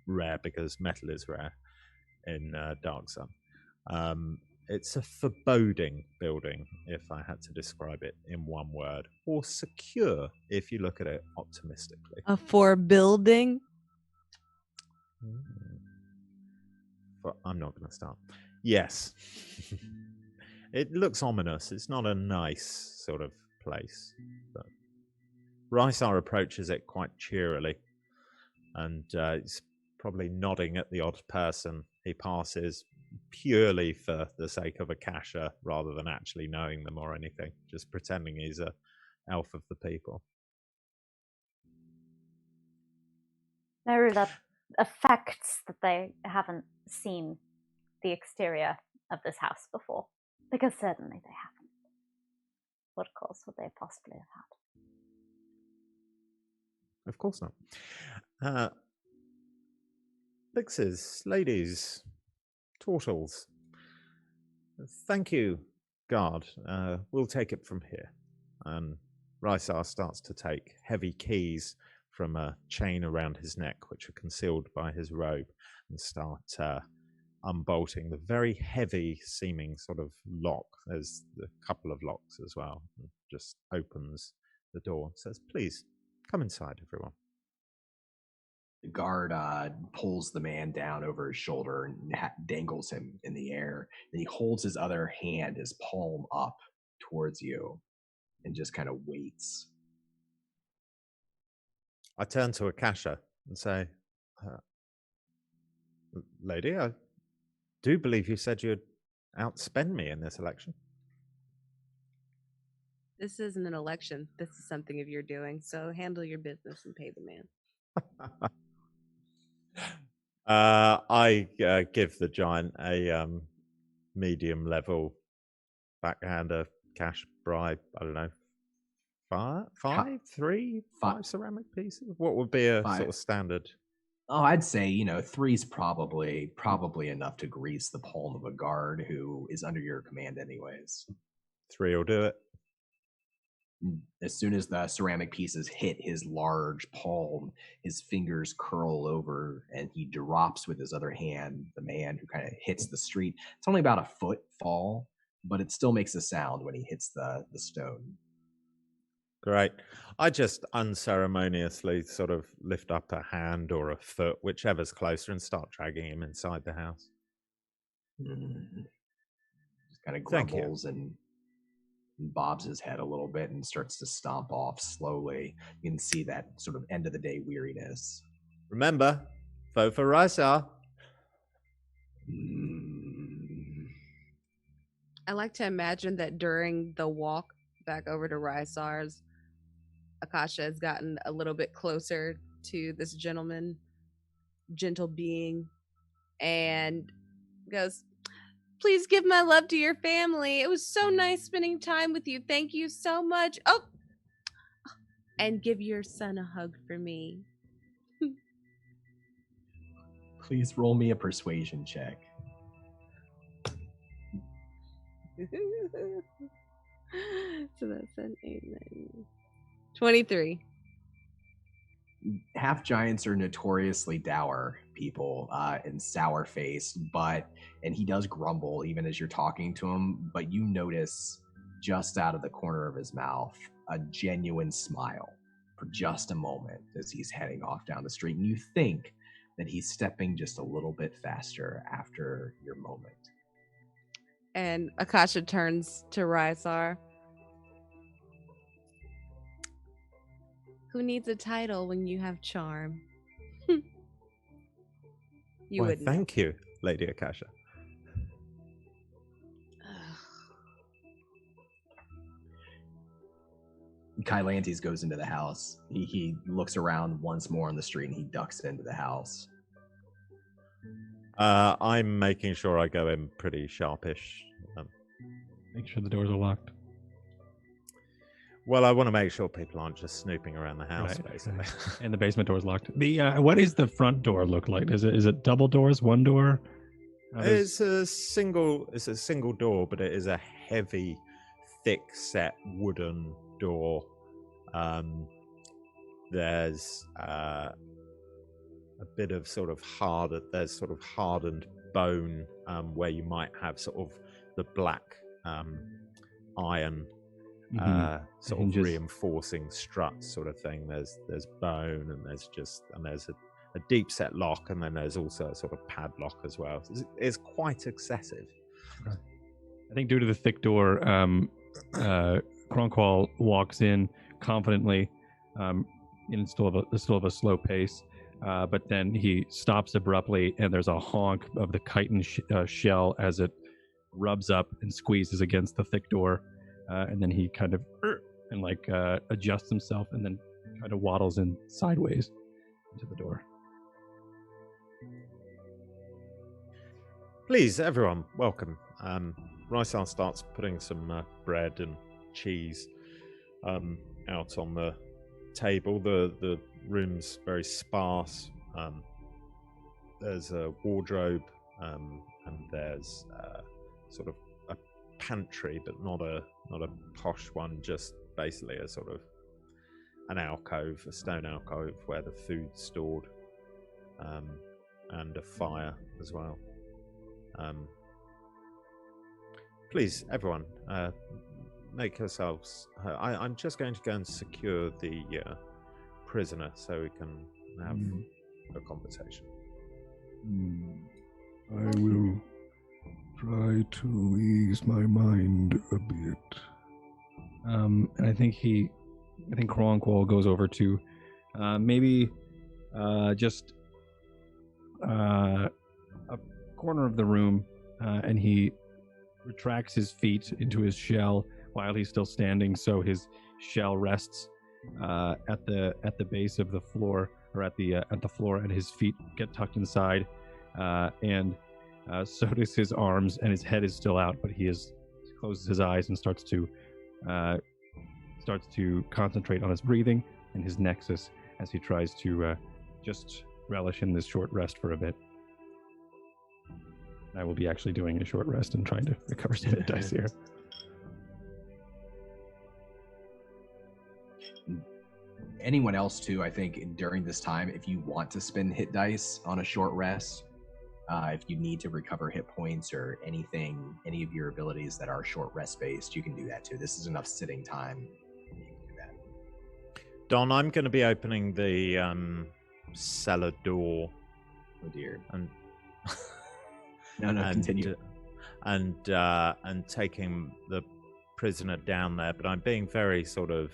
Rare because metal is rare in Dark Sun. It's a foreboding building, if I had to describe it in one word, or secure, if you look at it optimistically. A forebuilding? But I'm not going to start. Yes. It looks ominous. It's not a nice sort of place. But Rysar approaches it quite cheerily, and he's probably nodding at the odd person he passes, purely for the sake of Akasha, rather than actually knowing them or anything, just pretending he's a elf of the people. Merula affects that they haven't seen the exterior of this house before, because certainly they haven't. What course would they possibly have had? Of course not. Vixes, ladies, turtles. Thank you, guard. We'll take it from here. And Rysar starts to take heavy keys from a chain around his neck, which are concealed by his robe, and start unbolting the very heavy seeming sort of lock. There's a couple of locks as well. And just opens the door and says, "Please, come inside, everyone." The guard pulls the man down over his shoulder and dangles him in the air. And he holds his other hand, his palm up towards you, and just kind of waits. I turn to Akasha and say, "Lady, I do believe you said you'd outspend me in this election." This isn't an election. This is something of your doing. So handle your business and pay the man. I give the giant a medium level backhander cash bribe. I don't know, five ceramic pieces. What would be a sort of standard? Oh, I'd say 3's probably enough to grease the palm of a guard who is under your command, anyways. 3 will do it. As soon as the ceramic pieces hit his large palm, his fingers curl over and he drops with his other hand the man who kind of hits the street. It's only about a foot fall, but it still makes a sound when he hits the stone. Great. I just unceremoniously sort of lift up a hand or a foot, whichever's closer, and start dragging him inside the house. Just kind of grumbles and bobs his head a little bit and starts to stomp off slowly. You can see that sort of end of the day weariness. Remember, vote for Rysar. I like to imagine that during the walk back over to Rysar's, Akasha has gotten a little bit closer to this gentleman, gentle being, and goes, "Please give my love to your family. It was so nice spending time with you. Thank you so much. Oh, and give your son a hug for me." Please roll me a persuasion check. So that's an 8, 9, 23. Half giants are notoriously dour people and sour-faced, and he does grumble even as you're talking to him, but you notice just out of the corner of his mouth a genuine smile for just a moment as he's heading off down the street, and you think that he's stepping just a little bit faster after your moment. And Akasha turns to Rysar. Who needs a title when you have charm? You wouldn't. Thank you, Lady Akasha. Kylantes goes into the house. He looks around once more on the street and he ducks into the house. I'm making sure I go in pretty sharpish. Make sure the doors are locked. Well, I want to make sure people aren't just snooping around the house, basically. And the basement door is locked. What is the front door look like? Is it double doors, one door? It's a single door, but it is a heavy, thick-set wooden door. There's a bit of sort of hardened bone where you might have sort of the black iron sort of reinforcing struts sort of thing. There's bone and there's a deep set lock, and then there's also a sort of padlock as well. It's quite excessive. Okay. I think due to the thick door, Kronqual walks in confidently, in still of a slow pace, but then he stops abruptly, and there's a honk of the chitin shell as it rubs up and squeezes against the thick door, and then he kind of adjusts himself, and then kind of waddles in sideways into the door. Please, everyone, welcome. Rysar starts putting some bread and cheese out on the table. The room's very sparse. There's a wardrobe, and there's sort of a pantry, but not a posh one. Just basically a sort of an alcove, a stone alcove where the food's stored, and a fire as well. Please, everyone, make yourselves. I'm just going to go and secure the prisoner so we can have a conversation. I will try to ease my mind a bit. And I think Kronqual goes over to maybe just a corner of the room, and he retracts his feet into his shell, while he's still standing, so his shell rests at the base of the floor, or at the floor, and his feet get tucked inside, and so does his arms, and his head is still out, but he closes his eyes and starts to concentrate on his breathing and his nexus as he tries to just relish in this short rest for a bit. I will be actually doing a short rest and trying to recover some hit dice here. Anyone else too, I think during this time, if you want to spend hit dice on a short rest, if you need to recover hit points or anything, any of your abilities that are short rest based, you can do that too. This is enough sitting time. You can do that. Don, I'm going to be opening the cellar door. Oh dear. And continue. And taking the prisoner down there, but I'm being very sort of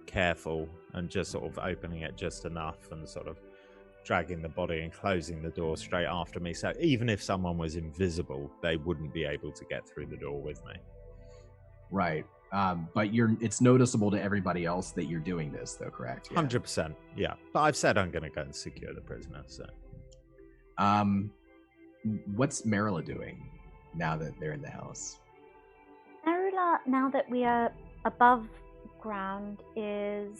careful and just sort of opening it just enough and sort of dragging the body and closing the door straight after me. So even if someone was invisible, they wouldn't be able to get through the door with me. Right. But it's noticeable to everybody else that you're doing this, though, correct? Yeah. 100%. Yeah. But I've said I'm going to go and secure the prisoner, so. What's Merula doing now that they're in the house? Merula, now that we are above ground, is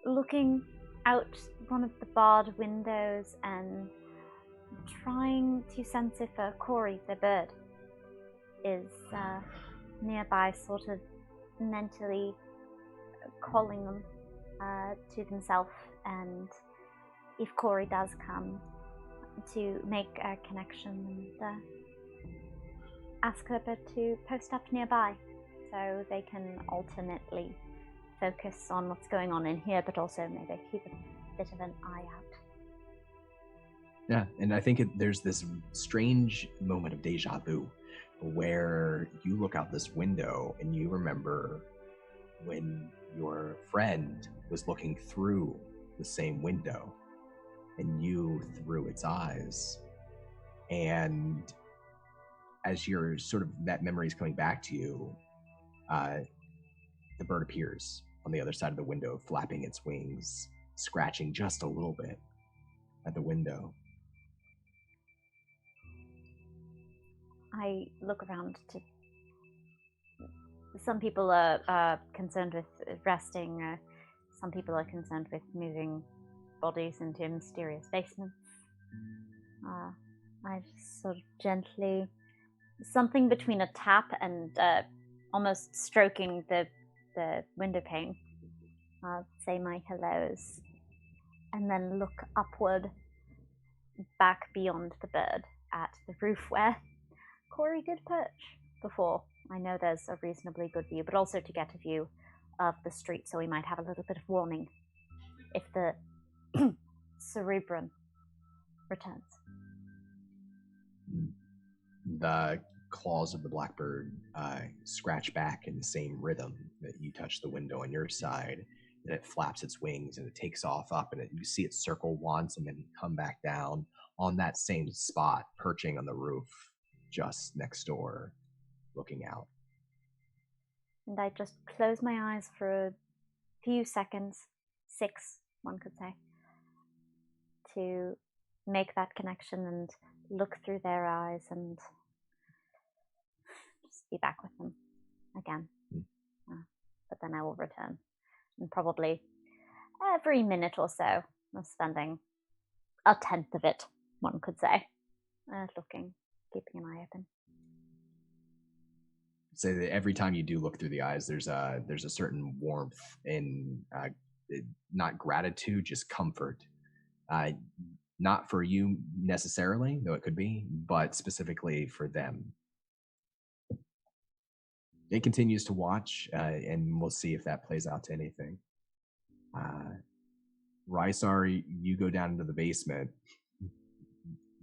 looking out one of the barred windows and trying to sense if Corey, the bird, is nearby, sort of mentally calling them to themselves, and if Corey does come, to make a connection and ask her to post up nearby so they can alternately focus on what's going on in here, but also maybe keep a bit of an eye out. Yeah, and I think there's this strange moment of deja vu where you look out this window and you remember when your friend was looking through the same window and you through its eyes. And as you're sort of, that memory is coming back to you, the bird appears on the other side of the window, flapping its wings, scratching just a little bit at the window. I look around to... Some people are concerned with resting, some people are concerned with moving bodies into mysterious basements. I just sort of gently... something between a tap and almost stroking the window pane. Say my hellos, and then look upward, back beyond the bird, at the roof where Corey did perch before. I know there's a reasonably good view, but also to get a view of the street, so we might have a little bit of warning if the cerebrum returns. The claws of the blackbird scratch back in the same rhythm that you touch the window on your side, and it flaps its wings and it takes off up, and you see it circle once and then come back down on that same spot, perching on the roof just next door, looking out. And I just close my eyes for a few seconds, 6, one could say, to make that connection and look through their eyes and just be back with them again. But then I will return. And probably every minute or so, I'm spending a tenth of it, one could say, looking, keeping an eye open. Say that every time you do look through the eyes, there's a certain warmth in not gratitude, just comfort. Not for you necessarily, though it could be, but specifically for them. It continues to watch, and we'll see if that plays out to anything. Rysar, you go down into the basement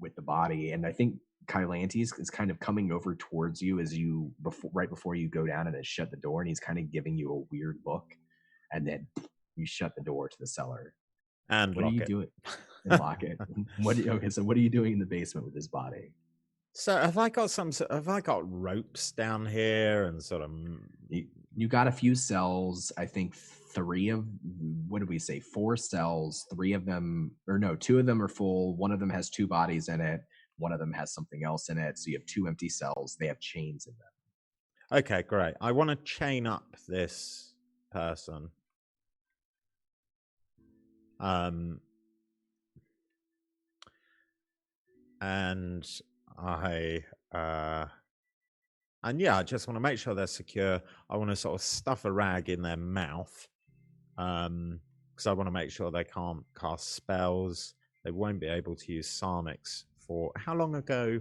with the body, and I think Kylantes is kind of coming over towards you as you right before you go down and then shut the door, and he's kind of giving you a weird look, and then you shut the door to the cellar. And what are you doing? And lock it. So what are you doing in the basement with his body? So have I got ropes down here and sort of? You got a few cells. I think what did we say? 4 cells. 3 of them, or no, 2 of them are full. One of them has 2 bodies in it. One of them has something else in it. So you have 2 empty cells. They have chains in them. Okay, great. I want to chain up this person. And I just want to make sure they're secure. I want to sort of stuff a rag in their mouth, because I want to make sure they can't cast spells. They won't be able to use psalmics for. How long ago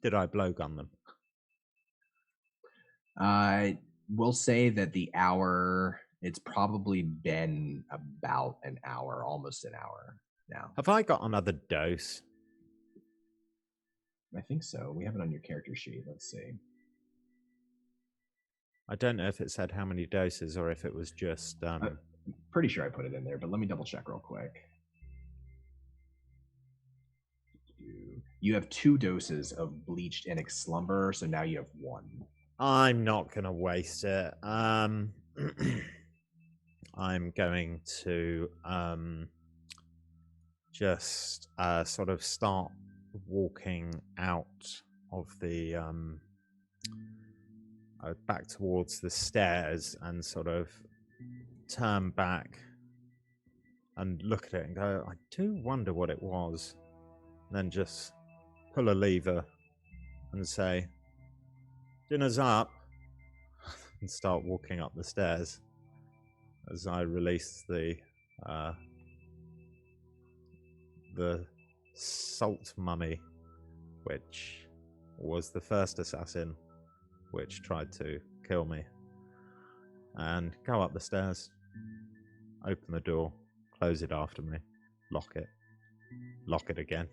did I blowgun them? I will say that the hour. It's probably been about an hour, almost an hour now. Have I got another dose? I think so. We have it on your character sheet. Let's see. I don't know if it said how many doses or if it was just. Pretty sure I put it in there, but let me double check real quick. You have 2 doses of bleached Inic Slumber, so now you have 1. I'm not going to waste it. I'm going to just sort of start walking out of the back towards the stairs and sort of turn back and look at it and go, I do wonder what it was. And then just pull a lever and say, dinner's up, and start walking up the stairs as I release the salt mummy, which was the first assassin which tried to kill me, and go up the stairs, open the door, close it after me, lock it again.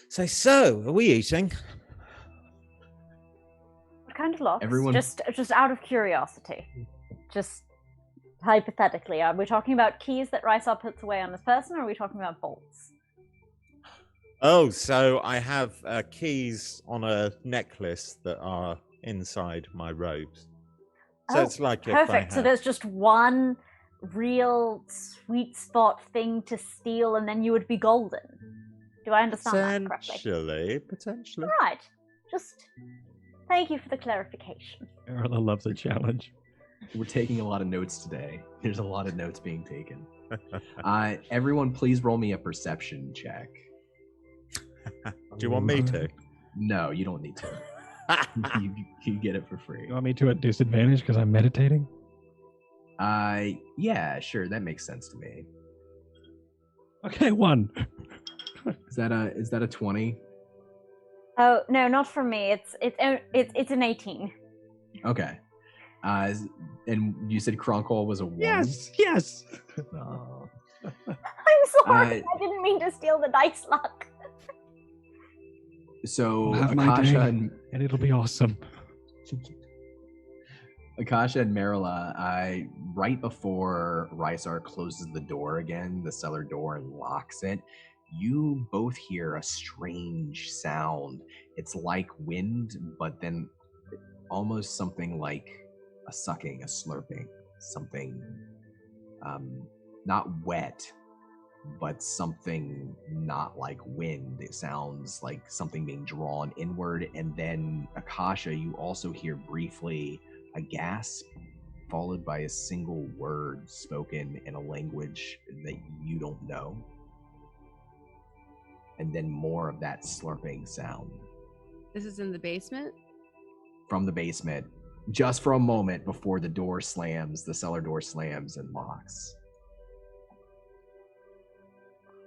Say, so are we eating? What kind of locks? Everyone... Just out of curiosity. Just hypothetically, are we talking about keys that Rysar puts away on this person, or are we talking about bolts? Oh, so I have keys on a necklace that are inside my robes. So it's like perfect. So there's just one real sweet spot thing to steal, and then you would be golden. Do I understand that correctly? Potentially. All right. Just thank you for the clarification. Merula loves a challenge. We're taking a lot of notes today. There's a lot of notes being taken. Everyone, please roll me a perception check. Do you want me to? No, you don't need to. you get it for free. You want me to at disadvantage because I'm meditating? Yeah, sure. That makes sense to me. Okay, 1. Is that a 20? Oh no, not for me. It's an 18. Okay. And you said Kronqual was a 1? Yes. Oh. I'm sorry. I didn't mean to steal the dice luck. So Akasha and it'll be awesome. Akasha and Merula, right before Rysar closes the door again, the cellar door, and locks it, you both hear a strange sound. It's like wind, but then almost something like a sucking, a slurping, something not wet, but something not like wind. It sounds like something being drawn inward. And then, Akasha, you also hear briefly a gasp followed by a single word spoken in a language that you don't know. And then more of that slurping sound. This is in the basement? From the basement, just for a moment before the door slams, the cellar door slams and locks.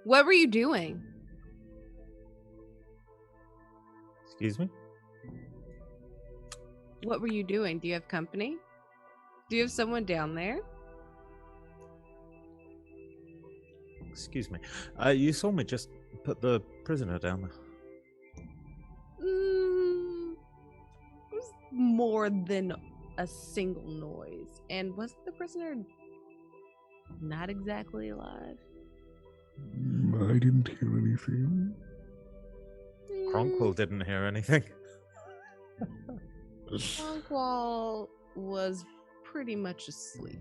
What were you doing? Excuse me? What were you doing? Do you have company? Do you have someone down there? Excuse me. You saw me just put the prisoner down there. It was more than a single noise. And was the prisoner not exactly alive? I didn't hear anything. Kronqual didn't hear anything. Kronqual was pretty much asleep.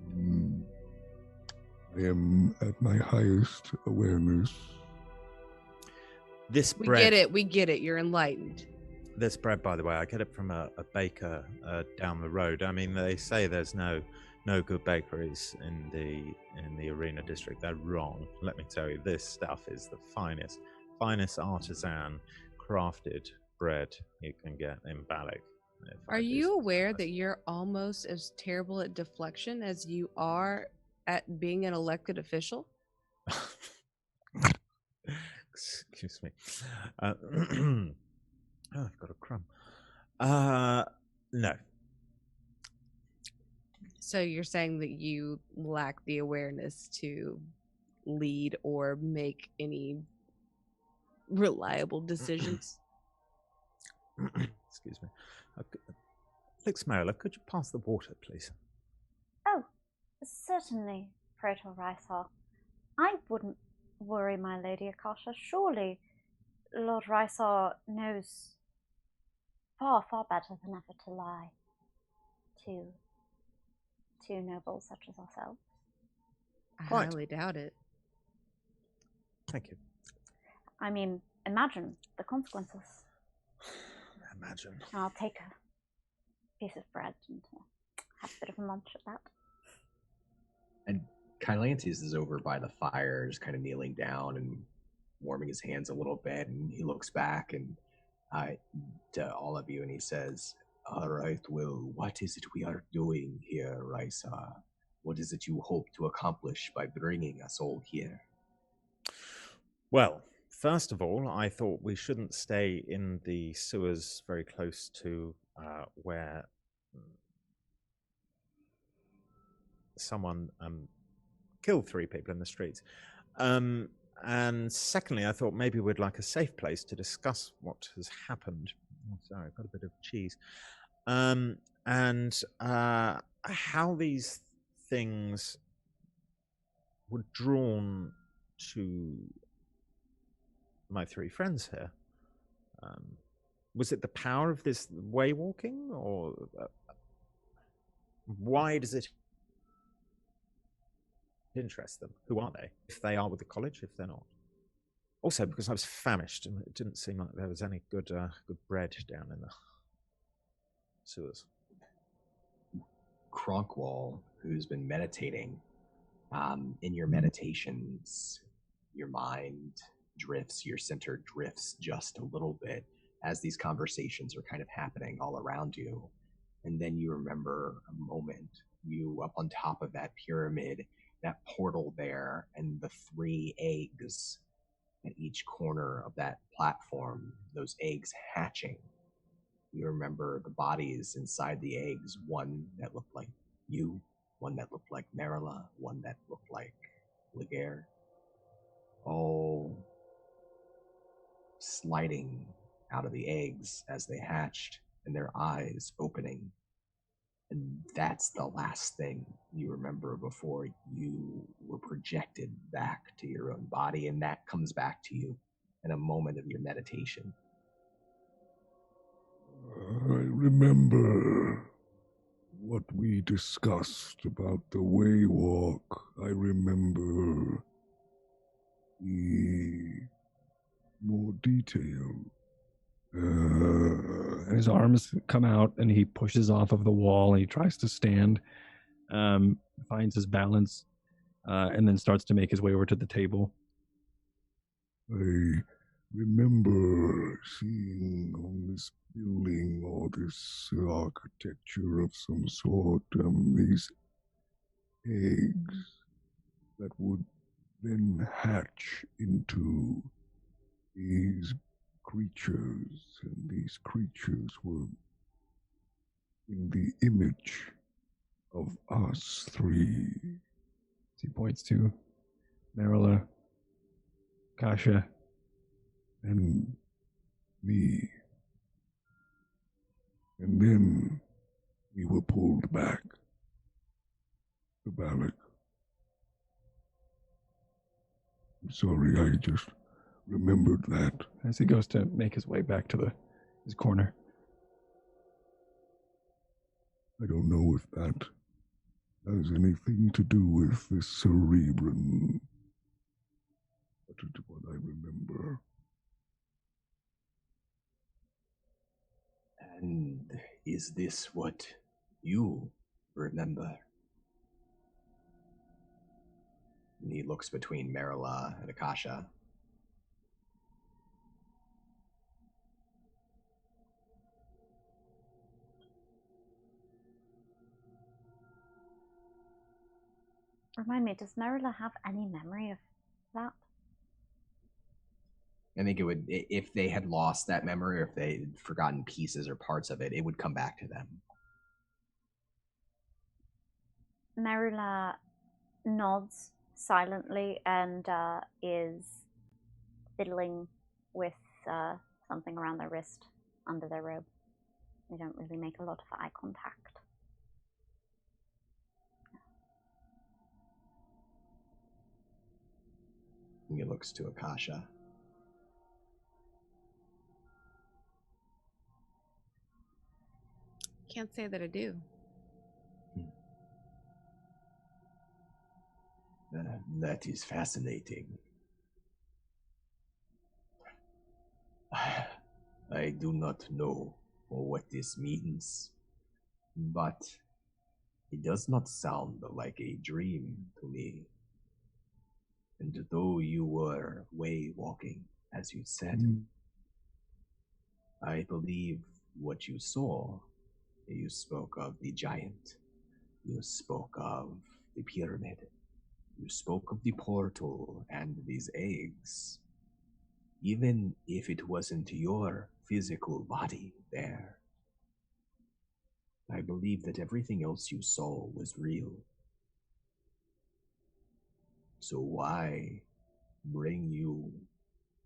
I am at my highest awareness. This We bread. get it. You're enlightened. This bread, by the way, I get it from a baker down the road. I mean, they say there's no good bakeries in the arena district. They're wrong. Let me tell you, this stuff is the finest artisan crafted bread you can get in Balic. Are you aware that you're almost as terrible at deflection as you are at being an elected official? Excuse me. Oh, I've got a crumb. No. So you're saying that you lack the awareness to lead or make any reliable decisions? Excuse me. Alex Merula, could you pass the water, please? Oh, certainly, Praetor Rysar. I wouldn't worry, my lady Akasha. Surely Lord Rysar knows far, far better than ever to lie to nobles such as ourselves. I highly doubt it. Thank you. I mean, imagine the consequences. Imagine. I'll take a piece of bread and have a bit of a munch at that. And Kylantes is over by the fire, just kind of kneeling down and warming his hands a little bit, and he looks back and to all of you and he says, "All right, well, what is it we are doing here, Rysar? What is it you hope to accomplish by bringing us all here?" Well, first of all, I thought we shouldn't stay in the sewers very close to where someone killed 3 people in the streets. And secondly, I thought maybe we'd like a safe place to discuss what has happened. Oh, sorry, I've got a bit of cheese. And how these things were drawn to my 3 friends here. Was it the power of this way walking, or why does it interest them? Who are they? If they are with the college, if they're not. Also, because I was famished and it didn't seem like there was any good bread down in the sewers. Kronqual, who's been meditating, in your meditations, your mind drifts, your center drifts just a little bit as these conversations are kind of happening all around you. And then you remember a moment, you up on top of that pyramid, that portal there, and the 3 eggs at each corner of that platform, those eggs hatching. You remember the bodies inside the eggs, one that looked like you, one that looked like Merula, one that looked like Lidless, all sliding out of the eggs as they hatched, and their eyes opening. And that's the last thing you remember before you were projected back to your own body, and that comes back to you in a moment of your meditation. I remember what we discussed about the way walk. I remember the more detail. His arms come out and he pushes off of the wall and he tries to stand, finds his balance, and then starts to make his way over to the table. I remember seeing on this building or this architecture of some sort, these eggs that would then hatch into these creatures, and these creatures were in the image of us 3. He points to Merula, Akasha, and me. And then we were pulled back to Balic. I'm sorry, I just remembered that. As he goes to make his way back to his corner. I don't know if that has anything to do with this cerebrum. But it's what I remember. And is this what you remember? And he looks between Merula and Akasha. Remind me, does Merula have any memory of that? I think it would, if they had lost that memory, or if they had forgotten pieces or parts of it, it would come back to them. Merula nods silently and is fiddling with something around their wrist under their robe. They don't really make a lot of eye contact. He looks to Akasha. Can't say that I do. That is fascinating. I do not know what this means, but it does not sound like a dream to me. And though you were way walking, as you said, I believe what you saw. You spoke of the giant. You spoke of the pyramid. You spoke of the portal and these eggs. Even if it wasn't your physical body there, I believe that everything else you saw was real. So why bring you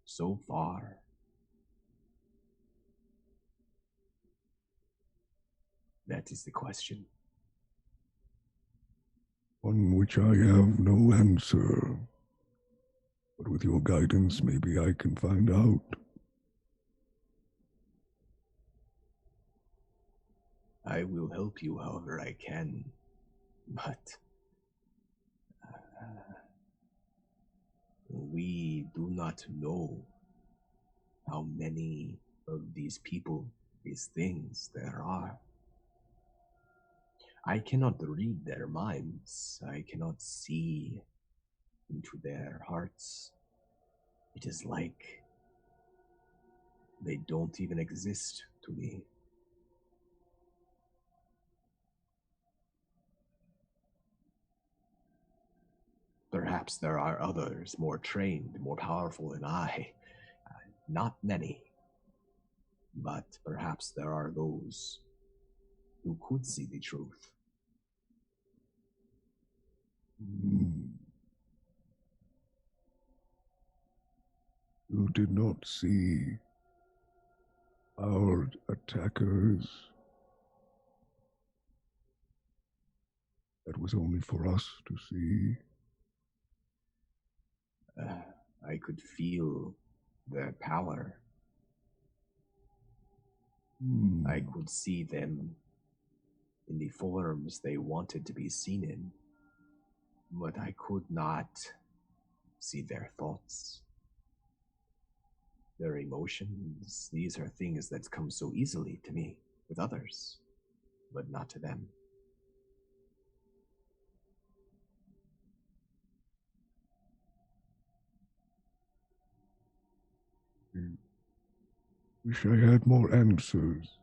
so far? That is the question. One which I have no answer. But with your guidance, maybe I can find out. I will help you however I can, but we do not know how many of these people, these things there are. I cannot read their minds. I cannot see into their hearts. It is like they don't even exist to me. Perhaps there are others more trained, more powerful than I. Not many. But perhaps there are those who could see the truth. You did not see our attackers. That was only for us to see. I could feel their power. I could see them in the forms they wanted to be seen in, but I could not see their thoughts, their emotions. These are things that come so easily to me with others, but not to them. Wish I had more answers.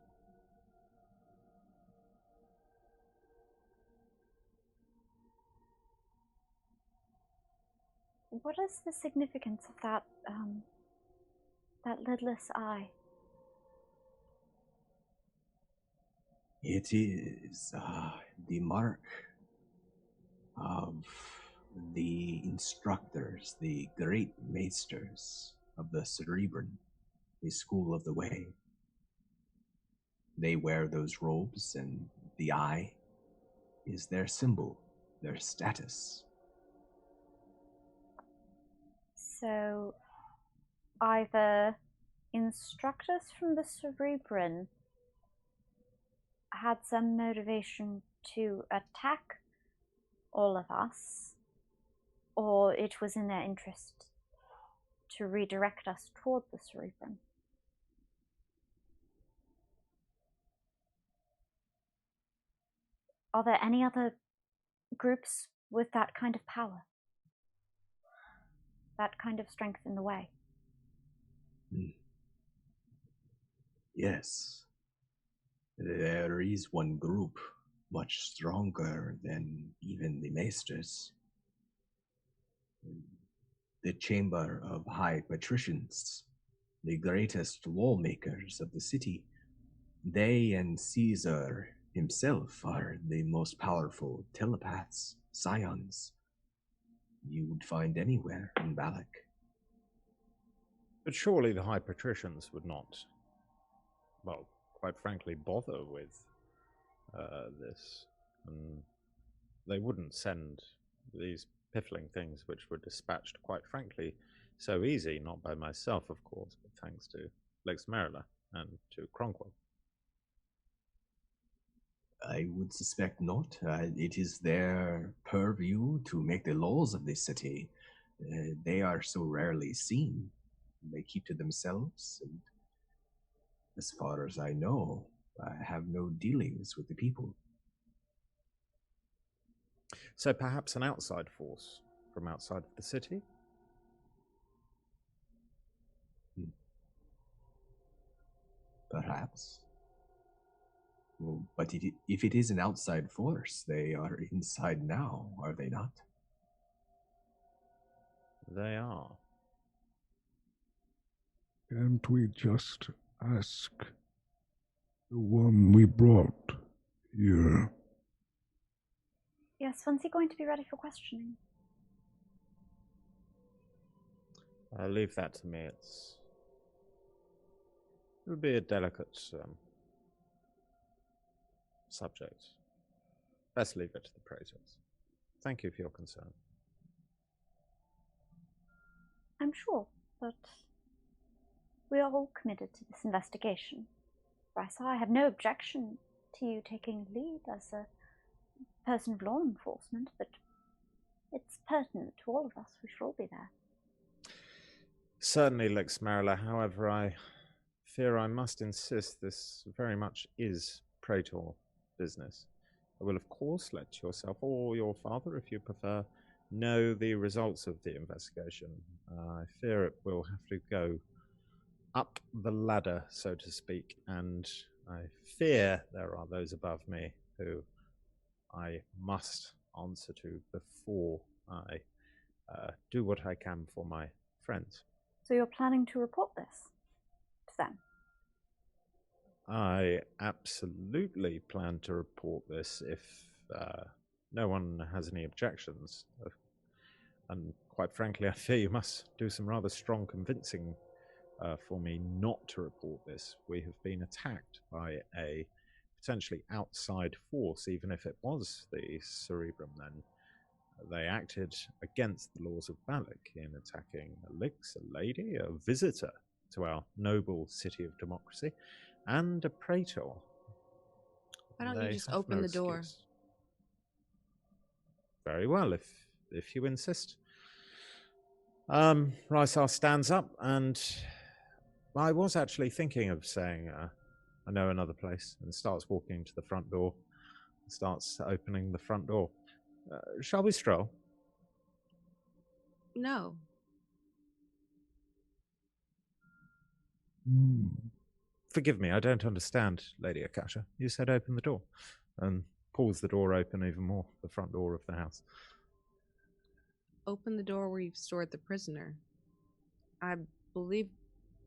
What is the significance of that lidless eye? It is the mark of the instructors, the great maesters of the Cerebrum, the School of the Way. They wear those robes, and the eye is their symbol, their status. So, either instructors from the Cerebran had some motivation to attack all of us, or it was in their interest to redirect us toward the Cerebran. Are there any other groups with that kind of power? That kind of strength in the way? Yes. There is one group much stronger than even the Maesters. The Chamber of High Patricians, the greatest lawmakers of the city. They and Caesar himself are the most powerful telepaths, scions, you would find anywhere in Balic. But surely the High Patricians would not, well, quite frankly, bother with this. And they wouldn't send these piffling things which were dispatched, quite frankly, so easy, not by myself, of course, but thanks to Lex Merula and to Kronqual. I would suspect not. It is their purview to make the laws of this city. They are so rarely seen. They keep to themselves, and as far as I know, I have no dealings with the people. So perhaps an outside force from outside of the city? Perhaps. Well, but if it is an outside force, they are inside now, are they not? They are. Can't we just ask the one we brought here? Yes, when's he going to be ready for questioning? I'll leave that to me. It'll be a delicate subject. Best leave it to the praetors. Thank you for your concern. I'm sure, but we are all committed to this investigation. Rysar, I have no objection to you taking lead as a person of law enforcement, but it's pertinent to all of us. We should all be there. Certainly, Lex Merula. However, I fear I must insist this very much is Praetor business. I will, of course, let yourself or your father, if you prefer, know the results of the investigation. I fear it will have to go up the ladder, so to speak, and I fear there are those above me who I must answer to before I do what I can for my friends. So you're planning to report this to them? I absolutely plan to report this if no one has any objections. And quite frankly, I fear you must do some rather strong convincing for me not to report this. We have been attacked by a potentially outside force, even if it was the Cerebrum then. They acted against the laws of Balic in attacking a Lix, a lady, a visitor to our noble city of democracy, and a praetor. Why don't you just open the door? Very well, if you insist. Rysar stands up, and I was actually thinking of saying, I know another place, and starts walking to the front door, starts opening the front door. Shall we stroll? No. Forgive me, I don't understand, Lady Akasha. You said open the door, and pulls the door open even more, the front door of the house. Open the door where you've stored the prisoner. I believe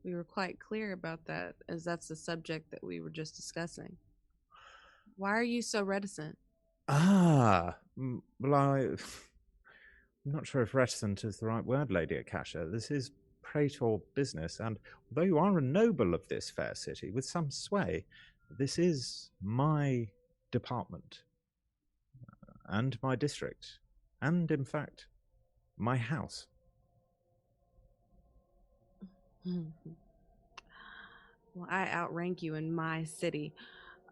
we were quite clear about that, as that's the subject that we were just discussing. Why are you so reticent? Well, I'm not sure if reticent is the right word, Lady Akasha. This is praetor business, and although you are a noble of this fair city with some sway, this is my department, and my district, and in fact, my house. Well, I outrank you in my city.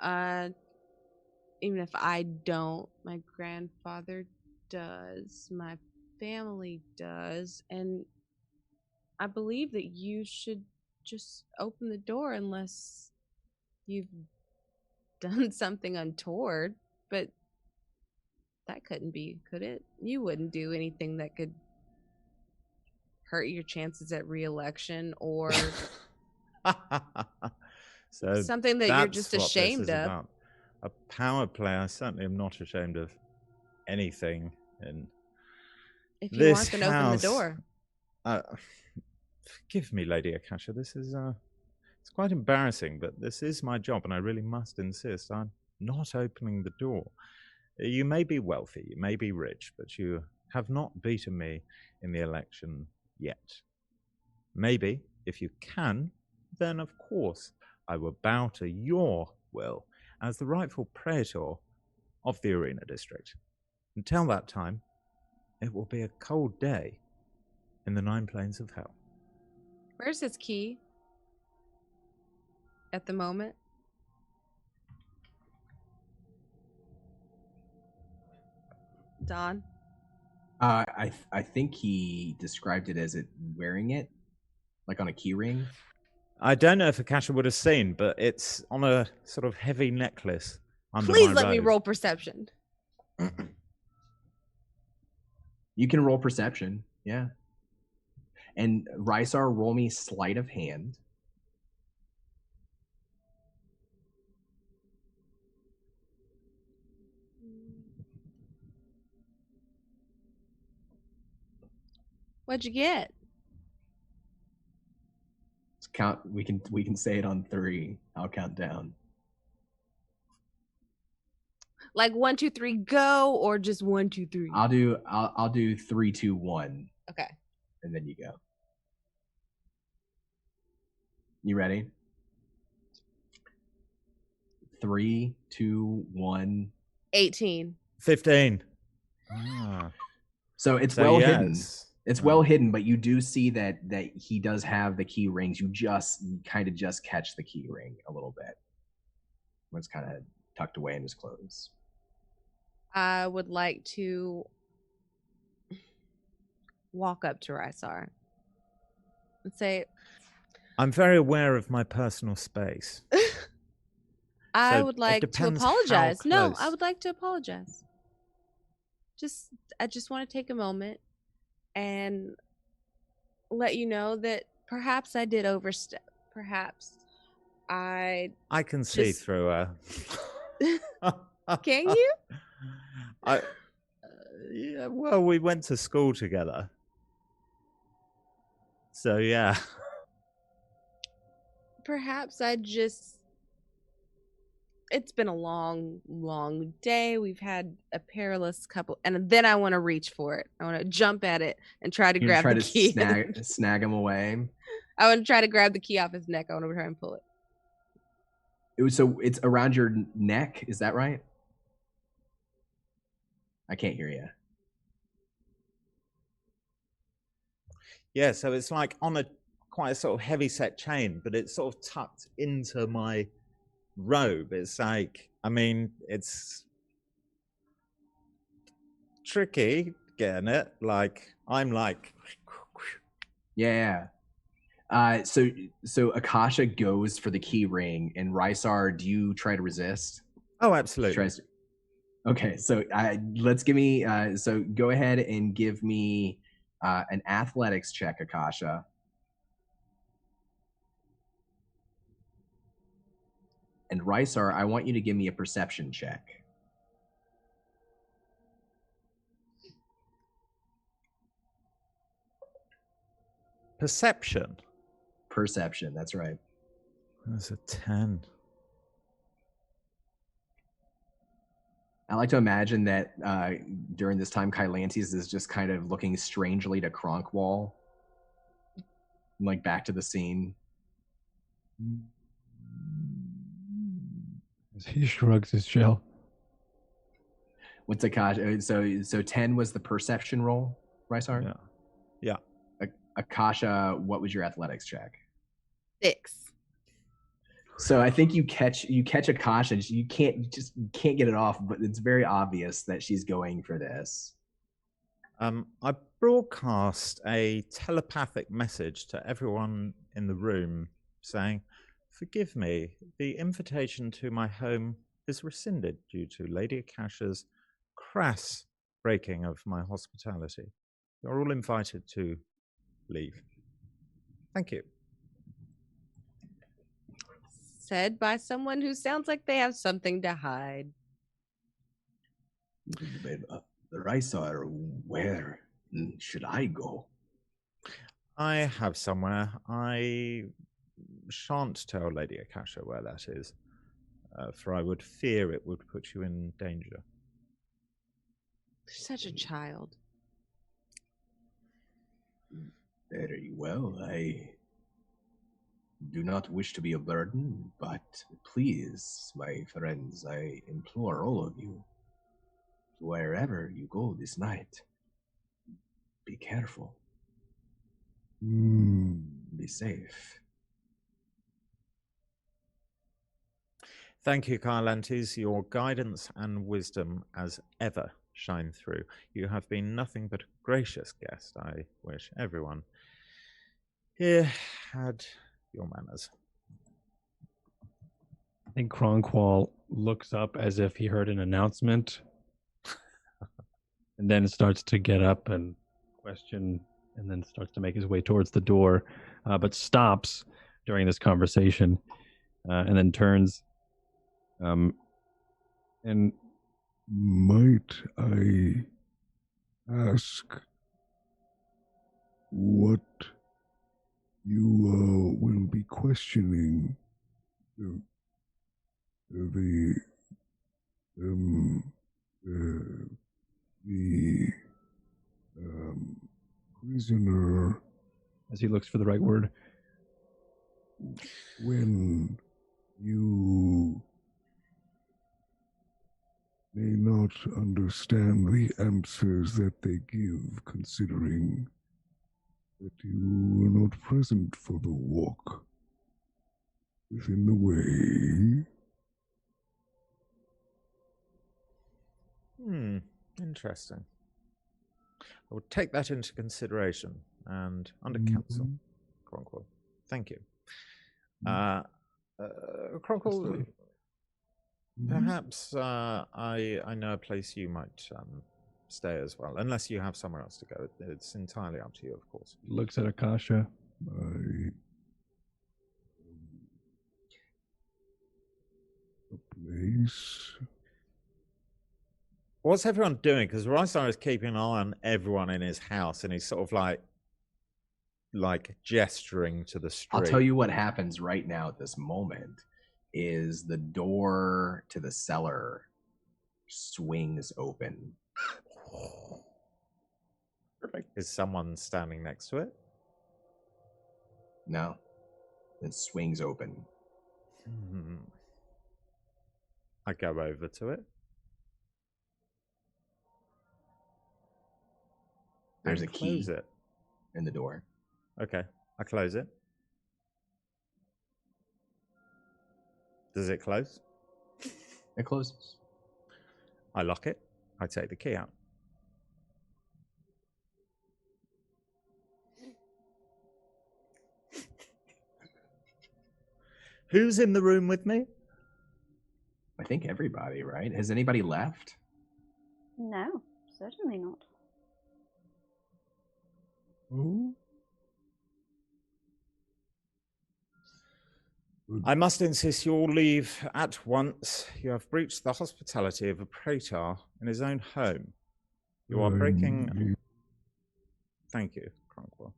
Even if I don't, my grandfather does, my family does, and I believe that you should just open the door unless you've done something untoward. But that couldn't be, could it? You wouldn't do anything that could hurt your chances at re-election or So something that you're that's just what this ashamed is of. about. A power play. I certainly am not ashamed of anything in If you this aren't, then house. open the door. Forgive me, Lady Akasha. This is it's quite embarrassing, but this is my job, and I really must insist. I'm not opening the door. You may be wealthy, you may be rich, but you have not beaten me in the election yet. Maybe, if you can, then of course I will bow to your will as the rightful praetor of the arena district. Until that time, it will be a cold day in the 9 planes of hell. Where's his key at the moment? Don? I think he described it as it wearing it, like on a key ring. I don't know if Akasha would have seen, but it's on a sort of heavy necklace under Please my let me robe. roll perception. You can roll perception, yeah. And Rysar, roll me sleight of hand. What'd you get? Let's count. We can say it on 3. I'll count down. Like 1, 2, 3, go, or just 1, 2, 3? I'll do 3, 2, 1. Okay. And then you go. You ready? 3, 2, 1. 18. 15. So it's So well yeah, hidden. It's well hidden, but you do see that he does have the key rings. You kind of just catch the key ring a little bit when it's kind of tucked away in his clothes. I would like to walk up to Rysar and say, I'm very aware of my personal space. I So would it like to depends how apologize. No, I close. would like to apologize. I just want to take a moment and let you know that perhaps I did overstep. Perhaps I can see just- through her. Can you? Yeah, well, we went to school together. So, yeah. Perhaps it's been a long, long day. We've had a perilous couple, and then I want to reach for it. I want to jump at it and try to grab the key. Snag him away. I want to try to grab the key off his neck. I want to try and pull it. So it's around your neck, is that right? I can't hear you. Yeah, so it's like on a quite a sort of heavy set chain, but it's sort of tucked into my robe. It's like, I mean, it's tricky getting it. Like, I'm like, Yeah. So Akasha goes for the key ring, and Rysar, do you try to resist? Oh, absolutely. Okay, so let's give me. So go ahead and give me an athletics check, Akasha. And Rysar, I want you to give me a perception check. Perception. Perception, that's right. That's a 10. I like to imagine that during this time, Kylantes is just kind of looking strangely to Kronqual, like back to the scene. He shrugs his shell. What's Akasha? So 10 was the perception roll, Rysar? Yeah. Akasha, what was your athletics check? 6. So I think you catch Akasha. You can't get it off, but it's very obvious that she's going for this. I broadcast a telepathic message to everyone in the room saying, "Forgive me, the invitation to my home is rescinded due to Lady Akasha's crass breaking of my hospitality. You're all invited to leave. Thank you." Said by someone who sounds like they have something to hide. Rysar, where should I go? I have somewhere. I shan't tell Lady Akasha where that is, for I would fear it would put you in danger. You're such a child. Very well. I do not wish to be a burden, but please, my friends, I implore all of you, wherever you go this night, be careful. Be safe. Thank you, Kylantes. Your guidance and wisdom, as ever, shine through. You have been nothing but a gracious guest. I wish everyone here had your manners. I think Kronqual looks up as if he heard an announcement and then starts to get up and question and then starts to make his way towards the door, but stops during this conversation and then turns and might I ask what you will be questioning the prisoner, as he looks for the right word, when you may not understand the answers that they give, considering that you were not present for the walk within the way. Interesting. I would take that into consideration and under counsel, Kronqual. Thank you. Kronqual, perhaps I know a place you might stay as well, unless you have somewhere else to go. It's entirely up to you, of course. Looks at Akasha. A place. What's everyone doing? Because Rysar is keeping an eye on everyone in his house, and he's sort of like gesturing to the street. I'll tell you what happens right now at this moment is the door to the cellar swings open. Perfect. Is someone standing next to it? No. It swings open. I go over to it. There's a key Close it. in the door. Okay, I close it. Does it close? It closes. I lock it. I take the key out. Who's in the room with me? I think everybody, right? Has anybody left? No, certainly not. I must insist you all leave at once. You have breached the hospitality of a praetor in his own home. You are breaking... Thank you, Kronqual.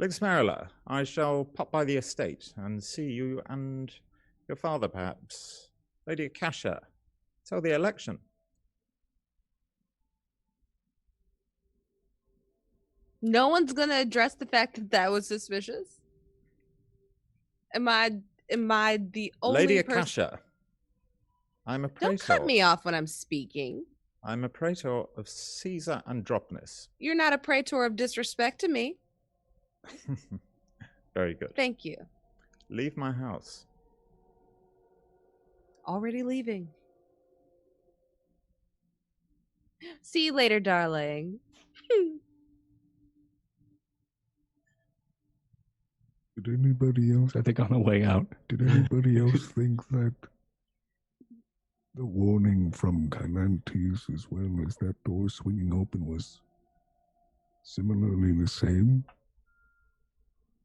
Merula, I shall pop by the estate and see you and your father, perhaps. Lady Akasha, till the election. No one's gonna address the fact that that was suspicious. Am I the only Lady person? Akasha, I'm a praetor. Don't cut me off when I'm speaking. I'm a praetor of Caesar and Dropness. You're not a praetor of disrespect to me. Very good. Thank you. Leave my house. Already leaving. See you later, darling. Did anybody else? I think on the way out. Did anybody else think that the warning from Kylantes, as well as that door swinging open, was similarly the same?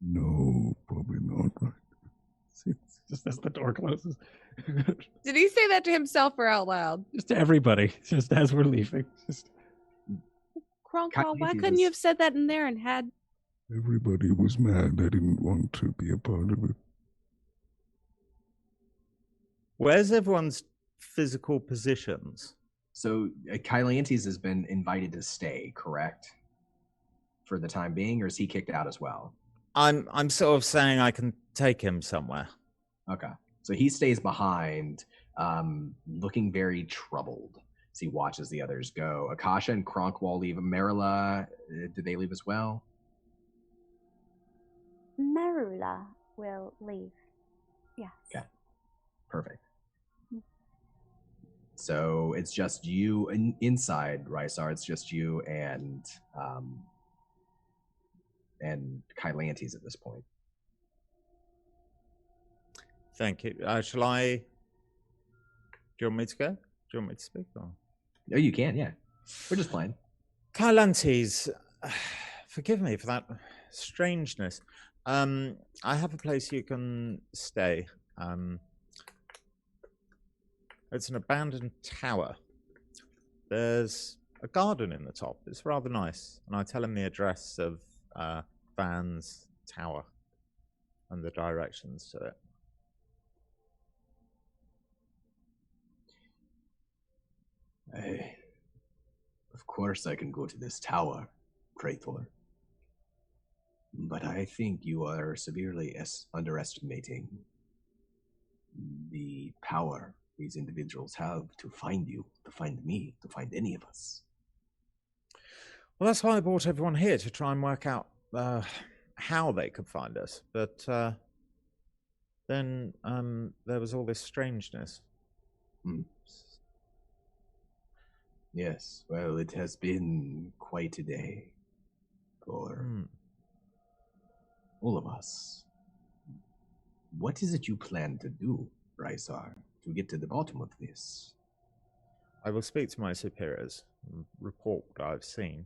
No, probably not, right? Just as the door closes. Did he say that to himself or out loud? Just to everybody, just as we're leaving. Just... Kronqual, why couldn't you have said that in there and had... Everybody was mad. I didn't want to be a part of it. Where's everyone's physical positions? So Kylantes has been invited to stay, correct? For the time being, or is he kicked out as well? I'm sort of saying I can take him somewhere. Okay. So he stays behind, looking very troubled as he watches the others go. Akasha and Kronqual leave. Merula, did they leave as well? Merula will leave. Yes. Okay. Perfect. So it's just you inside Rysar. It's just you and Kylantes at this point. Thank you. Shall I? Do you want me to go? Do you want me to speak? Or? No, you can. Yeah, we're just playing. Kylantes, forgive me for that strangeness. I have a place you can stay. It's an abandoned tower. There's a garden in the top. It's rather nice. And I tell him the address of Van's tower and the directions to it. Of course I can go to this tower, Praetor. But I think you are severely underestimating the power these individuals have to find you, to find me, to find any of us. Well, that's why I brought everyone here, to try and work out how they could find us. But then there was all this strangeness. Yes, well, it has been quite a day for all of us. What is it you plan to do, Rysar, to get to the bottom of this? I will speak to my superiors and report what I've seen.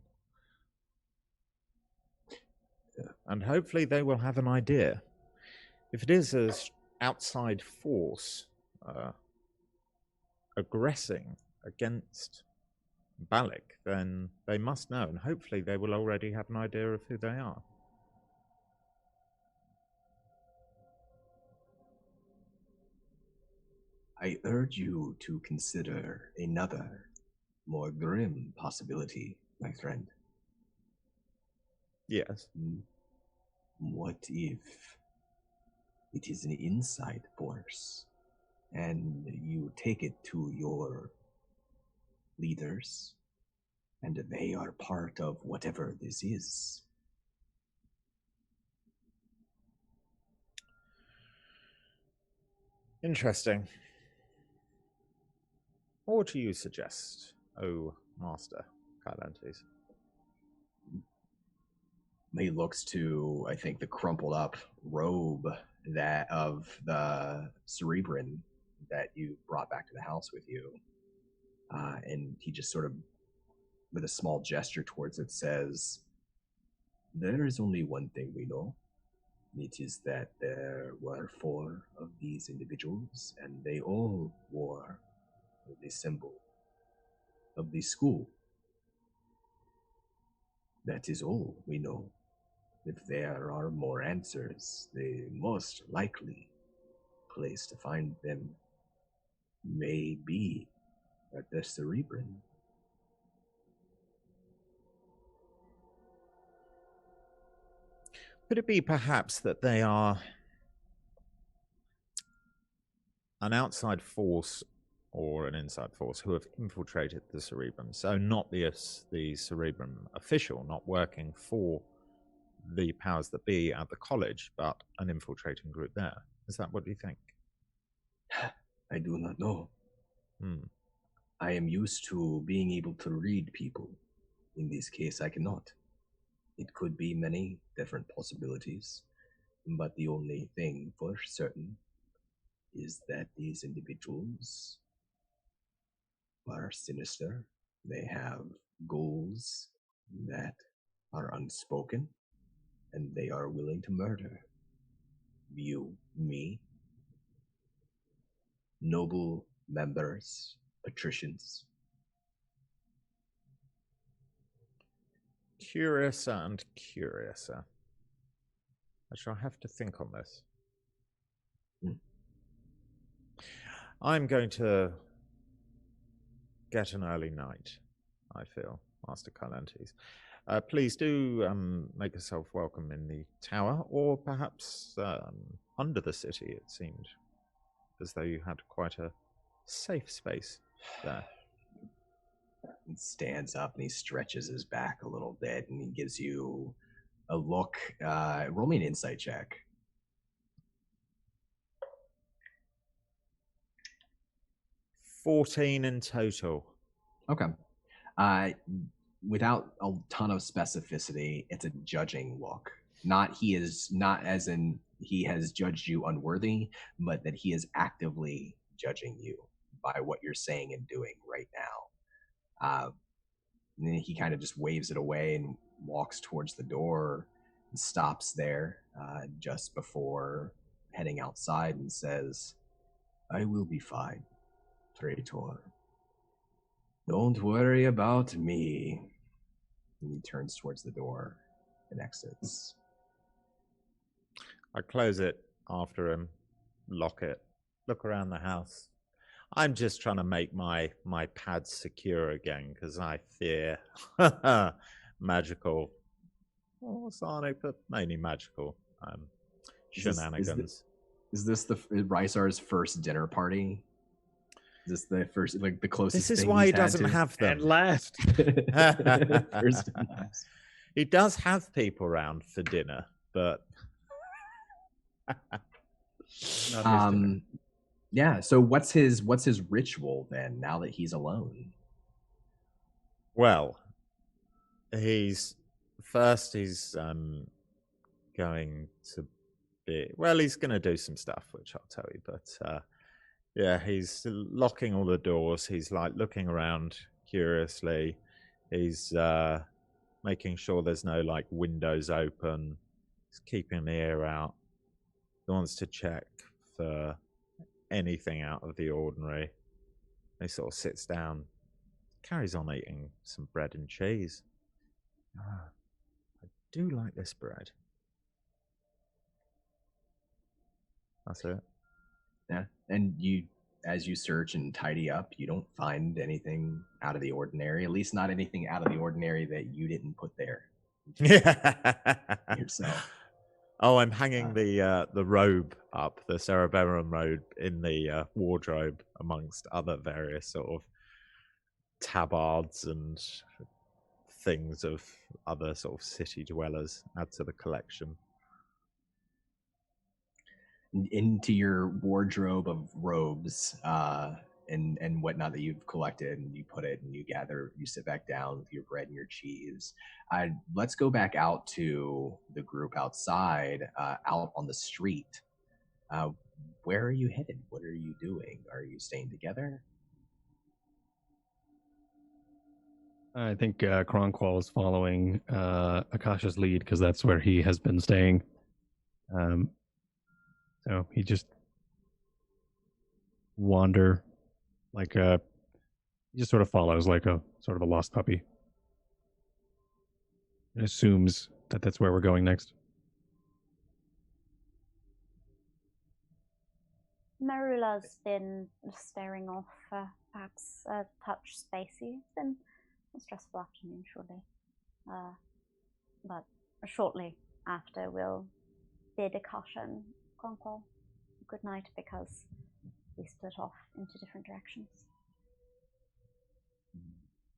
And hopefully they will have an idea. If it is an outside force aggressing against Balic, then they must know, and hopefully they will already have an idea of who they are. I urge you to consider another, more grim possibility, my friend. Yes. What if it is an inside force, and you take it to your leaders, and they are part of whatever this is? Interesting. What do you suggest, O Master Kylantes? He looks to, I think, the crumpled up robe that of the Cerebrin that you brought back to the house with you. And he just sort of, with a small gesture towards it, says, "There is only one thing we know. It is that there were 4 of these individuals, and they all wore the symbol of the school. That is all we know. If there are more answers, the most likely place to find them may be at the Cerebrin." Could it be perhaps that they are an outside force or an inside force who have infiltrated the Cerebrum? So not the Cerebrum official, not working for the powers that be at the college, but an infiltrating group there. Is that what you think? I do not know. I am used to being able to read people. In this case, I cannot. It could be many different possibilities, but the only thing for certain is that these individuals are sinister. They have goals that are unspoken, and they are willing to murder you, me, noble members, patricians. Curiouser and curiouser. I shall have to think on this. I'm going to get an early night, I feel, Master Kylantes. Please do make yourself welcome in the tower, or perhaps under the city. It seemed as though you had quite a safe space there. He stands up and he stretches his back a little bit, and he gives you a look. Roll me an insight check. 14 in total. Okay. Without a ton of specificity, it's a judging look. Not as in he has judged you unworthy, but that he is actively judging you by what you're saying and doing right now. And then he kind of just waves it away and walks towards the door and stops there just before heading outside and says, "I will be fine, Praetor. Don't worry about me." And he turns towards the door and exits. I close it after him, lock it, look around the house. I'm just trying to make my pads secure again because I fear magical, sonic, but mainly magical shenanigans. Is this the Rysar's first dinner party? Is this the first, like the closest? This is thing why he he's had doesn't to? have them. And last. First and last. He does have people around for dinner, but yeah. So what's his ritual then? Now that he's alone. Well, he's going to be, well, he's going to do some stuff, which I'll tell you, but yeah, he's locking all the doors. He's like looking around curiously. He's making sure there's no like windows open. He's keeping the air out. He wants to check for anything out of the ordinary. He sort of sits down, carries on eating some bread and cheese. I do like this bread. That's it. Yeah, and as you search and tidy up, you don't find anything out of the ordinary. At least not anything out of the ordinary that you didn't put there. Yourself. Oh, I'm hanging the robe up, the cerebellum robe, in the wardrobe amongst other various sort of tabards and things of other sort of city dwellers. Add to the collection. Into your wardrobe of robes and whatnot that you've collected, and you put it and you sit back down with your bread and your cheese. Let's go back out to the group outside, out on the street. Where are you headed? What are you doing? Are you staying together? I think Kronqual is following Akasha's lead because that's where he has been staying. So he just wander like he just sort of follows like a sort of a lost puppy. And assumes that that's where we're going next. Merula's been staring off, perhaps a touch spacey. It's been a stressful afternoon, surely. But shortly after, we'll bid Akasha and Kronqual good night because we split off into different directions.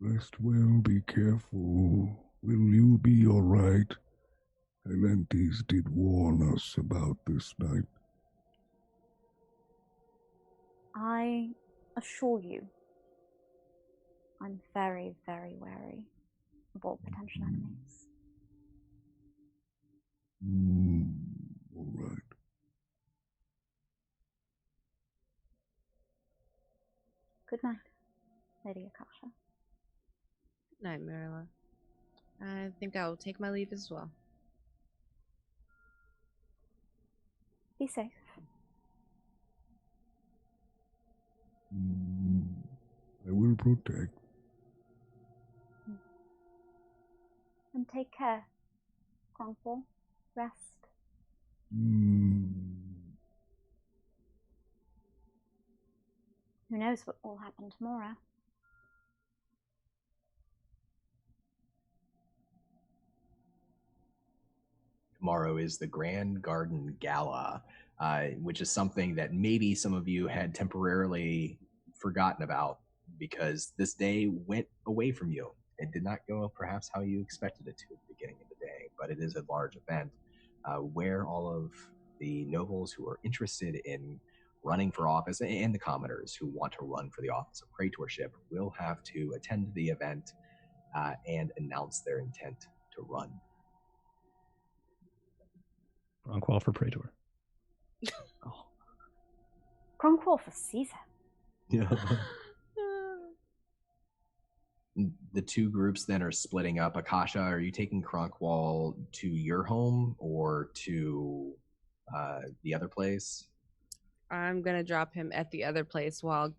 Rest well, be careful. Will you be all right? Kylantes did warn us about this night. I assure you, I'm very, very wary of all potential enemies. All right. Good night, Lady Akasha. Good night, Merula. I think I will take my leave as well. Be safe. I will protect. And take care, Kronqual. Rest. Who knows what will happen tomorrow? Tomorrow is the Grand Garden Gala, which is something that maybe some of you had temporarily forgotten about because this day went away from you. It did not go perhaps how you expected it to at the beginning of the day, but it is a large event where all of the nobles who are interested in running for office and the commoners who want to run for the office of praetorship will have to attend the event and announce their intent to run. Kronqual for Praetor. Kronqual for Caesar. Yeah. The two groups then are splitting up. Akasha, are you taking Kronqual to your home or to the other place? I'm going to drop him at the other place while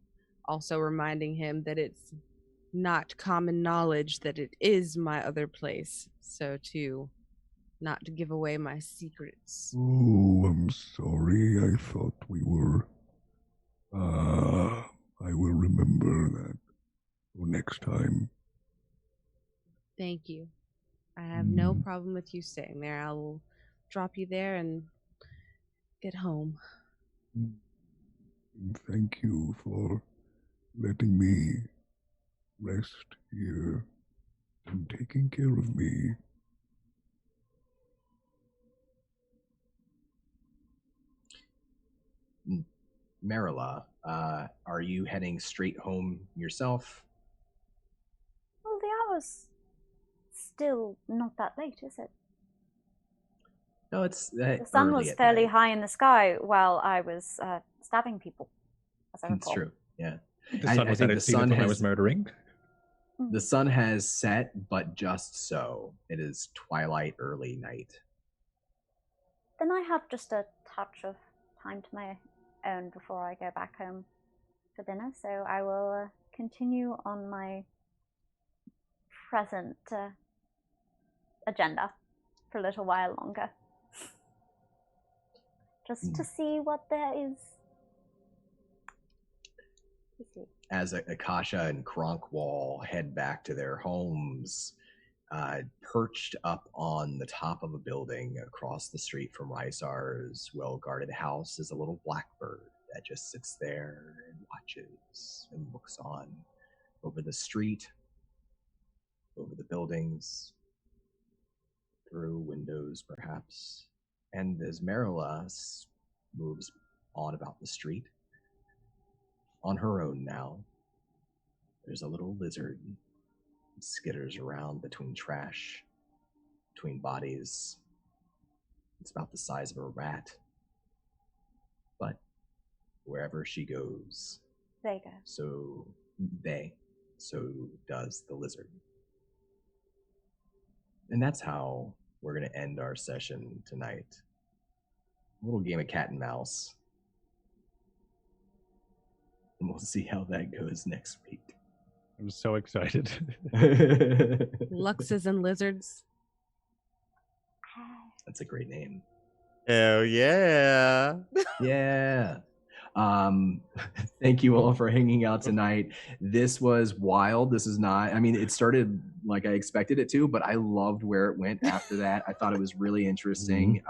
also reminding him that it's not common knowledge that it is my other place. So not to give away my secrets. Oh, I'm sorry. I thought we were... I will remember that for next time. Thank you. I have no problem with you staying there. I will drop you there and get home. Thank you for letting me rest here and taking care of me. Merula, are you heading straight home yourself? Well, the hour's still not that late, is it? No, it's the sun was fairly high in the sky while I was stabbing people, as I recall. It's true, yeah. The sun was at its zenith when I was murdering. The sun has set, but just so. It is twilight, early night. Then I have just a touch of time to my own before I go back home for dinner, so I will continue on my present agenda for a little while longer. Just to see what there is. As Akasha and Kronqual head back to their homes, perched up on the top of a building across the street from Rysar's well-guarded house is a little blackbird that just sits there and watches and looks on over the street, over the buildings, through windows perhaps. And as Merula moves on about the street, on her own now, there's a little lizard that skitters around between trash, between bodies. It's about the size of a rat. But wherever she goes, so does the lizard. And that's how we're going to end our session tonight. A little game of cat and mouse. And we'll see how that goes next week. I'm so excited. Luxes and lizards. That's a great name. Hell yeah. Yeah. Thank you all for hanging out tonight. This was wild. This is not, I mean, it started like I expected it to, but I loved where it went after that. I thought it was really interesting.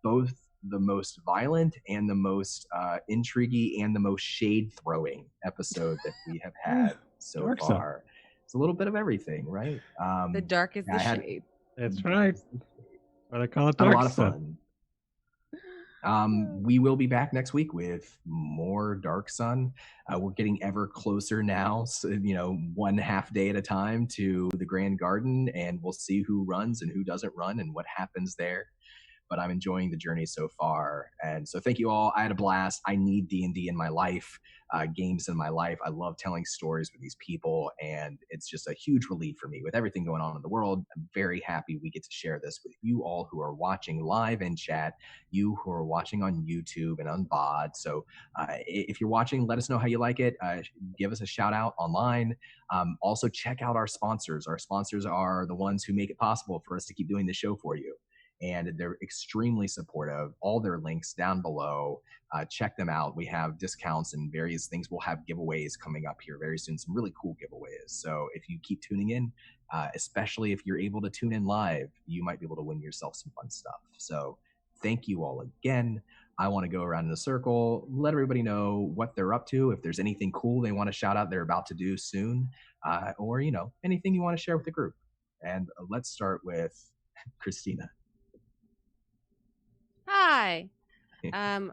Both the most violent and the most intriguey and the most shade throwing episode that we have had so far. It's a little bit of everything, right? The dark is the shade. That's right. But I call it Had a Dark lot of Sun. fun. We will be back next week with more Dark Sun. We're getting ever closer now, so, one half day at a time to the Grand Garden, and we'll see who runs and who doesn't run and what happens there. But I'm enjoying the journey so far. And so thank you all. I had a blast. I need D&D in my life, games in my life. I love telling stories with these people, and it's just a huge relief for me. With everything going on in the world, I'm very happy we get to share this with you all who are watching live in chat, you who are watching on YouTube and on VOD. So if you're watching, let us know how you like it. Give us a shout out online. Also, check out our sponsors. Our sponsors are the ones who make it possible for us to keep doing the show for you. And they're extremely supportive. All their links down below. Check them out. We have discounts and various things. We'll have giveaways coming up here very soon, some really cool giveaways. So if you keep tuning in, especially if you're able to tune in live, you might be able to win yourself some fun stuff. So thank you all again. I want to go around in a circle, let everybody know what they're up to. If there's anything cool they want to shout out they're about to do soon, or anything you want to share with the group. And let's start with Christina. Hi. I'm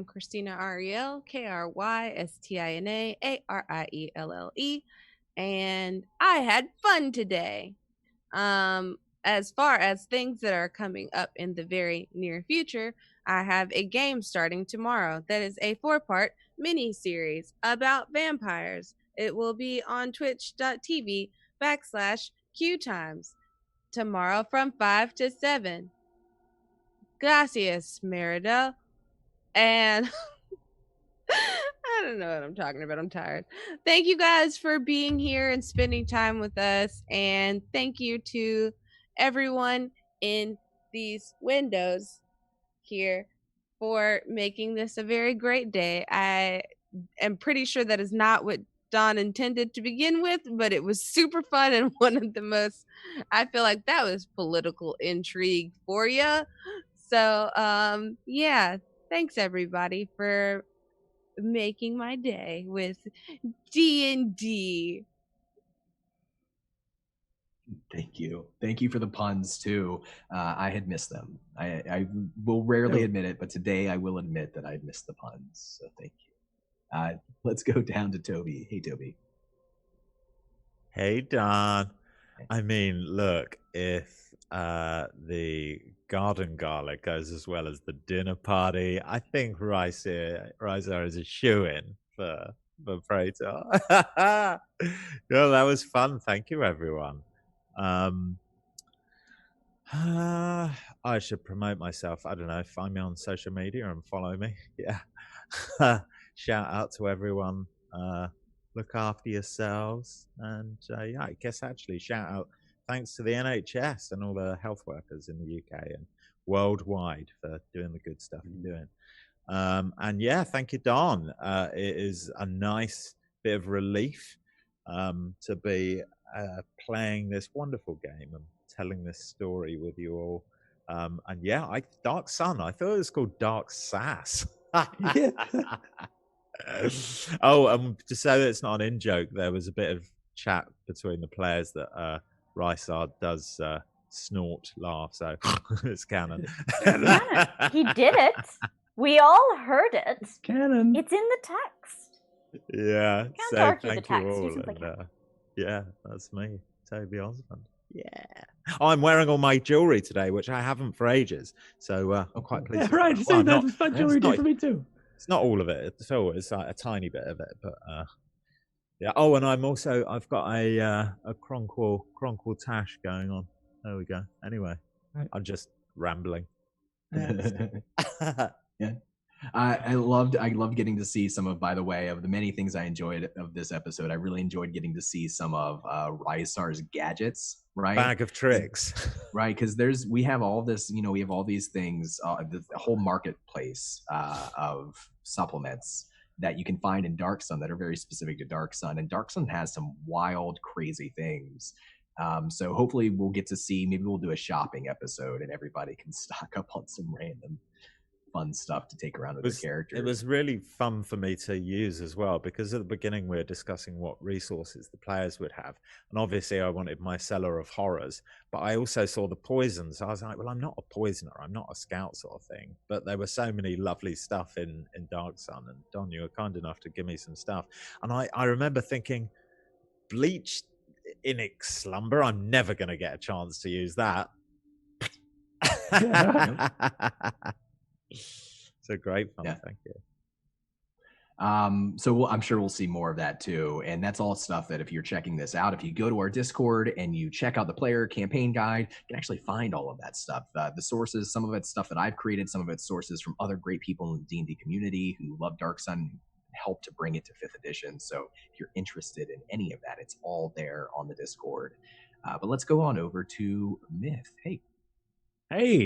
Christina Ariel, Krystina Arielle, and I had fun today. As far as things that are coming up in the very near future, I have a game starting tomorrow that is a 4-part mini-series about vampires. It will be on twitch.tv/QTimes tomorrow from 5 to 7. Gracias, Merida. And I don't know what I'm talking about. I'm tired. Thank you guys for being here and spending time with us. And thank you to everyone in these windows here for making this a very great day. I am pretty sure that is not what Don intended to begin with, but it was super fun and one of the most, I feel like that was political intrigue for you. So, yeah, thanks everybody for making my day with D&D. Thank you. Thank you for the puns too. I had missed them. I will rarely admit it, but today I will admit that I missed the puns. So thank you. Let's go down to Toby. Hey, Toby. Hey, Don. I mean, look, if the garden gala goes as well as the dinner party, I think Rysar is a shoo-in for Praetor. No, that was fun. Thank you, everyone. I should promote myself. I don't know, find me on social media and follow me. Yeah. Shout out to everyone. Look after yourselves. And yeah, I guess actually shout out thanks to the NHS and all the health workers in the UK and worldwide for doing the good stuff you're doing. And yeah, thank you, Don. It is a nice bit of relief to be playing this wonderful game and telling this story with you all. And yeah, Dark Sun, I thought it was called Dark Sass. Yeah. Oh, to say that it's not an in-joke, there was a bit of chat between the players that Rysar does snort laugh, so it's canon. He did it. We all heard it. It's canon. It's in the text. Yeah, Can't so argue the thank text. you You all. simply And, can't. yeah, that's me, Toby Osmond. Yeah. Oh, I'm wearing all my jewelry today, which I haven't for ages. So I'm quite pleased. Yeah, right. Well, See, I'm not- that's fun jewelry did for me too. It's not all of it. It's like a tiny bit of it, but yeah. Oh, and I've got a Kronqual tash going on. There we go. Anyway, right. I'm just rambling. Yeah. I loved getting to see some of, by the way, of the many things I enjoyed of this episode. I really enjoyed getting to see some of Rysar's gadgets, right? Bag of tricks. Right, because we have all this, we have all these things, the whole marketplace of supplements that you can find in Dark Sun that are very specific to Dark Sun, and Dark Sun has some wild, crazy things. So hopefully we'll get to see, maybe we'll do a shopping episode and everybody can stock up on some random fun stuff to take around with the characters. It was really fun for me to use as well, because at the beginning we were discussing what resources the players would have, and obviously I wanted my cellar of horrors, but I also saw the poisons. I was like, well, I'm not a poisoner, I'm not a scout sort of thing, but there were so many lovely stuff in Dark Sun, and Don, you were kind enough to give me some stuff, and I remember thinking, Bleach Inic Slumber, I'm never going to get a chance to use that. So great fun. Thank you. So I'm sure we'll see more of that too. And that's all stuff that if you're checking this out, if you go to our Discord and you check out the player campaign guide, you can actually find all of that stuff. The sources, some of it's stuff that I've created, some of it's sources from other great people in the D&D community who love Dark Sun, who helped to bring it to 5th edition. So if you're interested in any of that, it's all there on the Discord. But let's go on over to Myth. Hey,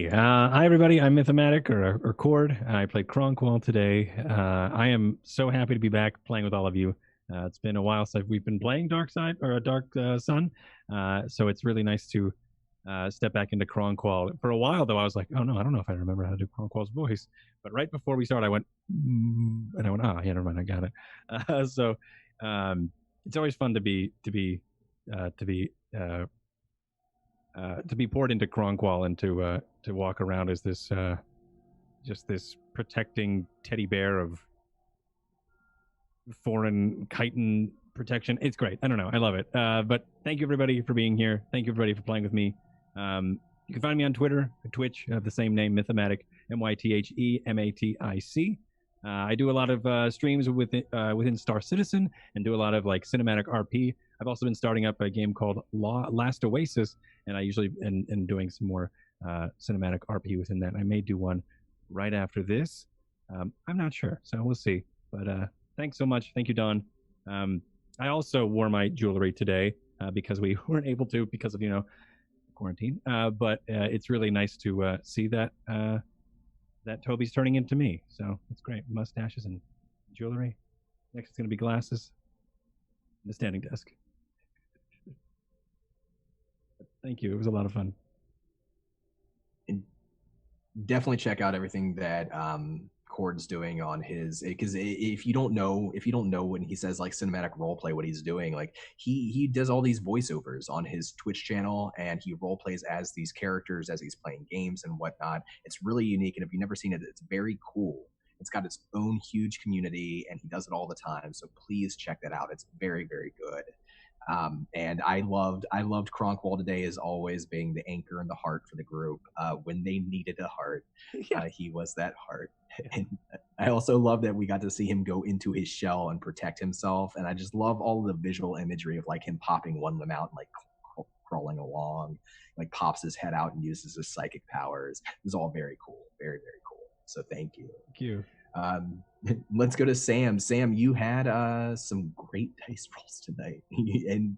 hi everybody. I'm Mythomatic or Cord. I played Kronqual today. I am so happy to be back playing with all of you. It's been a while since we've been playing Dark Sun. So it's really nice to step back into Kronqual. For a while though, I was like, oh no, I don't know if I remember how to do Kronqual's voice. But right before we started, I went, and I went, oh yeah, never mind, I got it. So it's always fun to be poured into Kronqual and to walk around as this just this protecting teddy bear of foreign chitin protection. It's great. I don't know. I love it. But thank you everybody for being here. Thank you everybody for playing with me. You can find me on Twitter, Twitch, the same name, Mythomatic, MYTHEMATIC. I do a lot of streams within Star Citizen and do a lot of like cinematic RP. I've also been starting up a game called Last Oasis, and I usually am doing some more cinematic RP within that. I may do one right after this. I'm not sure, so we'll see. But thanks so much. Thank you, Don. I also wore my jewelry today because we weren't able to because of, quarantine. But it's really nice to see that that Toby's turning into me. So it's great. Mustaches and jewelry. Next it's going to be glasses and a standing desk. Thank you. It was a lot of fun. And definitely check out everything that Cord's doing on his, because if you don't know when he says like cinematic roleplay, what he's doing, like he does all these voiceovers on his Twitch channel, and he role plays as these characters as he's playing games and whatnot. It's really unique, and if you've never seen it, it's very cool. It's got its own huge community, and he does it all the time. So please check that out. It's very, very good. And I loved Kronqual today, as always, being the anchor and the heart for the group. When they needed a heart, he was that heart. And I also love that we got to see him go into his shell and protect himself. And I just love all of the visual imagery of like him popping one limb out and like crawling along, like pops his head out and uses his psychic powers. It was all very cool, very, very cool. So thank you. Thank you. Let's go to Sam. Sam, you had some great dice rolls tonight, and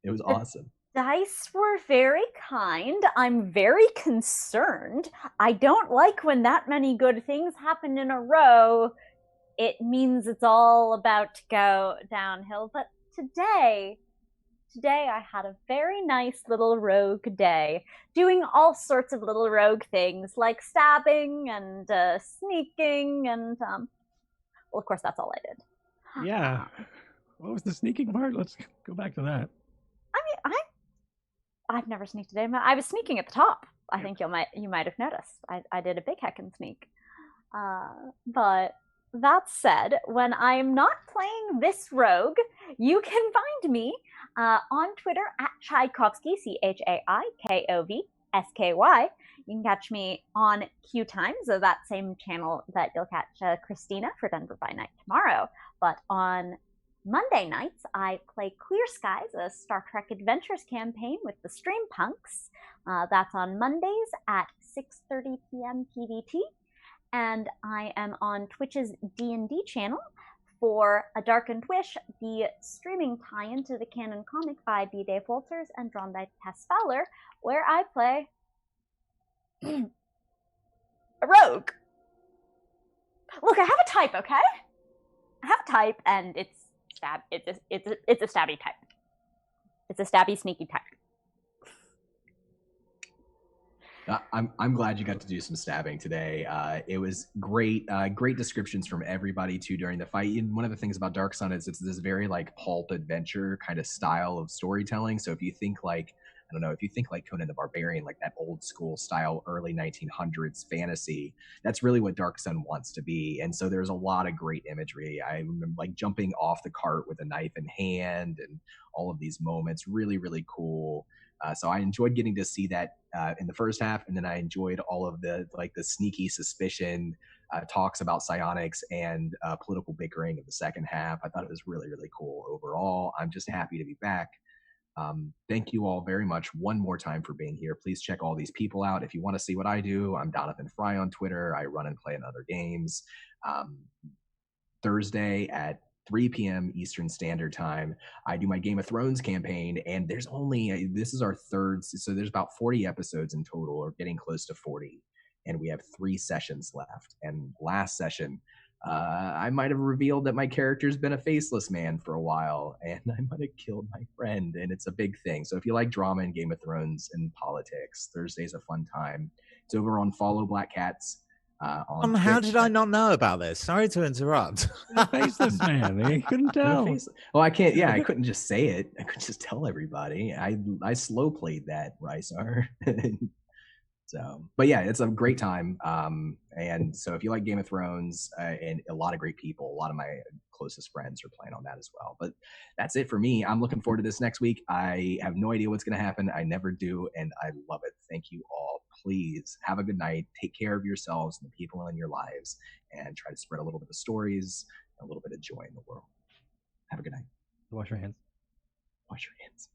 it was awesome. Dice were very kind. I'm very concerned. I don't like when that many good things happen in a row. It means it's all about to go downhill. But today I had a very nice little rogue day, doing all sorts of little rogue things like stabbing and sneaking and well, of course that's all I did. Yeah. What was the sneaking part? Let's go back to that. I mean, I've never sneaked today. I was sneaking at the top. I think you might have noticed. I did a big heckin' sneak. But that said, when I'm not playing this rogue, you can find me on Twitter at Tchaikovsky, ChaikovSky. You can catch me on Q Times, so that same channel that you'll catch Christina for Denver by Night tomorrow. But on Monday nights, I play Clear Skies, a Star Trek Adventures campaign with the Stream Punks. That's on Mondays at 6:30 p.m. PDT. And I am on Twitch's D&D channel for A Darkened Wish, the streaming tie-in to the canon comic by B. Dave Walters and drawn by Tess Fowler, where I play a rogue. Look, I have a type, okay? I have a type, and it's a stabby type. It's a stabby, sneaky type. I'm glad you got to do some stabbing today. It was great, great descriptions from everybody too during the fight. And one of the things about Dark Sun is it's this very like pulp adventure kind of style of storytelling. So if you think like, I don't know, if you think like Conan the Barbarian, like that old school style, early 1900s fantasy, that's really what Dark Sun wants to be. And so there's a lot of great imagery. I remember like jumping off the cart with a knife in hand and all of these moments, really, really cool. So I enjoyed getting to see that in the first half, and then I enjoyed all of the like the sneaky suspicion talks about psionics and political bickering of the second half. I thought it was really, really cool overall. I'm just happy to be back. Thank you all very much one more time for being here. Please check all these people out. If you want to see what I do, I'm Donathan Fry on Twitter. I run and play in other games. Thursday at 3 p.m. Eastern Standard Time, I do my Game of Thrones campaign, and there's only, this is our third, so there's about 40 episodes in total, or getting close to 40, and we have 3 sessions left. And last session, I might have revealed that my character's been a faceless man for a while, and I might have killed my friend, and it's a big thing. So if you like drama and Game of Thrones and politics, Thursday's a fun time. It's over on Follow Black Cats. How did I not know about this? Sorry to interrupt. Faceless man, you couldn't tell. Well, I can't. Yeah, I couldn't just say it. I could just tell everybody. I slow played that, Rysar. So, but yeah, it's a great time. And so if you like Game of Thrones, and a lot of great people, a lot of my closest friends are playing on that as well. But that's it for me. I'm looking forward to this next week. I have no idea what's going to happen. I never do, and I love it. Thank you all. Please have a good night. Take care of yourselves and the people in your lives, and try to spread a little bit of stories, a little bit of joy in the world. Have a good night. Wash your hands. Wash your hands.